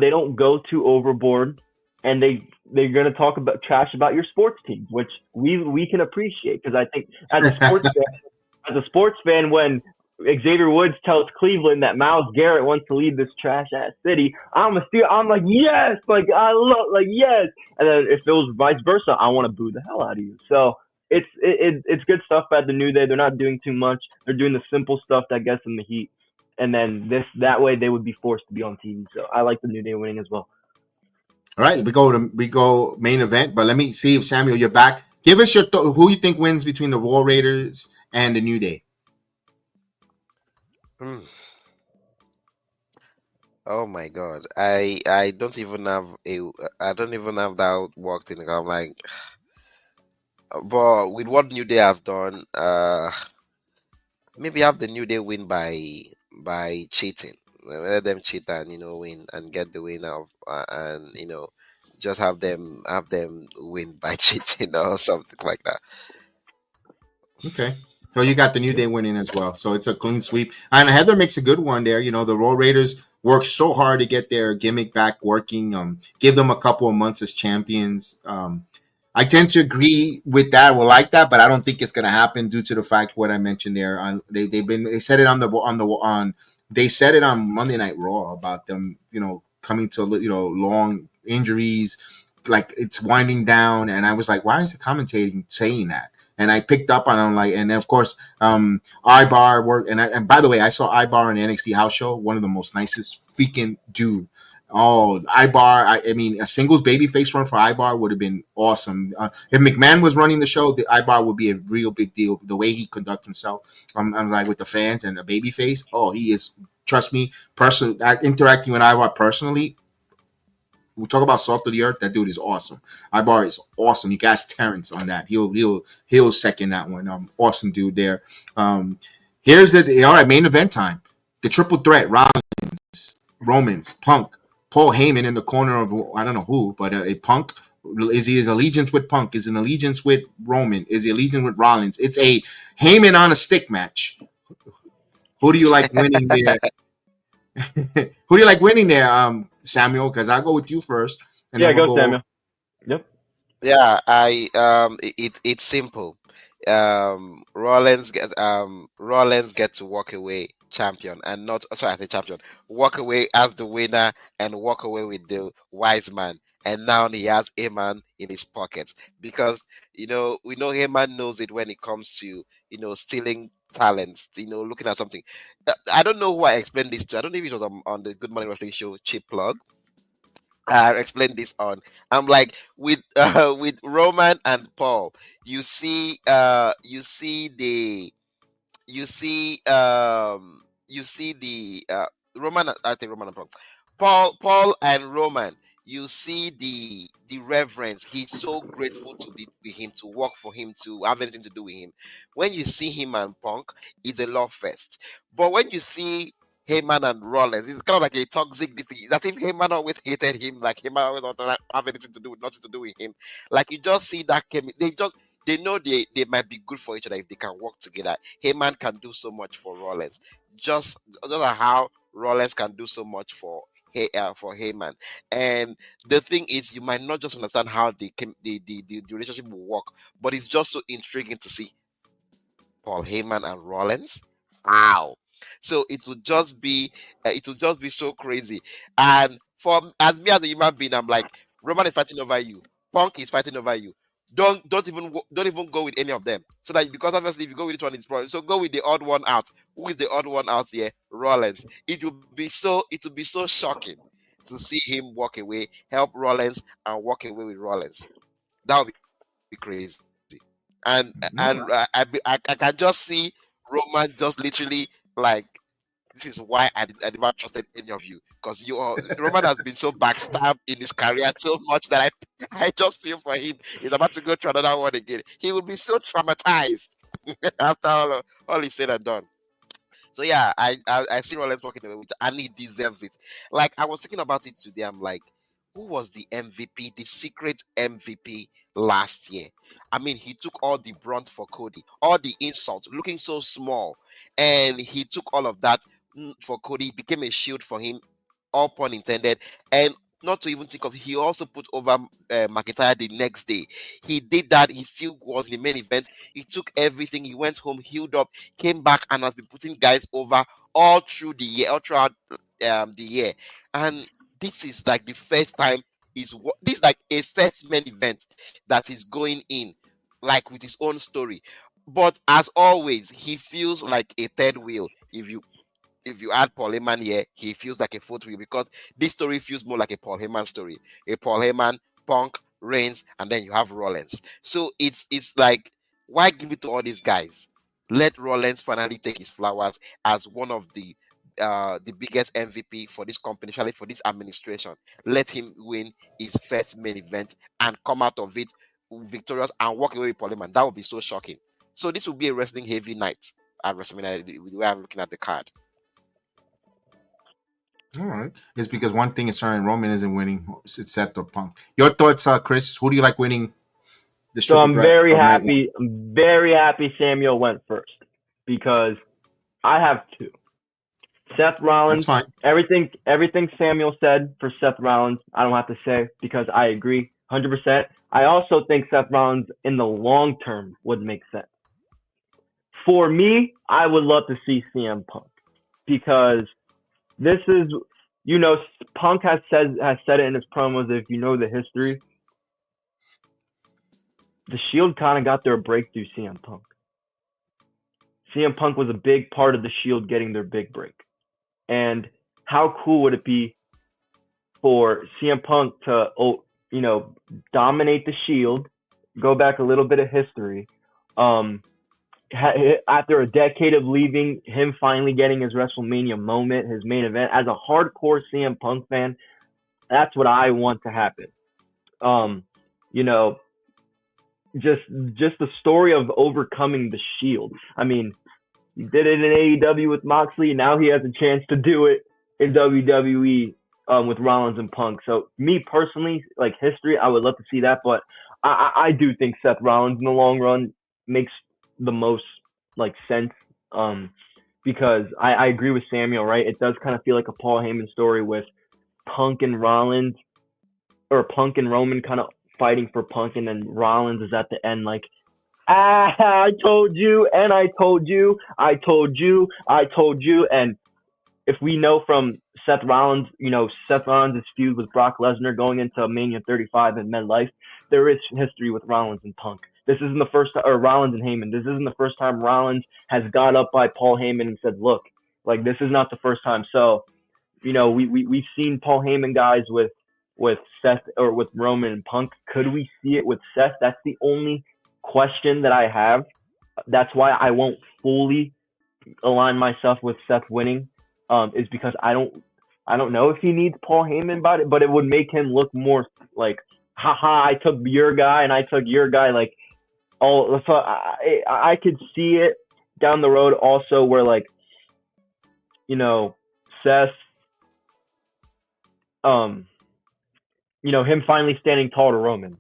don't go too overboard, and they're gonna talk about trash about your sports teams, which we can appreciate, because I think as a sports fan, when Xavier Woods tells Cleveland that Myles Garrett wants to lead this trash ass city, I'm like yes, like I love like yes, and then if it was vice versa, I want to boo the hell out of you. So. It's good stuff at the New Day. They're not doing too much. They're doing the simple stuff that gets them the heat, and then that way they would be forced to be on TV. So I like the New Day winning as well. All right, we go main event, but let me see if Samuel, you're back. Give us your who you think wins between the War Raiders and the New Day. Oh my God, I don't even have that worked in. I'm like. But with what New Day have done, maybe have the New Day win by cheating. Let them cheat and win and get the win of and just have them win by cheating or something like that. Okay, so you got the New Day winning as well. So it's a clean sweep. And Heather makes a good one there. The Raw Raiders worked so hard to get their gimmick back working. Give them a couple of months as champions. I tend to agree with that. Well, like that, but I don't think it's going to happen due to the fact what I mentioned there. They said it they said it on Monday Night Raw about them, coming to long injuries, like it's winding down. And I was like, why is the commentating saying that? And I picked up on it, and then of course, Ibar worked. And by the way, I saw Ibar on the NXT house show. One of the most nicest freaking dude. Oh, Ibar! I mean, a singles babyface run for Ibar would have been awesome. If McMahon was running the show, the Ibar would be a real big deal. The way he conducts himself, I'm like with the fans and a babyface. Oh, he is. Trust me, interacting with Ibar personally. We talk about salt of the earth. That dude is awesome. Ibar is awesome. You guys, Terrence on that. He'll second that one. Awesome dude there. Here's all right. Main event time. The triple threat: Romans, Punk. Paul Heyman in the corner of I don't know who, but a Punk. Is his allegiance with Punk? Is an allegiance with Roman? Is he allegiance with Rollins? It's a Heyman on a stick match. Who do you like winning there? Who do you like winning there, Samuel? Because I'll go with you first. And yeah, go Samuel. Yep. Yeah, it's simple. Rollins gets to walk away champion and not I say champion, walk away as the winner and walk away with the wise man, and now he has Heyman in his pocket, because we know Heyman knows it when it comes to stealing talents, looking at something. I don't know who I explained this to. I don't know if it was on the Good Morning Wrestling show, cheap plug. I explained this on. I'm like with Roman and Paul. You see the Roman. I think Roman and Paul and Roman. You see the reverence. He's so grateful to be with him, to work for him, to have anything to do with him. When you see him and Punk, it's a love fest. But when you see Heyman and Rollins, it's kind of like a toxic defeat. That if Heyman always hated him, like Heyman always not have anything to do with nothing to do with him. Like you just see that they know they might be good for each other if they can work together. Heyman can do so much for Rollins, just like how Rollins can do so much for Heyman. And the thing is, you might not just understand how the relationship will work, but it's just so intriguing to see Paul Heyman and Rollins. Wow. So it would just be so crazy. And for as me as a human being, I'm like, Roman is fighting over you, Punk is fighting over you. Don't even go with any of them. So that, because obviously if you go with each one, it's problem. So go with the odd one out. Who is the odd one out here? Rollins. It would be so shocking to see him walk away, help Rollins, and walk away with Rollins. That would be crazy. And I can just see Roman just literally like, this is why I never trusted any of you, because Roman has been so backstabbed in his career so much that I just feel for him. He's about to go through another one again. He will be so traumatized after all is said and done. So yeah, I see Rollins walking away with, and he deserves it. Like, I was thinking about it today. I'm like, who was the MVP, the secret MVP last year? I mean, he took all the brunt for Cody, all the insults, looking so small, and he took all of that for Cody. Became a shield for him, all pun intended. And not to even think of, he also put over McIntyre the next day. He did that. He still was in the main event. He took everything. He went home, healed up, came back, and has been putting guys over all through the year, all throughout the year. And this is like the first time this is like a first main event that is going in, like, with his own story. But as always, he feels like a third wheel. If you add Paul Heyman here, he feels like a fourth wheel, because this story feels more like a Paul Heyman story. A Paul Heyman, Punk, Reigns, and then you have Rollins. So it's like, why give it to all these guys? Let Rollins finally take his flowers as one of the biggest MVP for this company, especially for this administration. Let him win his first main event and come out of it victorious and walk away with Paul Heyman. That would be so shocking. So this will be a wrestling heavy night at WrestleMania, the way I'm looking at the card. All right. It's because one thing is certain: Roman isn't winning. It's Seth or Punk. Your thoughts, Chris? Who do you like winning the So triple I'm threat very of night one? happy. I'm very happy Samuel went first, because I have two. Seth Rollins. That's fine. Everything Samuel said for Seth Rollins, I don't have to say, because I agree 100%. I also think Seth Rollins in the long term would make sense. For me, I would love to see CM Punk, because this is, Punk has said it in his promos. If you know the history, the Shield kind of got their break through CM Punk. CM Punk was a big part of the Shield getting their big break. And how cool would it be for CM Punk to, dominate the Shield, go back a little bit of history, after a decade of leaving, him finally getting his WrestleMania moment, his main event. As a hardcore CM Punk fan, that's what I want to happen. Just the story of overcoming the Shield. I mean, he did it in AEW with Moxley. Now he has a chance to do it in WWE with Rollins and Punk. So me personally, like history, I would love to see that. But I do think Seth Rollins in the long run makes the most sense. Because I agree with Samuel, right? It does kind of feel like a Paul Heyman story with Punk and Rollins, or Punk and Roman kind of fighting for Punk, and then Rollins is at the end like, I told you, and I told you, I told you, I told you. And if we know from Seth Rollins, Seth Rollins' feud with Brock Lesnar going into Mania 35 in MetLife, there is history with Rollins and Punk. This isn't the first time, or Rollins and Heyman. This isn't the first time Rollins has got up by Paul Heyman and said, look, this is not the first time. So, we've seen Paul Heyman guys with Seth, or with Roman and Punk. Could we see it with Seth? That's the only question that I have. That's why I won't fully align myself with Seth winning, is because I don't know if he needs Paul Heyman about it, but it would make him look more like, haha, I took your guy and I took your guy. So I could see it down the road also where Seth, him finally standing tall to Roman.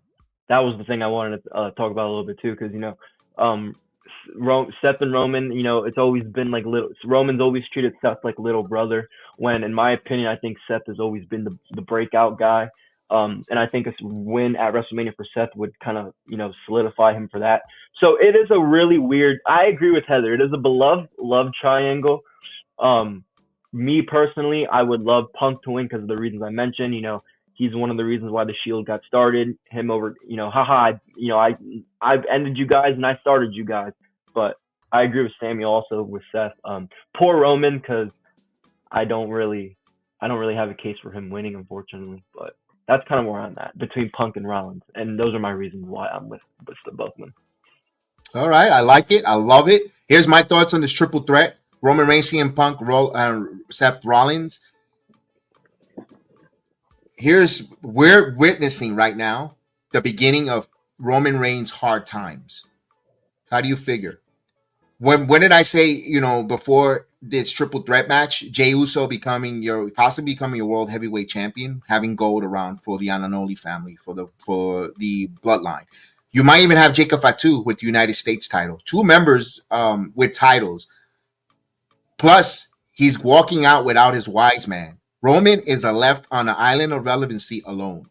that was the thing I wanted to talk about a little bit too, because um, Seth and Roman, it's always been like little. Roman's always treated Seth like little brother. When, in my opinion, I think Seth has always been the breakout guy. And I think a win at WrestleMania for Seth would kind of solidify him for that. So it is a really weird. I agree with Heather. It is a beloved love triangle. Me personally, I would love Punk to win because of the reasons I mentioned. He's one of the reasons why the Shield got started. Him over, I've ended you guys and I started you guys. But I agree with Samuel also with Seth. Poor Roman, because I don't really have a case for him winning, unfortunately. But that's kind of where I'm at between Punk and Rollins, and those are my reasons why I'm with the both of them. All right, I like it. I love it. Here's my thoughts on this triple threat: Roman Reigns, CM Punk, Seth Rollins. We're witnessing right now the beginning of Roman Reigns' hard times. How do you figure? When did I say, before this triple threat match, Jey Uso possibly becoming your world heavyweight champion, having gold around for the Ananoli family, for the bloodline. You might even have Jacob Fatu with the United States title. 2 members with titles. Plus, he's walking out without his wise man. Roman is left on an island of relevancy alone,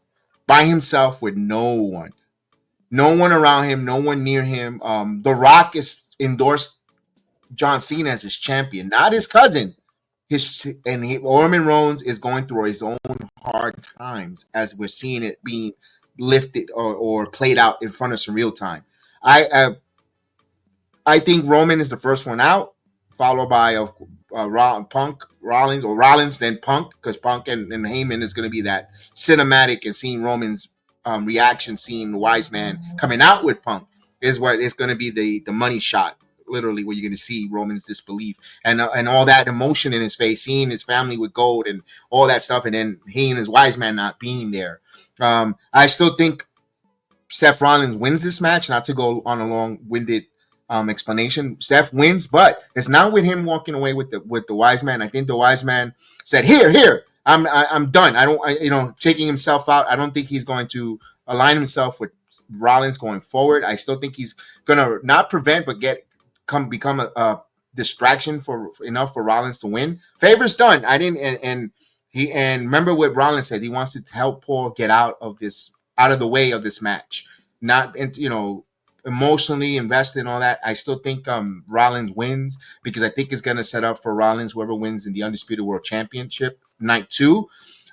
by himself with no one. No one around him, no one near him. The Rock is endorsed John Cena as his champion, not his cousin. Roman Reigns is going through his own hard times as we're seeing it being lifted or played out in front of us in real time. I think Roman is the first one out, followed by Punk, Rollins, then Punk, because Punk and Heyman is going to be that cinematic, and seeing Roman's reaction, seeing the wise man coming out with Punk is what is going to be the money shot, literally, where you're going to see Roman's disbelief and all that emotion in his face, seeing his family with gold and all that stuff, and then he and his wise man not being there. I still think Seth Rollins wins this match, not to go on a long-winded explanation. Seth wins, but it's not with him walking away with the wise man. I think the wise man said, "Here, I'm done. Taking himself out. I don't think he's going to align himself with Rollins going forward. I still think he's gonna not prevent, but become a distraction for enough for Rollins to win. Favor's done. And remember what Rollins said. He wants to help Paul get out of the way of this match, not emotionally invested in all that. I still think Rollins wins, because I think it's going to set up for Rollins, whoever wins in the Undisputed World Championship night 2.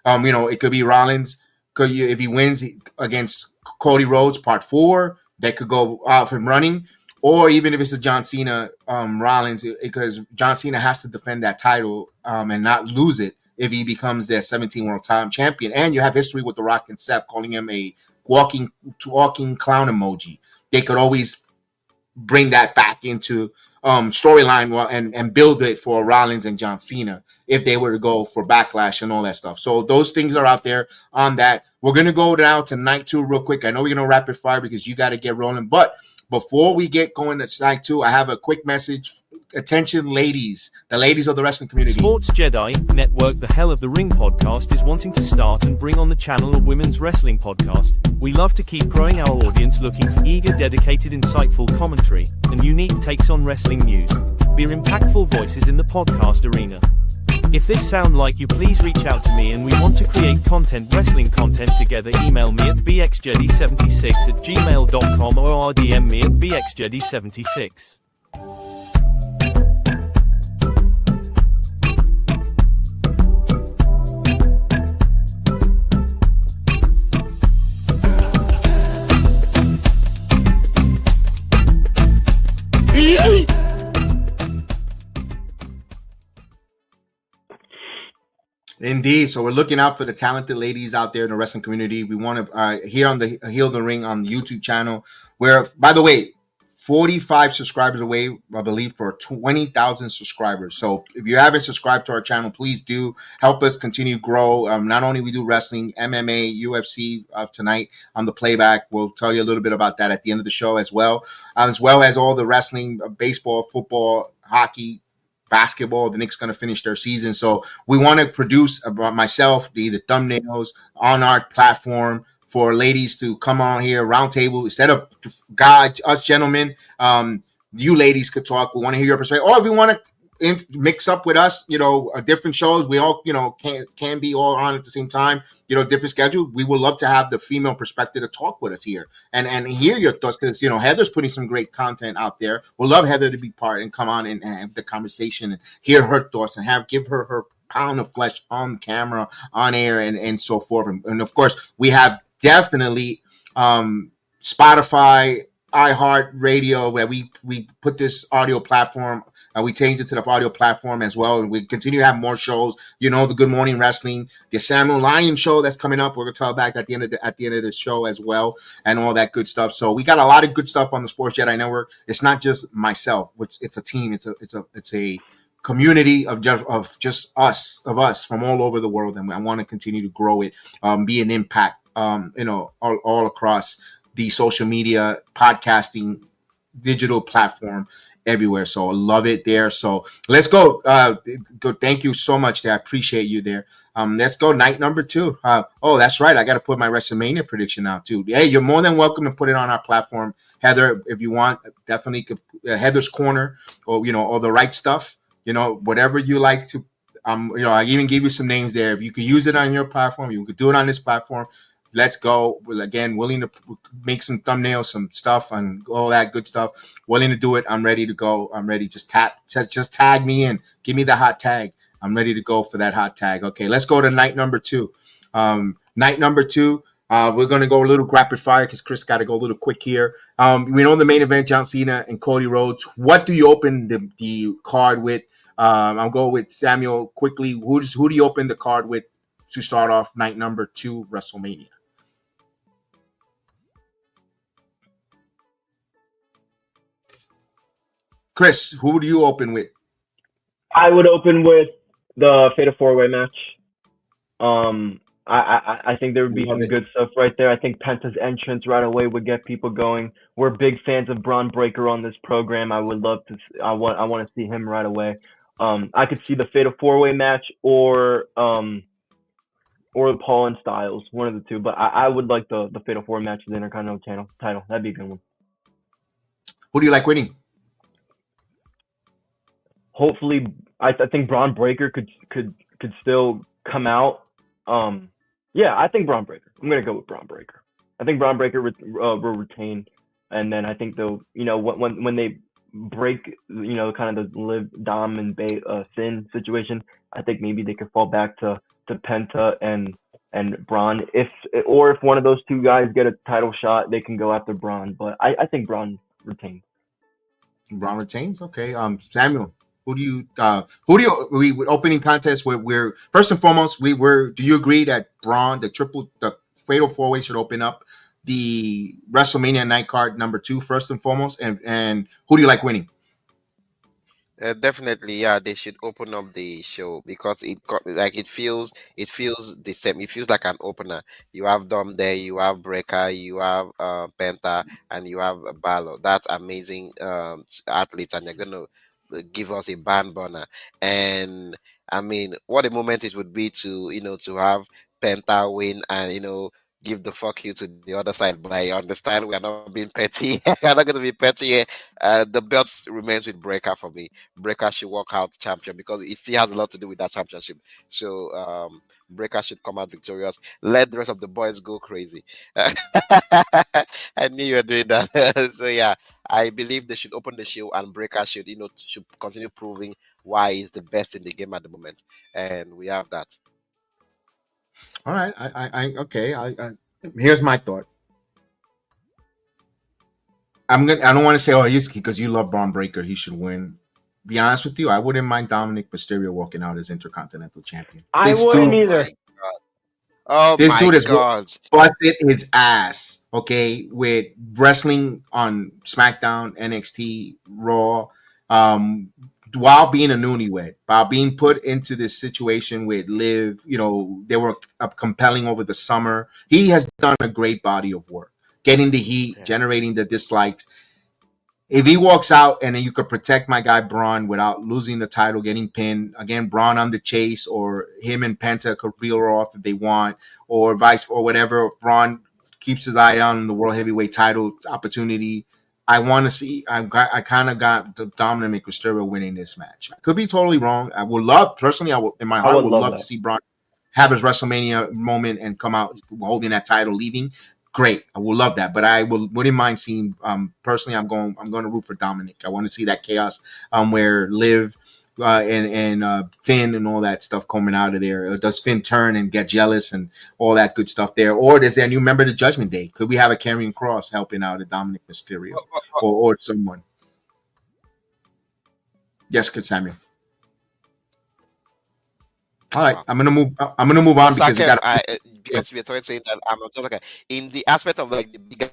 It could be Rollins. If he wins against Cody Rhodes part 4, that could go off and running. Or even if it's a John Cena Rollins, because John Cena has to defend that title and not lose it if he becomes their 17 world time champion. And you have history with The Rock and Seth calling him a walking clown emoji. They could always bring that back into storyline and build it for Rollins and John Cena if they were to go for Backlash and all that stuff. So those things are out there on that. We're going to go now to night 2 real quick. I know we're going to rapid fire because you got to get rolling. But before we get going to night 2, I have a quick message. Attention, ladies, the ladies of the wrestling community. Sports Jedi Network, the Hell of the Ring podcast, is wanting to start and bring on the channel a women's wrestling podcast. We love to keep growing our audience, looking for eager, dedicated, insightful commentary and unique takes on wrestling news. We're impactful voices in the podcast arena. If this sounds like you, please reach out to me, and we want to create wrestling content together. Email me at bxjedi76@gmail.com or DM me at bxjedi76. Indeed. So we're looking out for the talented ladies out there in the wrestling community. We want to here on the Heal the Ring on the YouTube channel, where, by the way, 45 subscribers away, I believe, for 20,000 subscribers. So if you haven't subscribed to our channel, please do help us continue to grow. Not only we do wrestling, MMA, UFC tonight on the playback. We'll tell you a little bit about that at the end of the show as well as all the wrestling, baseball, football, hockey, basketball. The Knicks going to finish their season. So we want to produce, myself, the thumbnails on our platform for ladies to come on here, round table, instead of us gentlemen. You ladies could talk. We want to hear your perspective. Or if you want to mix up with us, different shows. We all, can be all on at the same time. Different schedule. We would love to have the female perspective to talk with us here and hear your thoughts, because Heather's putting some great content out there. We'll love Heather to be part and come on and have the conversation and hear her thoughts and give her pound of flesh on camera, on air, and so forth. And of course, we have definitely Spotify, iHeart Radio, where we put this audio platform. We changed it to the audio platform as well, and we continue to have more shows. The Good Morning Wrestling, the Samuel Lyon show that's coming up. We're gonna tell back at the end of the show as well, and all that good stuff. So we got a lot of good stuff on the Sports Jedi Network. It's not just myself; it's a team. It's a community of just us from all over the world, and I want to continue to grow it, be an impact, all across the social media, podcasting, digital platform everywhere. So I love it there. So let's go. Thank you so much there. I appreciate you there. Let's go night number 2. Oh, that's right. I got to put my WrestleMania prediction out too. Hey, you're more than welcome to put it on our platform, Heather, if you want. Definitely Heather's Corner, or or the right stuff. Whatever you like to. I even gave you some names there. If you could use it on your platform, you could do it on this platform. Let's go. Well, again, willing to make some thumbnails, some stuff, and all that good stuff. Willing to do it. I'm ready to go. I'm ready. Just tag me in. Give me the hot tag. I'm ready to go for that hot tag. Okay, let's go to night number 2. Night number 2. We're going to go a little rapid fire because Chris got to go a little quick here. We know the main event, John Cena and Cody Rhodes. What do you open the card with? I'll go with Samuel quickly. Who do you open the card with to start off night number 2 WrestleMania? Chris, who do you open with? I would open with the Fatal 4-Way match. I think there would be some good stuff right there. I think Penta's entrance right away would get people going. We're big fans of Braun Breaker on this program. I would love to. I want to see him right away. I could see the Fatal 4-Way match or Paul and Styles, one of the two. But I would like the Fatal 4 match for the Intercontinental title. That'd be a good one. Who do you like winning? Hopefully, I think Braun Breaker could still come out. Yeah, I think Braun Breaker. I'm gonna go with Braun Breaker. I think Braun Breaker will retain, and then I think they'll, when they break, kind of the Liv, Dom, and Finn situation, I think maybe they could fall back to Penta and Braun. If one of those two guys get a title shot, they can go after Braun. But I think Braun retains. Braun retains. Okay. Samuel, who do you we opening contest where we're first and foremost do you agree that Braun, the Fatal 4-Way should open up the WrestleMania night card number 2 first and foremost, and who do you like winning? Definitely, yeah. They should open up the show because it feels the same. It feels like an opener. You have Dom there, you have Breaker, you have Penta, and you have Balor. That's amazing athletes, and they're gonna give us a band burner. And I mean, what a moment it would be to have Penta win and give the fuck you to the other side. But I understand we are not being petty. We're not going to be petty here. The belt remains with Breaker for me. Breaker should walk out champion because it still has a lot to do with that championship. So Breaker should come out victorious. Let the rest of the boys go crazy. I knew you were doing that. So yeah, I believe they should open the show and Breaker should continue proving why he's the best in the game at the moment. And we have that. All right. Okay. Here's my thought. I don't want to say, he's because you love Braun Breaker, he should win. Be honest with you, I wouldn't mind Dominic Mysterio walking out as Intercontinental Champion. I wouldn't either. Oh this dude is busted his ass, okay, with wrestling on SmackDown, NXT, Raw, while being a newlywed, while being put into this situation with Liv. They were compelling over the summer. He has done a great body of work, getting the heat, generating the dislikes. If he walks out and then you could protect my guy Braun without losing the title, getting pinned, again, Braun on the chase, or him and Penta could reel her off if they want, or vice or whatever. Braun keeps his eye on the world heavyweight title opportunity. I want to see. I kind of got Dominic Mysterio winning this match. I could be totally wrong. I would love, personally, I would, in my I heart, would would love love that. to see Braun have his WrestleMania moment and come out holding that title, leaving. Great, I would love that. But I wouldn't mind seeing. Personally, I'm going to root for Dominic. I want to see that chaos. Where Liv. And Finn and all that stuff coming out of there. Does Finn turn and get jealous and all that good stuff there? Or is there a new member to Judgment Day? Could we have a Karrion Kross helping out a Dominic Mysterio or someone? Yes, good Samuel. All right, I'm gonna move on because we got because we're trying to say that I'm not just like in the aspect of like the bigger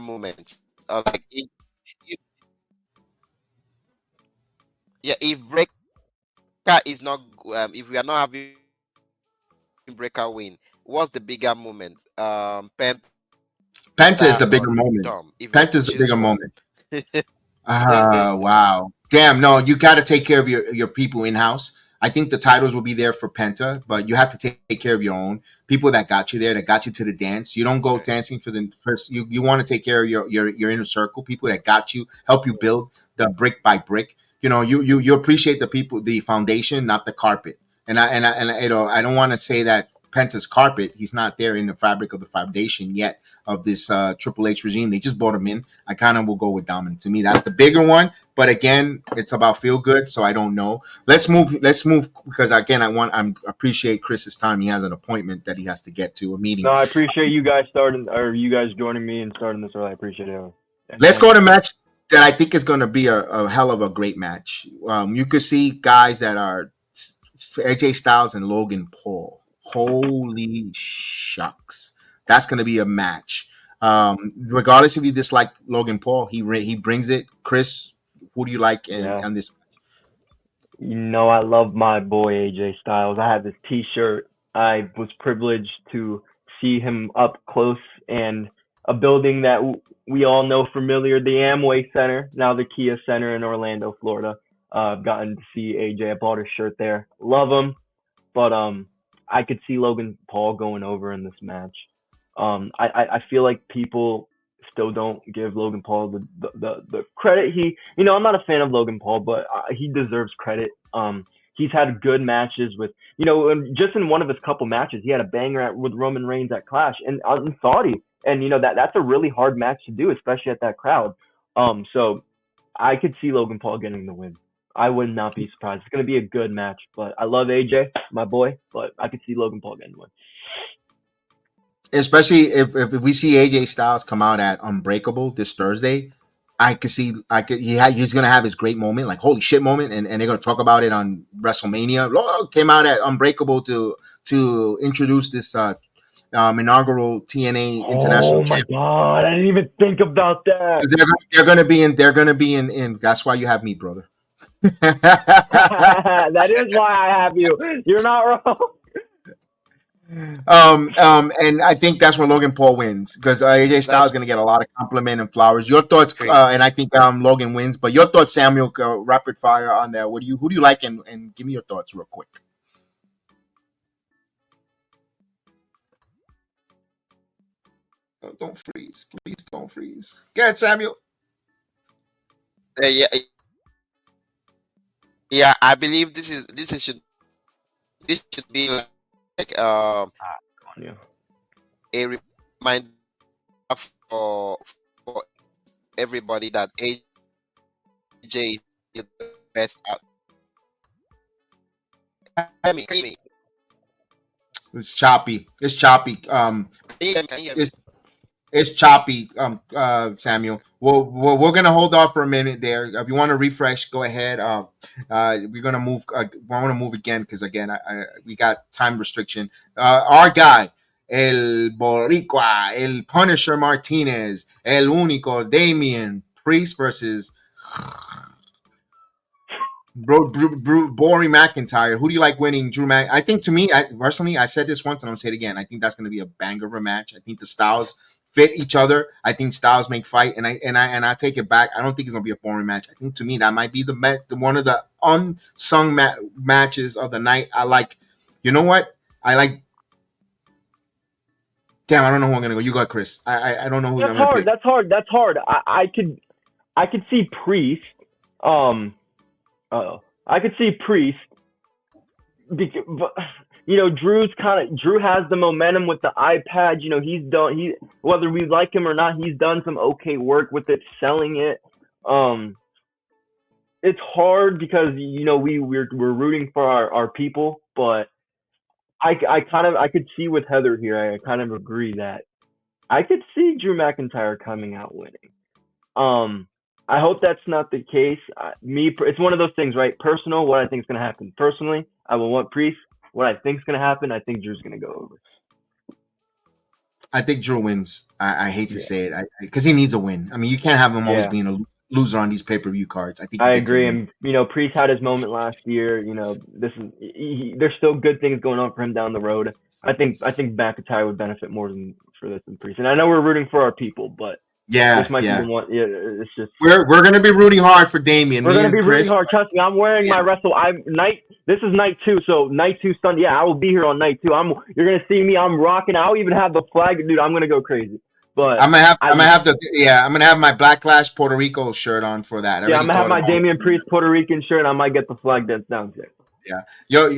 moments, or like if if Breaker is not if we are not having Breaker win, what's the bigger moment? Penta is the bigger or moment. Dom? If Penta is the bigger moment. Wow. Damn, no, you got to take care of your people in-house. I think the titles will be there for Penta, but you have to take care of your own people that got you there, that got you to the dance. You don't go dancing for the person. You want to take care of your inner circle, people that got you, help you build the brick by brick. You know, you appreciate the people, the foundation, not the carpet. And I you know, I don't want to say that Penta's carpet. He's not there in the fabric of the foundation yet of this Triple H regime. They just brought him in. I kind of will go with Dominic. To me, that's the bigger one. But again, it's about feel good, so I don't know. Let's move because again, I appreciate Chris's time. He has an appointment that he has to get to, a meeting. No, I appreciate you guys joining me and starting this early. I appreciate it. Let's go to match that I think is going to be a hell of a great match. You could see guys that are AJ Styles and Logan Paul. Holy shucks. That's going to be a match. Regardless if you dislike Logan Paul, he brings it. Chris, who do you like on this? You know, I love my boy AJ Styles. I have his T-shirt. I was privileged to see him up close and a building that we all know familiar, the Amway Center, now the Kia Center in Orlando, Florida. I've gotten to see AJ. I bought his shirt there. Love him, but I could see Logan Paul going over in this match. I feel like people still don't give Logan Paul the credit I'm not a fan of Logan Paul, but he deserves credit. He's had good matches with, just in one of his couple matches, he had a banger with Roman Reigns at Clash and in Saudi. And, that's a really hard match to do, especially at that crowd. So I could see Logan Paul getting the win. I would not be surprised. It's going to be a good match, but I love AJ, my boy, but I could see Logan Paul getting the win. Especially if we see AJ Styles come out at Unbreakable this Thursday, he's going to have his great moment, like holy shit moment, and they're going to talk about it on WrestleMania. Came out at Unbreakable to introduce this inaugural TNA International. Oh my God, I didn't even think about that. They're going to be in. That's why you have me, brother. That is why I have you. You're not wrong. And I think that's where Logan Paul wins because AJ Styles is going to get a lot of compliment and flowers. Your thoughts, and I think Logan wins. But your thoughts, Samuel, rapid fire on that. Who do you like, and give me your thoughts real quick. Don't freeze, please. Don't freeze. Go ahead, Samuel. Yeah. I believe this should be like a reminder for everybody that AJ is the best out. It's choppy. It's choppy. It's choppy. Samuel. We're gonna hold off for a minute there. If you want to refresh, go ahead. We're gonna move. I want to move again because again, we got time restriction. Our guy, El Boricua, El Punisher Martinez, El Único, Damian Priest versus Boring McIntyre. Who do you like winning, Drew Mac? I think to me, personally, I said this once and I'm gonna say it again. I think that's gonna be a banger of a match. I think the styles fit each other. I think styles make fight, and I take it back. I don't think it's gonna be a boring match. I think to me that might be the one of the unsung matches of the night. I like. You know what? I like. Damn, I don't know who I'm gonna go. You got Chris. I don't know who I'm gonna pick. That's hard. I could see Priest. I could see Priest. But Drew has the momentum with the iPad. Whether we like him or not, he's done some okay work with it, selling it. It's hard because we're rooting for our people, but I could see with Heather here. I kind of agree that I could see Drew McIntyre coming out winning. I hope that's not the case. It's one of those things, right? Personal, what I think is going to happen. Personally, I will want Priest. What I think is going to happen, I think Drew's going to go over. I think Drew wins. I hate to say it, because he needs a win. I mean, you can't have him always being a loser on these pay-per-view cards. I agree. And Priest had his moment last year. There's still good things going on for him down the road. I think McIntyre would benefit more than Priest. And I know we're rooting for our people, but this might be the one. Yeah, it's just we're gonna be rooting hard for Damian. We're gonna be rooting hard. Trust me, I'm wearing my wrestle. This is night 2, so night 2 Sunday. Yeah, I will be here on night 2. You're gonna see me. I'm rocking. I'll even have the flag, dude. I'm gonna go crazy. But I'm gonna have my Backlash Puerto Rico shirt on for that. I'm gonna have my Damian Priest Puerto Rican shirt. And I might get the flag that's downstairs. Yeah,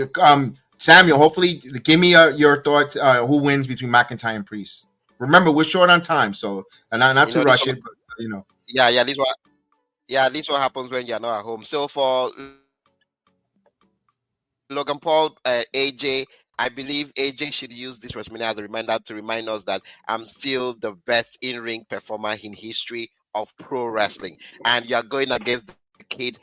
Samuel. Hopefully, give me your thoughts. Who wins between McIntyre and Priest? Remember, we're short on time, so not to rush it. But, this what happens when you're not at home. So for Logan Paul, AJ, I believe AJ should use this WrestleMania as a reminder to remind us that I'm still the best in-ring performer in history of pro wrestling, and you're going against the kid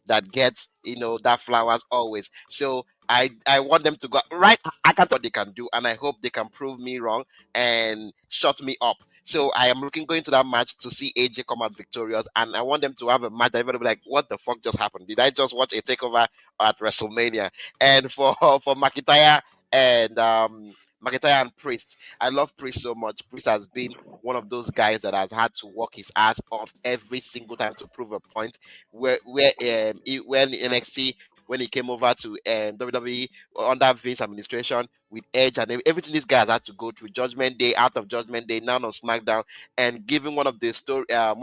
that gets that flowers always. So I want them to go right. I can't what they can do, and I hope they can prove me wrong and shut me up. So I am going to that match to see AJ come out victorious, and I want them to have a match that everybody will be like, what the fuck just happened? Did I just watch a takeover at WrestleMania? And for McIntyre and Priest, I love Priest so much. Priest has been one of those guys that has had to work his ass off every single time to prove a point. When NXT, when he came over to WWE under Vince administration with Edge and everything this guy has had to go through, Judgment Day, out of Judgment Day, now on SmackDown, and giving one of the story that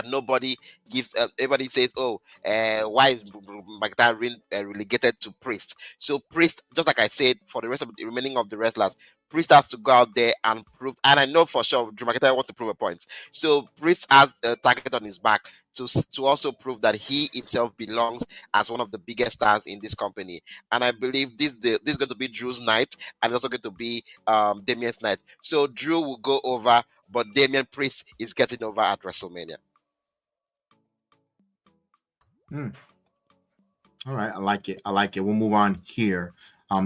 nobody gives. Everybody says, why is McIntyre relegated to Priest? So Priest, just like I said, for the rest of the remaining of the wrestlers, Priest has to go out there and prove, and I know for sure Drew McIntyre wants to prove a point. So Priest has a target on his back to also prove that he himself belongs as one of the biggest stars in this company. And I believe this is going to be Drew's night, and it's also going to be Damian's night. So Drew will go over, but Damian Priest is getting over at WrestleMania. All right, I like it. We'll move on here.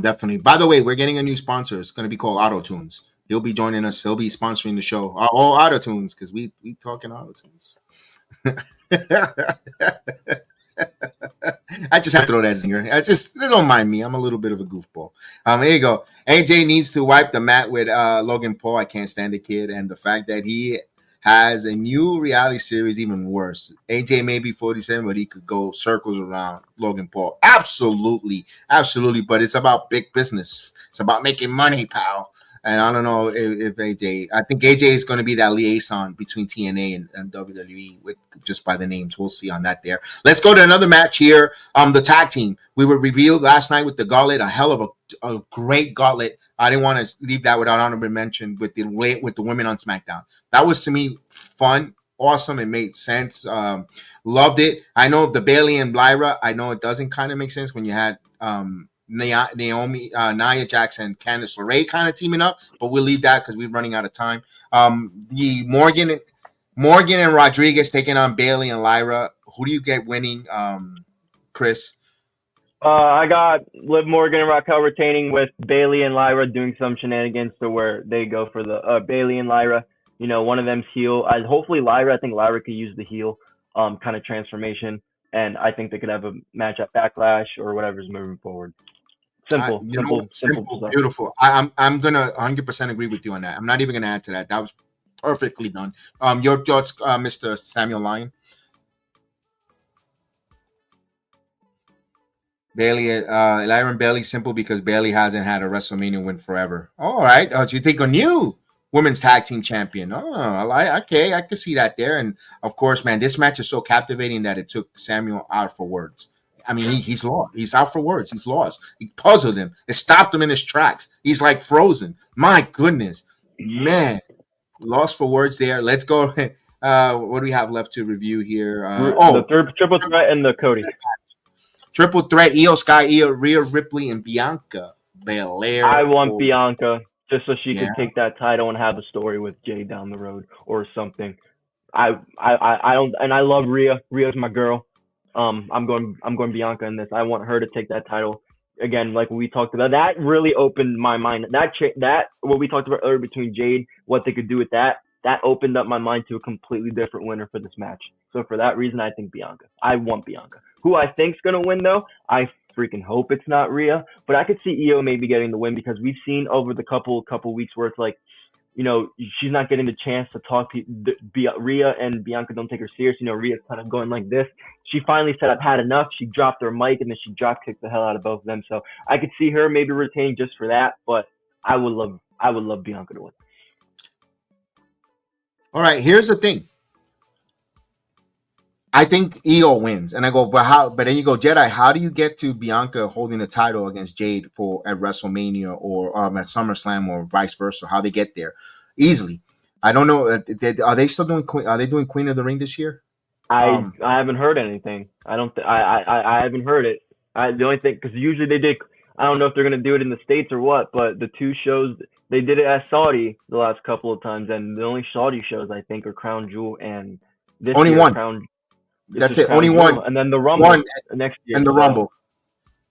Definitely. By the way, we're getting a new sponsor. It's going to be called AutoTunes. He'll be joining us. He'll be sponsoring the show. All AutoTunes, because we talking AutoTunes. I just have to throw that zinger. Don't mind me. I'm a little bit of a goofball. Here you go. AJ needs to wipe the mat with Logan Paul. I can't stand the kid, and the fact that he has a new reality series, even worse. AJ may be 47, but he could go circles around Logan Paul. Absolutely. But it's about big business. It's about making money, pal. And I don't know if AJ. I think AJ is going to be that liaison between TNA and WWE with just by the names. We'll see on that there. Let's go to another match here. The tag team. We were revealed last night with the gauntlet. A hell of a great gauntlet. I didn't want to leave that without honorable mention with the women on SmackDown. That was to me fun, awesome. It made sense. Loved it. I know the Bayley and Lyra. I know it doesn't kind of make sense when you had Naomi, Nia Jax, and Candice LeRae kind of teaming up, but we'll leave that because we're running out of time. The Morgan and Rodriguez taking on Bayley and Lyra. Who do you get winning, Chris? I got Liv Morgan and Raquel retaining, with Bayley and Lyra doing some shenanigans to where they go for the Bayley and Lyra. One of them's heel. Hopefully Lyra. I think Lyra could use the heel kind of transformation, and I think they could have a match at Backlash or whatever's moving forward. Simple. Beautiful. I'm gonna 100% agree with you on that. I'm not even gonna add to that. That was perfectly done. Your thoughts, Mr. Samuel Lyon? Bailey, Lyron Bailey, simple because Bailey hasn't had a WrestleMania win forever. All right. So you think a new women's tag team champion? Okay, I can see that there. And of course, man, this match is so captivating that it took Samuel out for words. I mean, he's lost. He's out for words. He's lost. He puzzled him. It stopped him in his tracks. He's like frozen. My goodness, man, lost for words there. Let's go. What do we have left to review here? The third triple threat and the Cody. Triple threat: Io Sky, Io, Rhea Ripley, and Bianca Belair. I want Bianca just so she could take that title and have a story with Jay down the road or something. I don't, and I love Rhea. Rhea's my girl. I'm going Bianca in this. I want her to take that title again, like we talked about. That really opened my mind. That what we talked about earlier between Jade, what they could do with that opened up my mind to a completely different winner for this match. So for that reason, I think Bianca. I want Bianca. Who I think's gonna win though, I freaking hope it's not Rhea, but I could see Io maybe getting the win because we've seen over the couple weeks where it's like, you know, she's not getting the chance to talk to Rhea, and Bianca don't take her serious. You know, Rhea's kind of going like this. She finally said, I've had enough. She dropped her mic, and then she drop kicked the hell out of both of them. So I could see her maybe retaining just for that, but I would love Bianca to win. All right, here's the thing. I think Io wins, and I go, but how? But then you go, Jedi. How do you get to Bianca holding the title against Jade at WrestleMania or at SummerSlam or vice versa? How they get there easily? I don't know. Are they still doing? Are they doing Queen of the Ring this year? I haven't heard anything. I haven't heard it. The only thing, because usually they did. I don't know if they're gonna do it in the States or what, but the two shows they did it at Saudi the last couple of times, and the only Saudi shows I think are Crown Jewel and this only year, one. That's it. Only one. And then the Rumble next year. And the Rumble.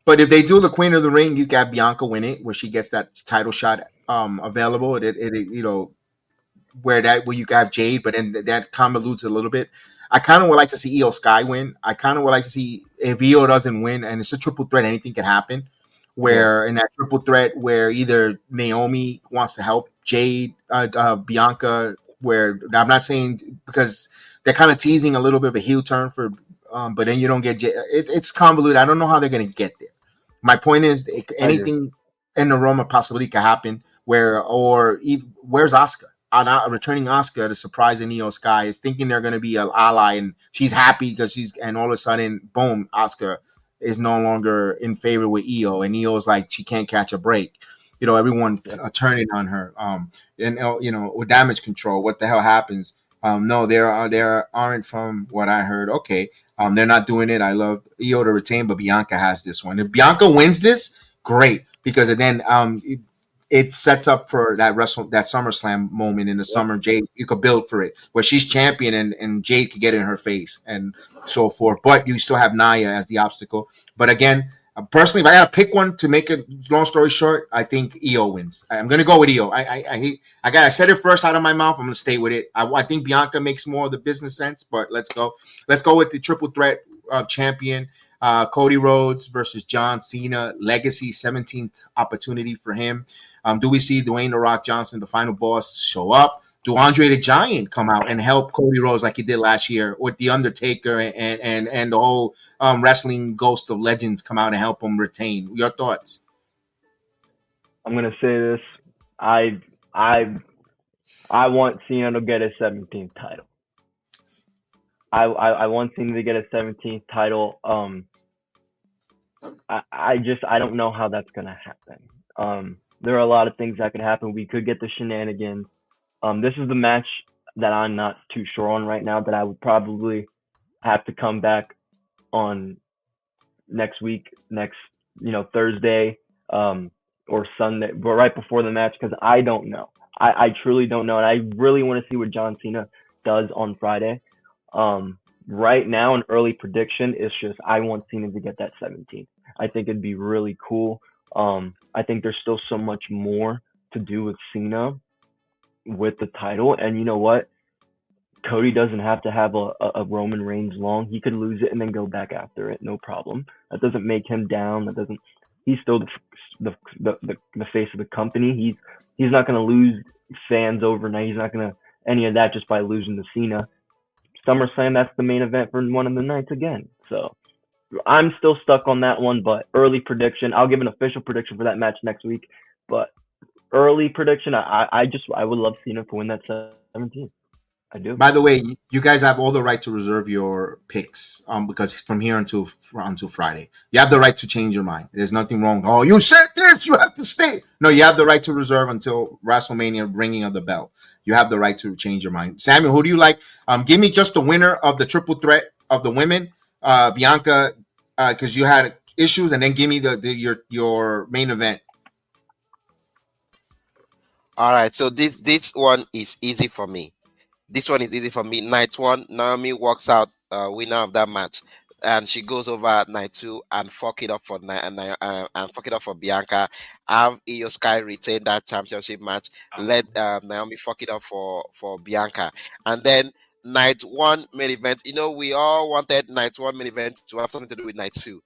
But if they do the Queen of the Ring, you got Bianca win it, where she gets that title shot available. It you know, where you have Jade, but then that convolutes a little bit. I kind of would like to see Io Sky win. I kind of would like to see if Io doesn't win, and it's a triple threat, anything can happen. Where in that triple threat, where either Naomi wants to help Jade, Bianca, where I'm not saying because they're kind of teasing a little bit of a heel turn for, but then you don't get it's convoluted. I don't know how they're going to get there. My point is, anything in the realm of possibility could happen. Where's Asuka? Returning Asuka to surprise Io Sky is thinking they're going to be an ally, and she's happy because and all of a sudden, boom, Asuka is no longer in favor with Io, and Io's like she can't catch a break. You know, everyone turning on her. And you know, with damage control, what the hell happens? No, there aren't from what I heard. Okay, they're not doing it. I love Io to retain, but Bianca has this one. If Bianca wins this, great, because then it sets up for that SummerSlam moment in the summer. Jade, you could build for it where she's champion and Jade could get in her face and so forth. But you still have Nia as the obstacle. But again, personally, if I got to pick one to make it long story short, I think Io wins. I'm going to go with Io. I said it first out of my mouth. I'm going to stay with it. I think Bianca makes more of the business sense, but let's go with the triple threat champion. Cody Rhodes versus John Cena, legacy 17th opportunity for him. Do we see Dwayne The Rock Johnson, the final boss, show up? Do Andre the Giant come out and help Cody Rhodes like he did last year with The Undertaker and the whole wrestling ghost of legends come out and help him retain? Your thoughts? I'm going to say this. I want Cena to get his 17th title. I want Cena to get a 17th title. I don't know how that's gonna happen. There are a lot of things that could happen. We could get the shenanigans. This is the match that I'm not too sure on right now. That I would probably have to come back on next week, Thursday, or Sunday, but right before the match, because I don't know. I truly don't know, and I really want to see what John Cena does on Friday. Right now, an early prediction is just I want Cena to get that 17th. I think it'd be really cool. I think there's still so much more to do with Cena with the title, and you know what? Cody doesn't have to have a Roman Reigns long. He could lose it and then go back after it, no problem. That doesn't make him down. He's still the face of the company. He's not gonna lose fans overnight. He's not gonna any of that just by losing to Cena. SummerSlam, that's the main event for one of the nights again. So I'm still stuck on that one, but early prediction. I'll give an official prediction for that match next week. But early prediction, I would love Cena to win that 17. I do. By the way, you guys have all the right to reserve your picks, because from here until Friday, you have the right to change your mind. There's nothing wrong. Oh, you said this, you have to stay. No, you have the right to reserve until WrestleMania, ringing of the bell. You have the right to change your mind. Samuel, who do you like? Give me just the winner of the triple threat of the women, Bianca, because you had issues, and then give me your main event. All right, so this one is easy for me. This one is easy for me. Night one, Naomi walks out winner of that match, and she goes over at night two and fuck it up for and fuck it up for Bianca. Have Io Sky retain that championship match. Let Naomi fuck it up for Bianca, and then night one main event. You know, we all wanted night one main event to have something to do with night two.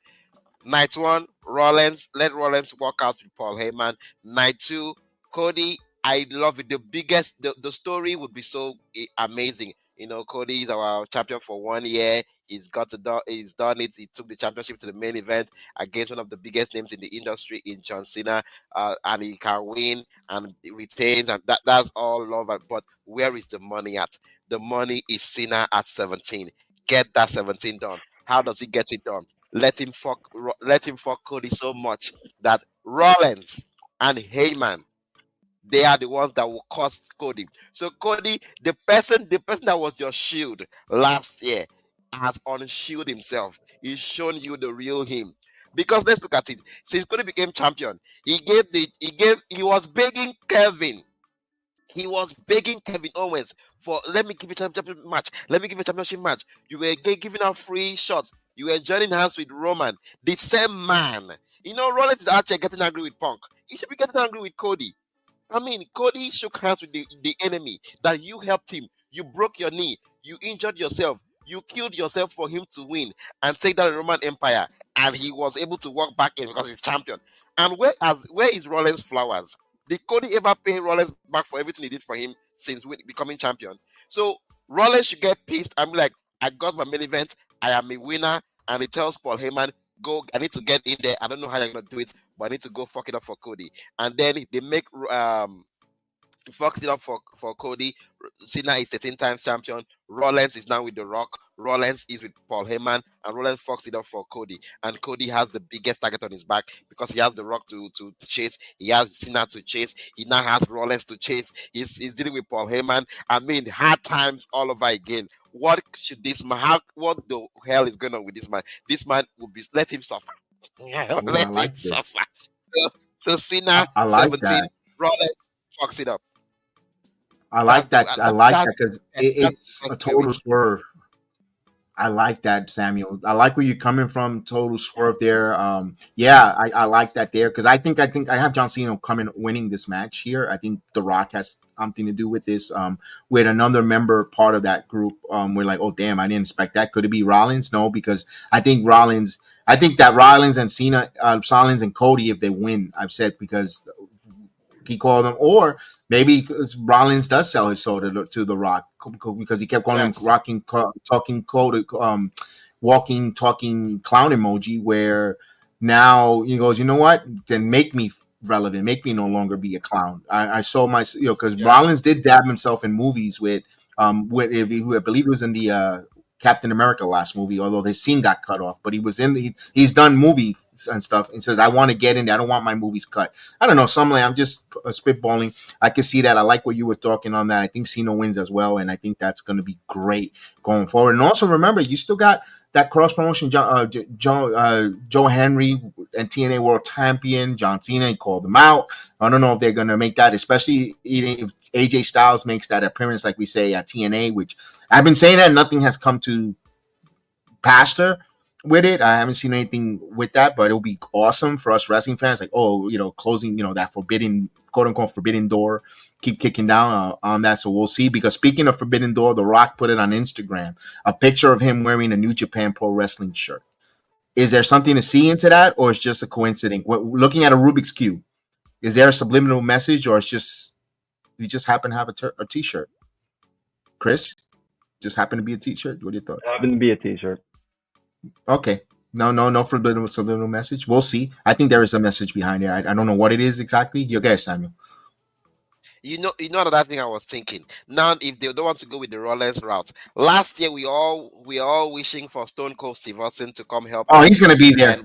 Night one, Rollins. Let Rollins walk out with Paul Heyman. Night two, Cody. I love it. The story would be so amazing. You know, Cody is our champion for 1 year. He's done it. He took the championship to the main event against one of the biggest names in the industry in John Cena, and he can win and retains, and that's all love. But where is the money at? The money is Cena at 17. Get that 17 done. How does he get it done? Let him fuck Cody so much that Rollins and Heyman, they are the ones that will cost Cody. So Cody, the person that was your shield last year, has unshield himself. He's shown you the real him. Because let's look at it. Since Cody became champion, he was begging Kevin. He was begging Kevin Owens for, let me give you a championship match. Let me give you a championship match. You were giving out free shots. You were joining hands with Roman. The same man. You know, Rollins is actually getting angry with Punk. He should be getting angry with Cody. I mean, Cody shook hands with the enemy that you helped him. You broke your knee. You injured yourself. You killed yourself for him to win and take down the Roman Empire. And he was able to walk back in because he's champion. And where is Rollins' flowers? Did Cody ever pay Rollins back for everything he did for him since becoming champion? So Rollins should get pissed and be like, I got my main event. I am a winner. And he tells Paul Heyman, go, I need to get in there. I don't know how you're going to do it, but I need to go fuck it up for Cody. And then they make fucked it up for Cody. Cena is 13 times champion. Rollins is now with The Rock. Rollins is with Paul Heyman, and Rollins fucks it up for Cody. And Cody has the biggest target on his back because he has The Rock to chase. He has Cena to chase. He now has Rollins to chase. He's dealing with Paul Heyman. I mean, hard times all over again. What should this man have? What the hell is going on with this man? This man will be, let him suffer. Let him suffer. So Cena, I like 17, that. Rollins fucks it up. I like that. I like that because it's a total swerve. I like that, Samuel. I like where you're coming from. Total swerve there. Yeah, I like that there because I think I have John Cena winning this match here. I think The Rock has something to do with this. With another member part of that group, we're like, oh damn, I didn't expect that. Could it be Rollins? No, because I think that Rollins and Cena, Rollins and Cody, if they win, I've said because he called them, or maybe Rollins does sell his soul to The Rock because he kept calling him talking code, walking, talking clown emoji. Where now he goes, you know what? Then make me relevant, make me no longer be a clown. I saw because Rollins did dab himself in movies with I believe it was in the Captain America last movie, although his scene got cut off, but he's done movies and stuff and says, I want to get in there. I don't want my movies cut. I don't know. I'm just spitballing. I can see that. I like what you were talking on that. I think Cena wins as well. And I think that's going to be great going forward. And also remember, you still got that cross promotion, Joe Henry and TNA World Champion, John Cena. He called them out. I don't know if they're going to make that, especially if AJ Styles makes that appearance, like we say at TNA, which I've been saying that nothing has come to pastor with it. I haven't seen anything with that, but it'll be awesome for us wrestling fans. Like, closing, that forbidden, quote unquote, forbidden door, keep kicking down on that. So we'll see. Because speaking of forbidden door, The Rock put it on Instagram, a picture of him wearing a New Japan Pro Wrestling shirt. Is there something to see into that, or it's just a coincidence? Looking at a Rubik's Cube, is there a subliminal message, or it's just you just happen to have a T-shirt? Chris, just happen to be a T-shirt. What are your thoughts? Happen to be a T-shirt. Okay, No subliminal message. We'll see. I think there is a message behind it. I don't know what it is exactly. You guys, Samuel. You know another thing I was thinking. Now, if they don't want to go with the Rollins route, last year we all wishing for Stone Cold Steve Austin to come help Oh, he's Cody, gonna be there.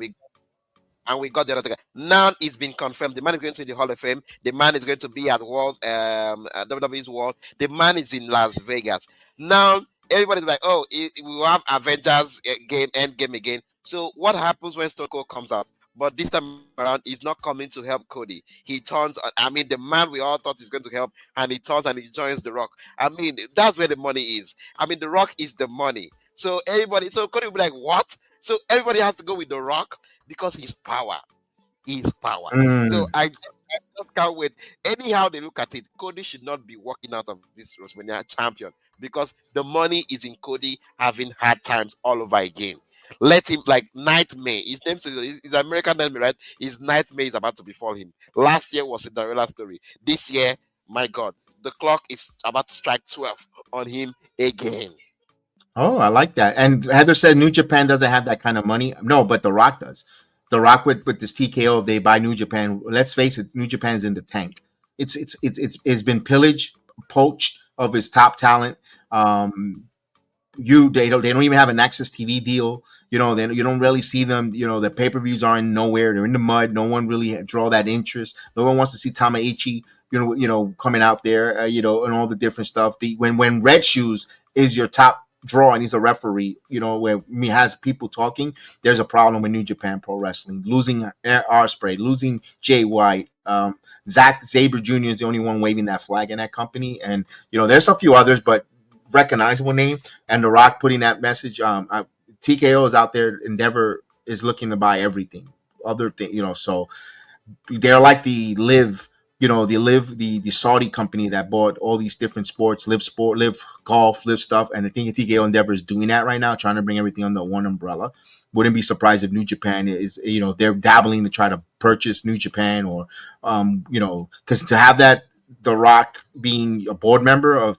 and we got the other guy. Now it's been confirmed. The man is going to the Hall of Fame. The man is going to be at WWE's World. The man is in Las Vegas. Now everybody's like, oh, we will have Avengers game, End game again. So what happens when Stone Cold comes out? But this time around, he's not coming to help Cody. He turns. I mean, the man we all thought is going to help, and he turns and he joins The Rock. I mean, that's where the money is. I mean, The Rock is the money. So Cody will be like, what? So everybody has to go with The Rock because he's power. He's power. So Mm. I just can't wait. Anyhow they look at it, Cody should not be walking out of this WrestleMania champion because the money is in Cody having hard times all over again. Let him like Nightmare. His name is American Nightmare, right? His Nightmare is about to befall him. Last year was a Cinderella story. This year, my God, the clock is about to strike 12 on him again. Oh, I like that. And Heather said New Japan doesn't have that kind of money. No, but The Rock does. The Rock with this TKO, if they buy New Japan, let's face it, New Japan is in the tank. It's been pillaged, poached of his top talent. They don't even have an Access TV deal. You don't really see them. The pay-per-views aren't nowhere. They're in the mud. No one really draw that interest. No one wants to see Tamaichi, coming out there, and all the different stuff. When Red Shoes is your top draw and he's a referee, where he has people talking, there's a problem with New Japan Pro Wrestling. Losing Ospreay, losing Jay White, Zack Sabre Jr. is the only one waving that flag in that company, and there's a few others, but recognizable name. And The Rock putting that message. TKO is out there. Endeavor is looking to buy everything, other thing, so they're like the Saudi company that bought all these different sports, live sport, live golf, live stuff. And I think TKO Endeavor is doing that right now, trying to bring everything under one umbrella. Wouldn't be surprised if New Japan is, they're dabbling to try to purchase New Japan or, because to have that, The Rock being a board member of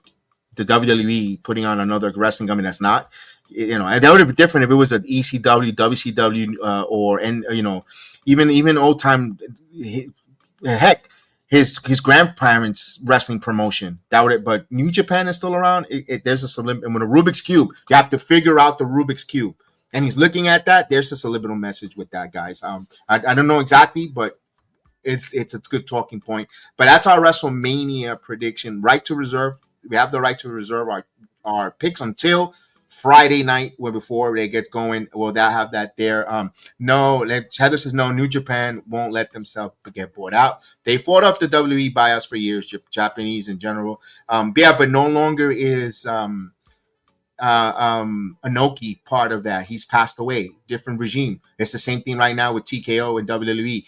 the WWE putting on another wrestling company that's not, and that would have been different if it was an ECW, WCW, or even old time. Heck, his grandparents' wrestling promotion. That would, but New Japan is still around. There's a subliminal. When a Rubik's cube, you have to figure out the Rubik's cube, and he's looking at that. There's a subliminal message with that, guys. I don't know exactly, but it's a good talking point. But that's our WrestleMania prediction. Right to reserve. We have the right to reserve our picks until Friday night, before it gets going. We'll have that there. Heather says no. New Japan won't let themselves get bought out. They fought off the WWE buyouts for years, Japanese in general. But no longer is Inoki part of that. He's passed away. Different regime. It's the same thing right now with TKO and WWE.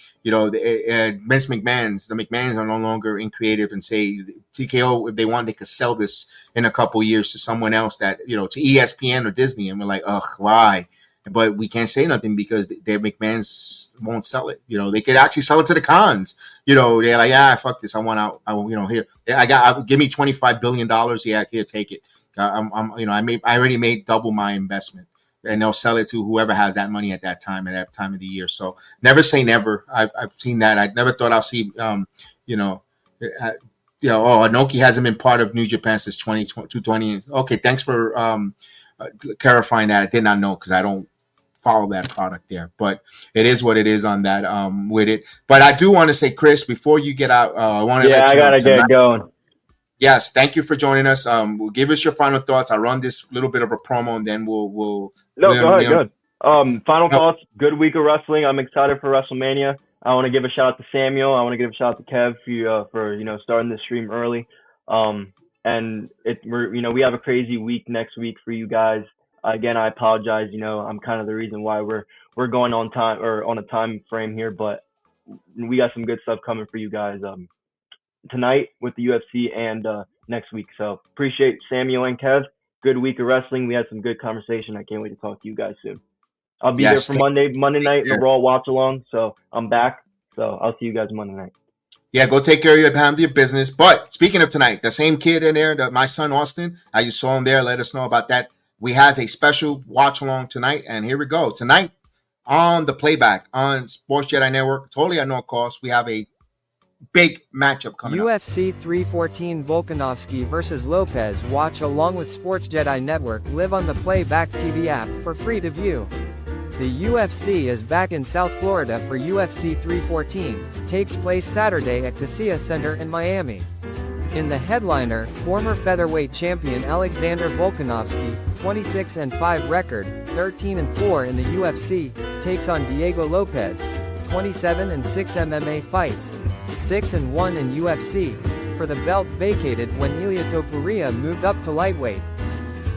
Vince the McMahons are no longer in creative and say TKO, if they want, they could sell this in a couple years to someone else that, to ESPN or Disney. And we're like, ugh, why? But we can't say nothing because their McMahons won't sell it. They could actually sell it to the cons. They're like, yeah, fuck this. I want out. Here, give me $25 billion. Yeah, here, take it. I already made double my investment, and they'll sell it to whoever has that money at that time of the year. So never say never. I've seen that. I never thought I'll see, Inoki hasn't been part of New Japan since 2020. Okay, thanks for clarifying that. I did not know because I don't follow that product there, but it is what it is on that with it. But I do want to say, Chris, before you get out, I want to let you know I gotta get going. Yes, thank you for joining us. Give us your final thoughts. I'll run this little bit of a promo, and then we'll. Go ahead. Final thoughts. Good week of wrestling. I'm excited for WrestleMania. I want to give a shout out to Samuel. I want to give a shout out to Kev for starting this stream early. And we have a crazy week next week for you guys. Again, I apologize. I'm kind of the reason why we're going on time or on a time frame here, but we got some good stuff coming for you guys. Tonight with the UFC and next week. So appreciate Samuel and Kev. Good week of wrestling. We had some good conversation. I can't wait to talk to you guys soon. I'll be there for Monday night, the Raw watch along. So I'm back. So I'll see you guys Monday night. Yeah, go take care of your business. But speaking of tonight, the same kid in there, my son Austin, I just saw him there. Let us know about that. We has a special watch along tonight, and here we go. Tonight, on the playback on Sports Jedi Network, totally at no cost. We have a big matchup coming up. UFC 314 Volkanovski vs. Lopez. Watch along with Sports Jedi Network live on the Playback TV app for free to view. The UFC is back in South Florida for UFC 314, takes place Saturday at Casilla Center in Miami. In the headliner, former featherweight champion Alexander Volkanovski, 26-5 record, 13-4 in the UFC, takes on Diego Lopez, 27-6 MMA fights, 6-1 in UFC, for the belt vacated when Ilia Topuria moved up to lightweight.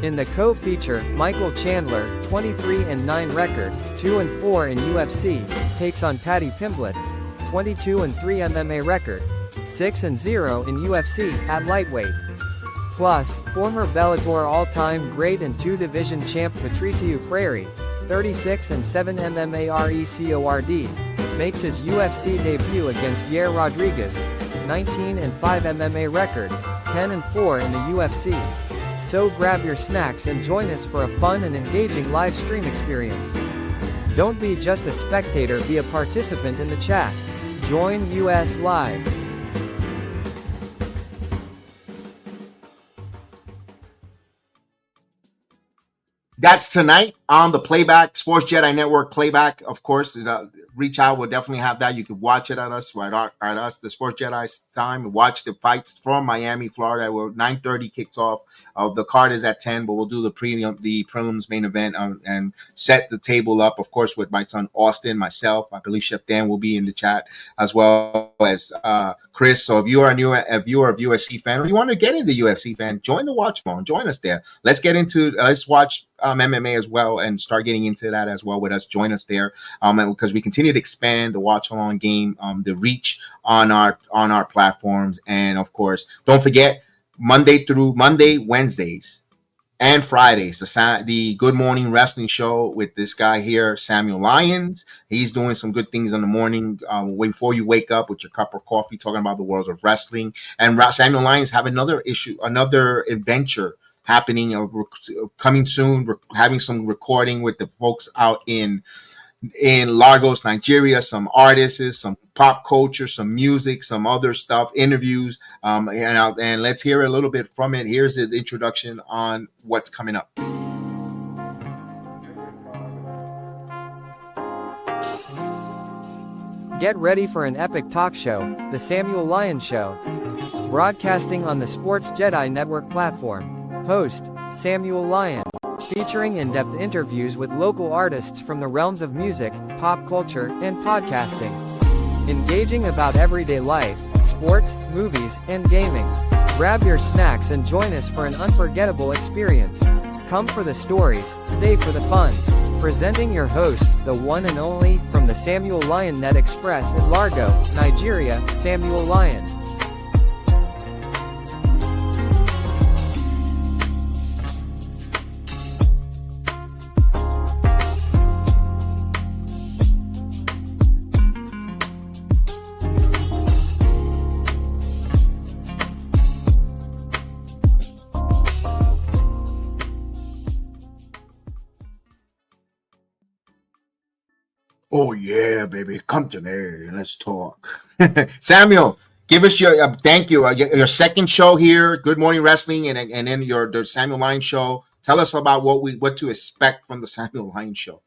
In the co-feature, Michael Chandler, 23-9 record, 2-4 in UFC, takes on Paddy Pimblett, 22-3 MMA record, 6-0 in UFC, at lightweight. Plus, former Bellator all-time great and two-division champ Patricio Freire, 36-7 MMA RECORD, makes his UFC debut against Yair Rodriguez, 19-5 MMA record, 10-4 in the UFC. So grab your snacks and join us for a fun and engaging live stream experience. Don't be just a spectator, be a participant in the chat. Join US Live. That's tonight on the Playback, Sports Jedi Network Playback. Of course, reach out. We'll definitely have that. You can watch it at us, right at us, the Sports Jedi time. Watch the fights from Miami, Florida. Where 9:30 kicks off. The card is at 10, but we'll do the prelims main event and set the table up. Of course, with my son Austin, myself. I believe Chef Dan will be in the chat as well as Chris. So if you are a UFC fan or you want to get into UFC fan, join the watch phone. Join us there. Let's watch MMA as well and start getting into that as well with us. Join us there, and because we continue to expand the watch along game, the reach on our platforms, and of course, don't forget Monday, Wednesdays, and Fridays, the Good Morning Wrestling Show with this guy here, Samuel Lyons. He's doing some good things in the morning before you wake up with your cup of coffee, talking about the world of wrestling. And Samuel Lyons have another adventure happening coming soon. We're having some recording with the folks out in Lagos, Nigeria, some artists, some pop culture, some music, some other stuff, interviews, and let's hear a little bit from it. Here's the introduction on what's coming up. Get ready for an epic talk show, The Samuel Lyons Show, broadcasting on the Sports Jedi Network platform. Host, Samuel Lyons, featuring in-depth interviews with local artists from the realms of music, pop culture, and podcasting. Engaging about everyday life, sports, movies, and gaming. Grab your snacks and join us for an unforgettable experience. Come for the stories, stay for the fun. Presenting your host, the one and only, from the Samuel Lyon Net Express in Largo, Nigeria, Samuel Lyon. Oh yeah, baby, come to me and let's talk. Samuel, give us your thank you. Your second show here, Good Morning Wrestling, and then the Samuel Lyons Show. Tell us about what to expect from the Samuel Lyons Show.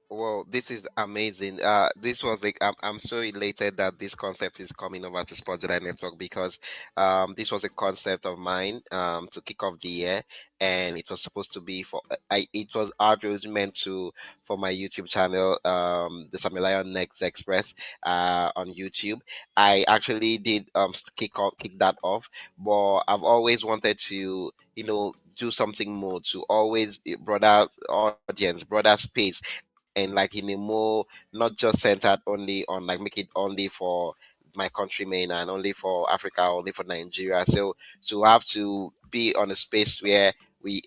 Well, this is amazing. This was like I'm so elated that this concept is coming over to Sport Jedi Network because this was a concept of mine to kick off the year, and it was supposed to be it was always meant for my YouTube channel, the Samuel Lion Next Express on YouTube. I actually did kick that off, but I've always wanted to do something more to always broader audience, broader space, and like in a more not just centered only on like make it only for my countrymen and only for Africa, only for Nigeria. So to have to be on a space where we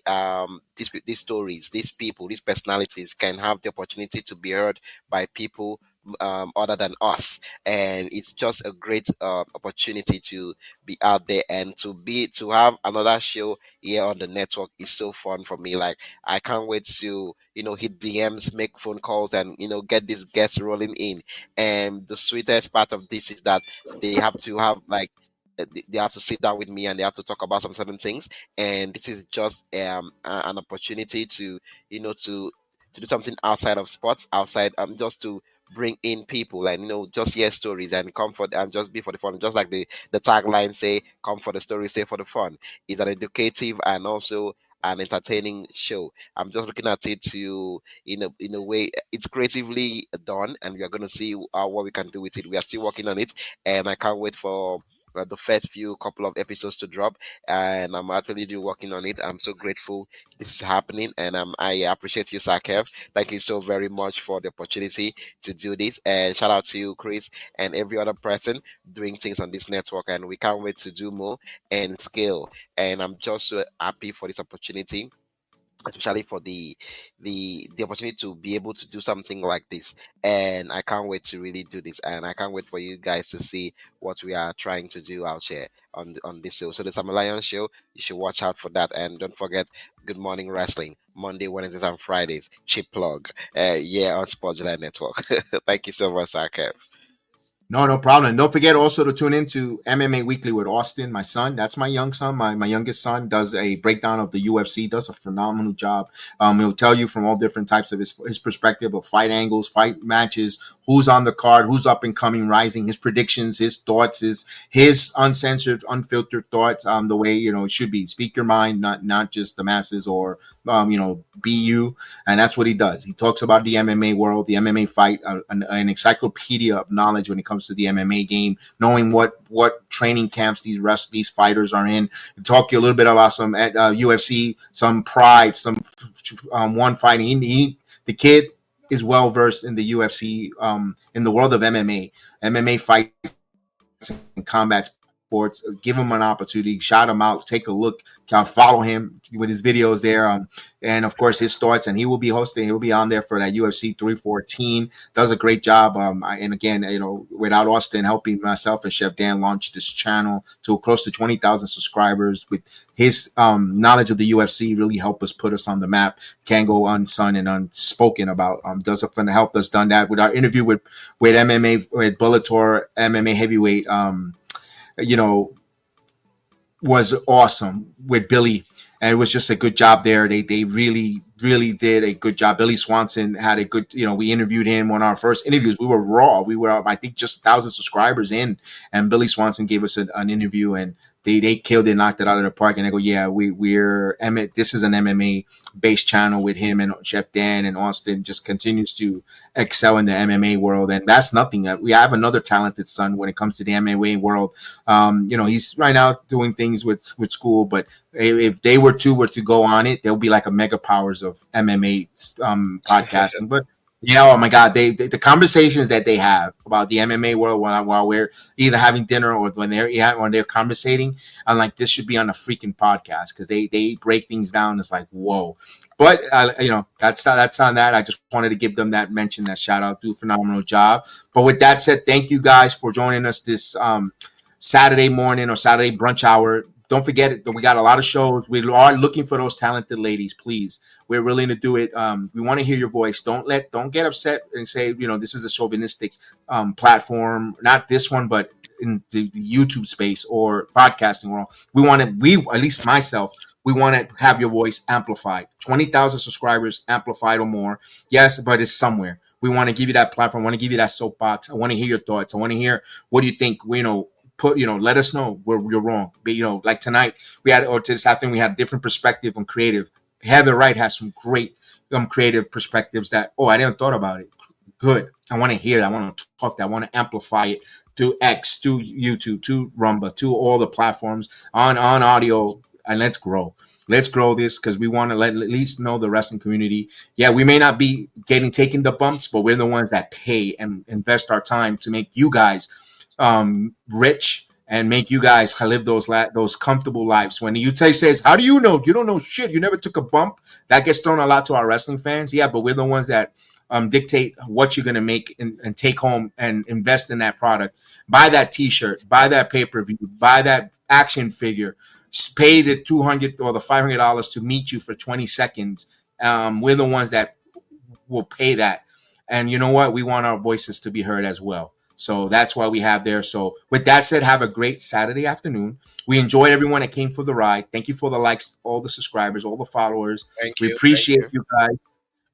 these stories, these people, these personalities can have the opportunity to be heard by people other than us, and it's just a great opportunity to be out there and to have another show here on the network is so fun for me. Like, I can't wait to hit DMs, make phone calls, and get these guests rolling in. And the sweetest part of this is that they have to have like they have to sit down with me and they have to talk about some certain things. And this is just an opportunity to to do something outside of sports, outside just to bring in people and just hear stories and comfort and just be for the fun, just like the tagline say, come for the story, stay for the fun. It's an educative and also an entertaining show. I'm just looking at it to in a way it's creatively done, and we are going to see what we can do with it. We are still working on it, and I can't wait for the first few couple of episodes to drop, and I'm actually working on it. I'm so grateful this is happening, and I appreciate you, Sakev. Thank you so very much for the opportunity to do this, and shout out to you, Chris, and every other person doing things on this network. And we can't wait to do more and scale. And I'm just so happy for this opportunity, especially for the opportunity to be able to do something like this. And I can't wait to really do this, and I can't wait for you guys to see what we are trying to do out here on this show. So the Summer Lion show, you should watch out for that. And don't forget, Good Morning Wrestling, Monday, Wednesdays, and Fridays. Cheap plug, yeah, on Sport July Network. Thank you so much, Sakev. No problem. And don't forget also to tune into MMA Weekly with Austin, my son. That's my young son. My youngest son does a breakdown of the UFC, does a phenomenal job. He'll tell you from all different types of his perspective of fight angles, fight matches, who's on the card, who's up and coming, rising, his predictions, his thoughts, his uncensored, unfiltered thoughts, the way, it should be. Speak your mind, not just the masses, or, be you. And that's what he does. He talks about the MMA world, the MMA fight, an encyclopedia of knowledge when it comes to the MMA game, knowing what training camps these fighters are in. Talk you a little bit about some UFC, some pride, some one fighting. The kid is well versed in the UFC, in the world of MMA fight and combat sports. Give him an opportunity, shout him out, take a look, follow him with his videos there, and of course his thoughts. And he'll be on there for that UFC 314. Does a great job. And again, without Austin helping myself and Chef Dan launch this channel to close to 20,000 subscribers, with his knowledge of the UFC, really help us put us on the map. Can't go unsung and unspoken about. Helped us done that with our interview with MMA, with Bellator MMA heavyweight. Was awesome with Billy, and it was just a good job there. They really did a good job. Billy Swanson had a good, we interviewed him on our first interviews. We were raw. We were, I think, just 1,000 subscribers in, and Billy Swanson gave us an interview, and they killed it, knocked it out of the park. And I go, yeah, this is an MMA based channel with him, and Chef Dan and Austin just continues to excel in the MMA world. And that's nothing. We have another talented son when it comes to the MMA world. He's right now doing things with school, but if they were to go on it, they'll be like a mega powers of MMA podcasting. But oh my God, the conversations that they have about the MMA world while we're either having dinner or when they're conversating, I'm like, this should be on a freaking podcast, because they break things down. It's like, whoa. But that's on that. I just wanted to give them that mention, that shout out, do a phenomenal job. But with that said, thank you guys for joining us this Saturday morning or Saturday brunch hour. Don't forget that we got a lot of shows. We are looking for those talented ladies. Please, we're willing to do it. We want to hear your voice. Don't get upset and say, this is a chauvinistic platform. Not this one, but in the YouTube space or podcasting world. At least myself, we want to have your voice amplified. 20,000 subscribers amplified or more. Yes, but it's somewhere. We want to give you that platform. I want to give you that soapbox. I want to hear your thoughts. I want to hear, what do you think? Let us know where you're wrong. But, like tonight this afternoon, we had a different perspective on creative. Heather Wright has some great creative perspectives that, I didn't thought about it. Good. I want to hear that. I want to talk that. I want to amplify it to X, to YouTube, to Rumba, to all the platforms on audio, and let's grow. Let's grow this, because we want to at least know the wrestling community. Yeah, we may not be taking the bumps, but we're the ones that pay and invest our time to make you guys rich and make you guys live those comfortable lives. When you says, how do you know? You don't know shit. You never took a bump. That gets thrown a lot to our wrestling fans. Yeah, but we're the ones that dictate what you're going to make and take home and invest in that product. Buy that T-shirt, buy that pay-per-view, buy that action figure, pay the $200 or the $500 to meet you for 20 seconds. We're the ones that will pay that. And you know what? We want our voices to be heard as well. So that's why we have there. So with that said, have a great Saturday afternoon. We enjoyed everyone that came for the ride. Thank you for the likes, all the subscribers, all the followers. We appreciate you guys.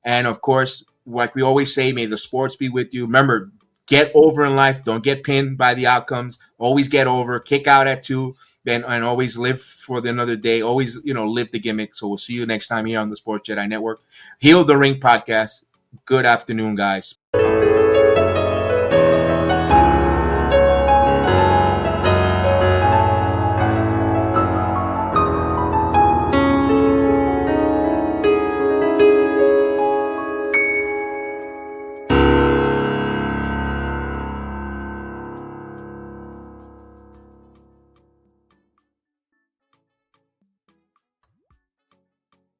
And of course, like we always say, may the sports be with you. Remember, get over in life. Don't get pinned by the outcomes. Always get over. Kick out at 2. And always live for another day. Always, live the gimmick. So we'll see you next time here on the Sports Jedi Network. Heal the Ring podcast. Good afternoon, guys.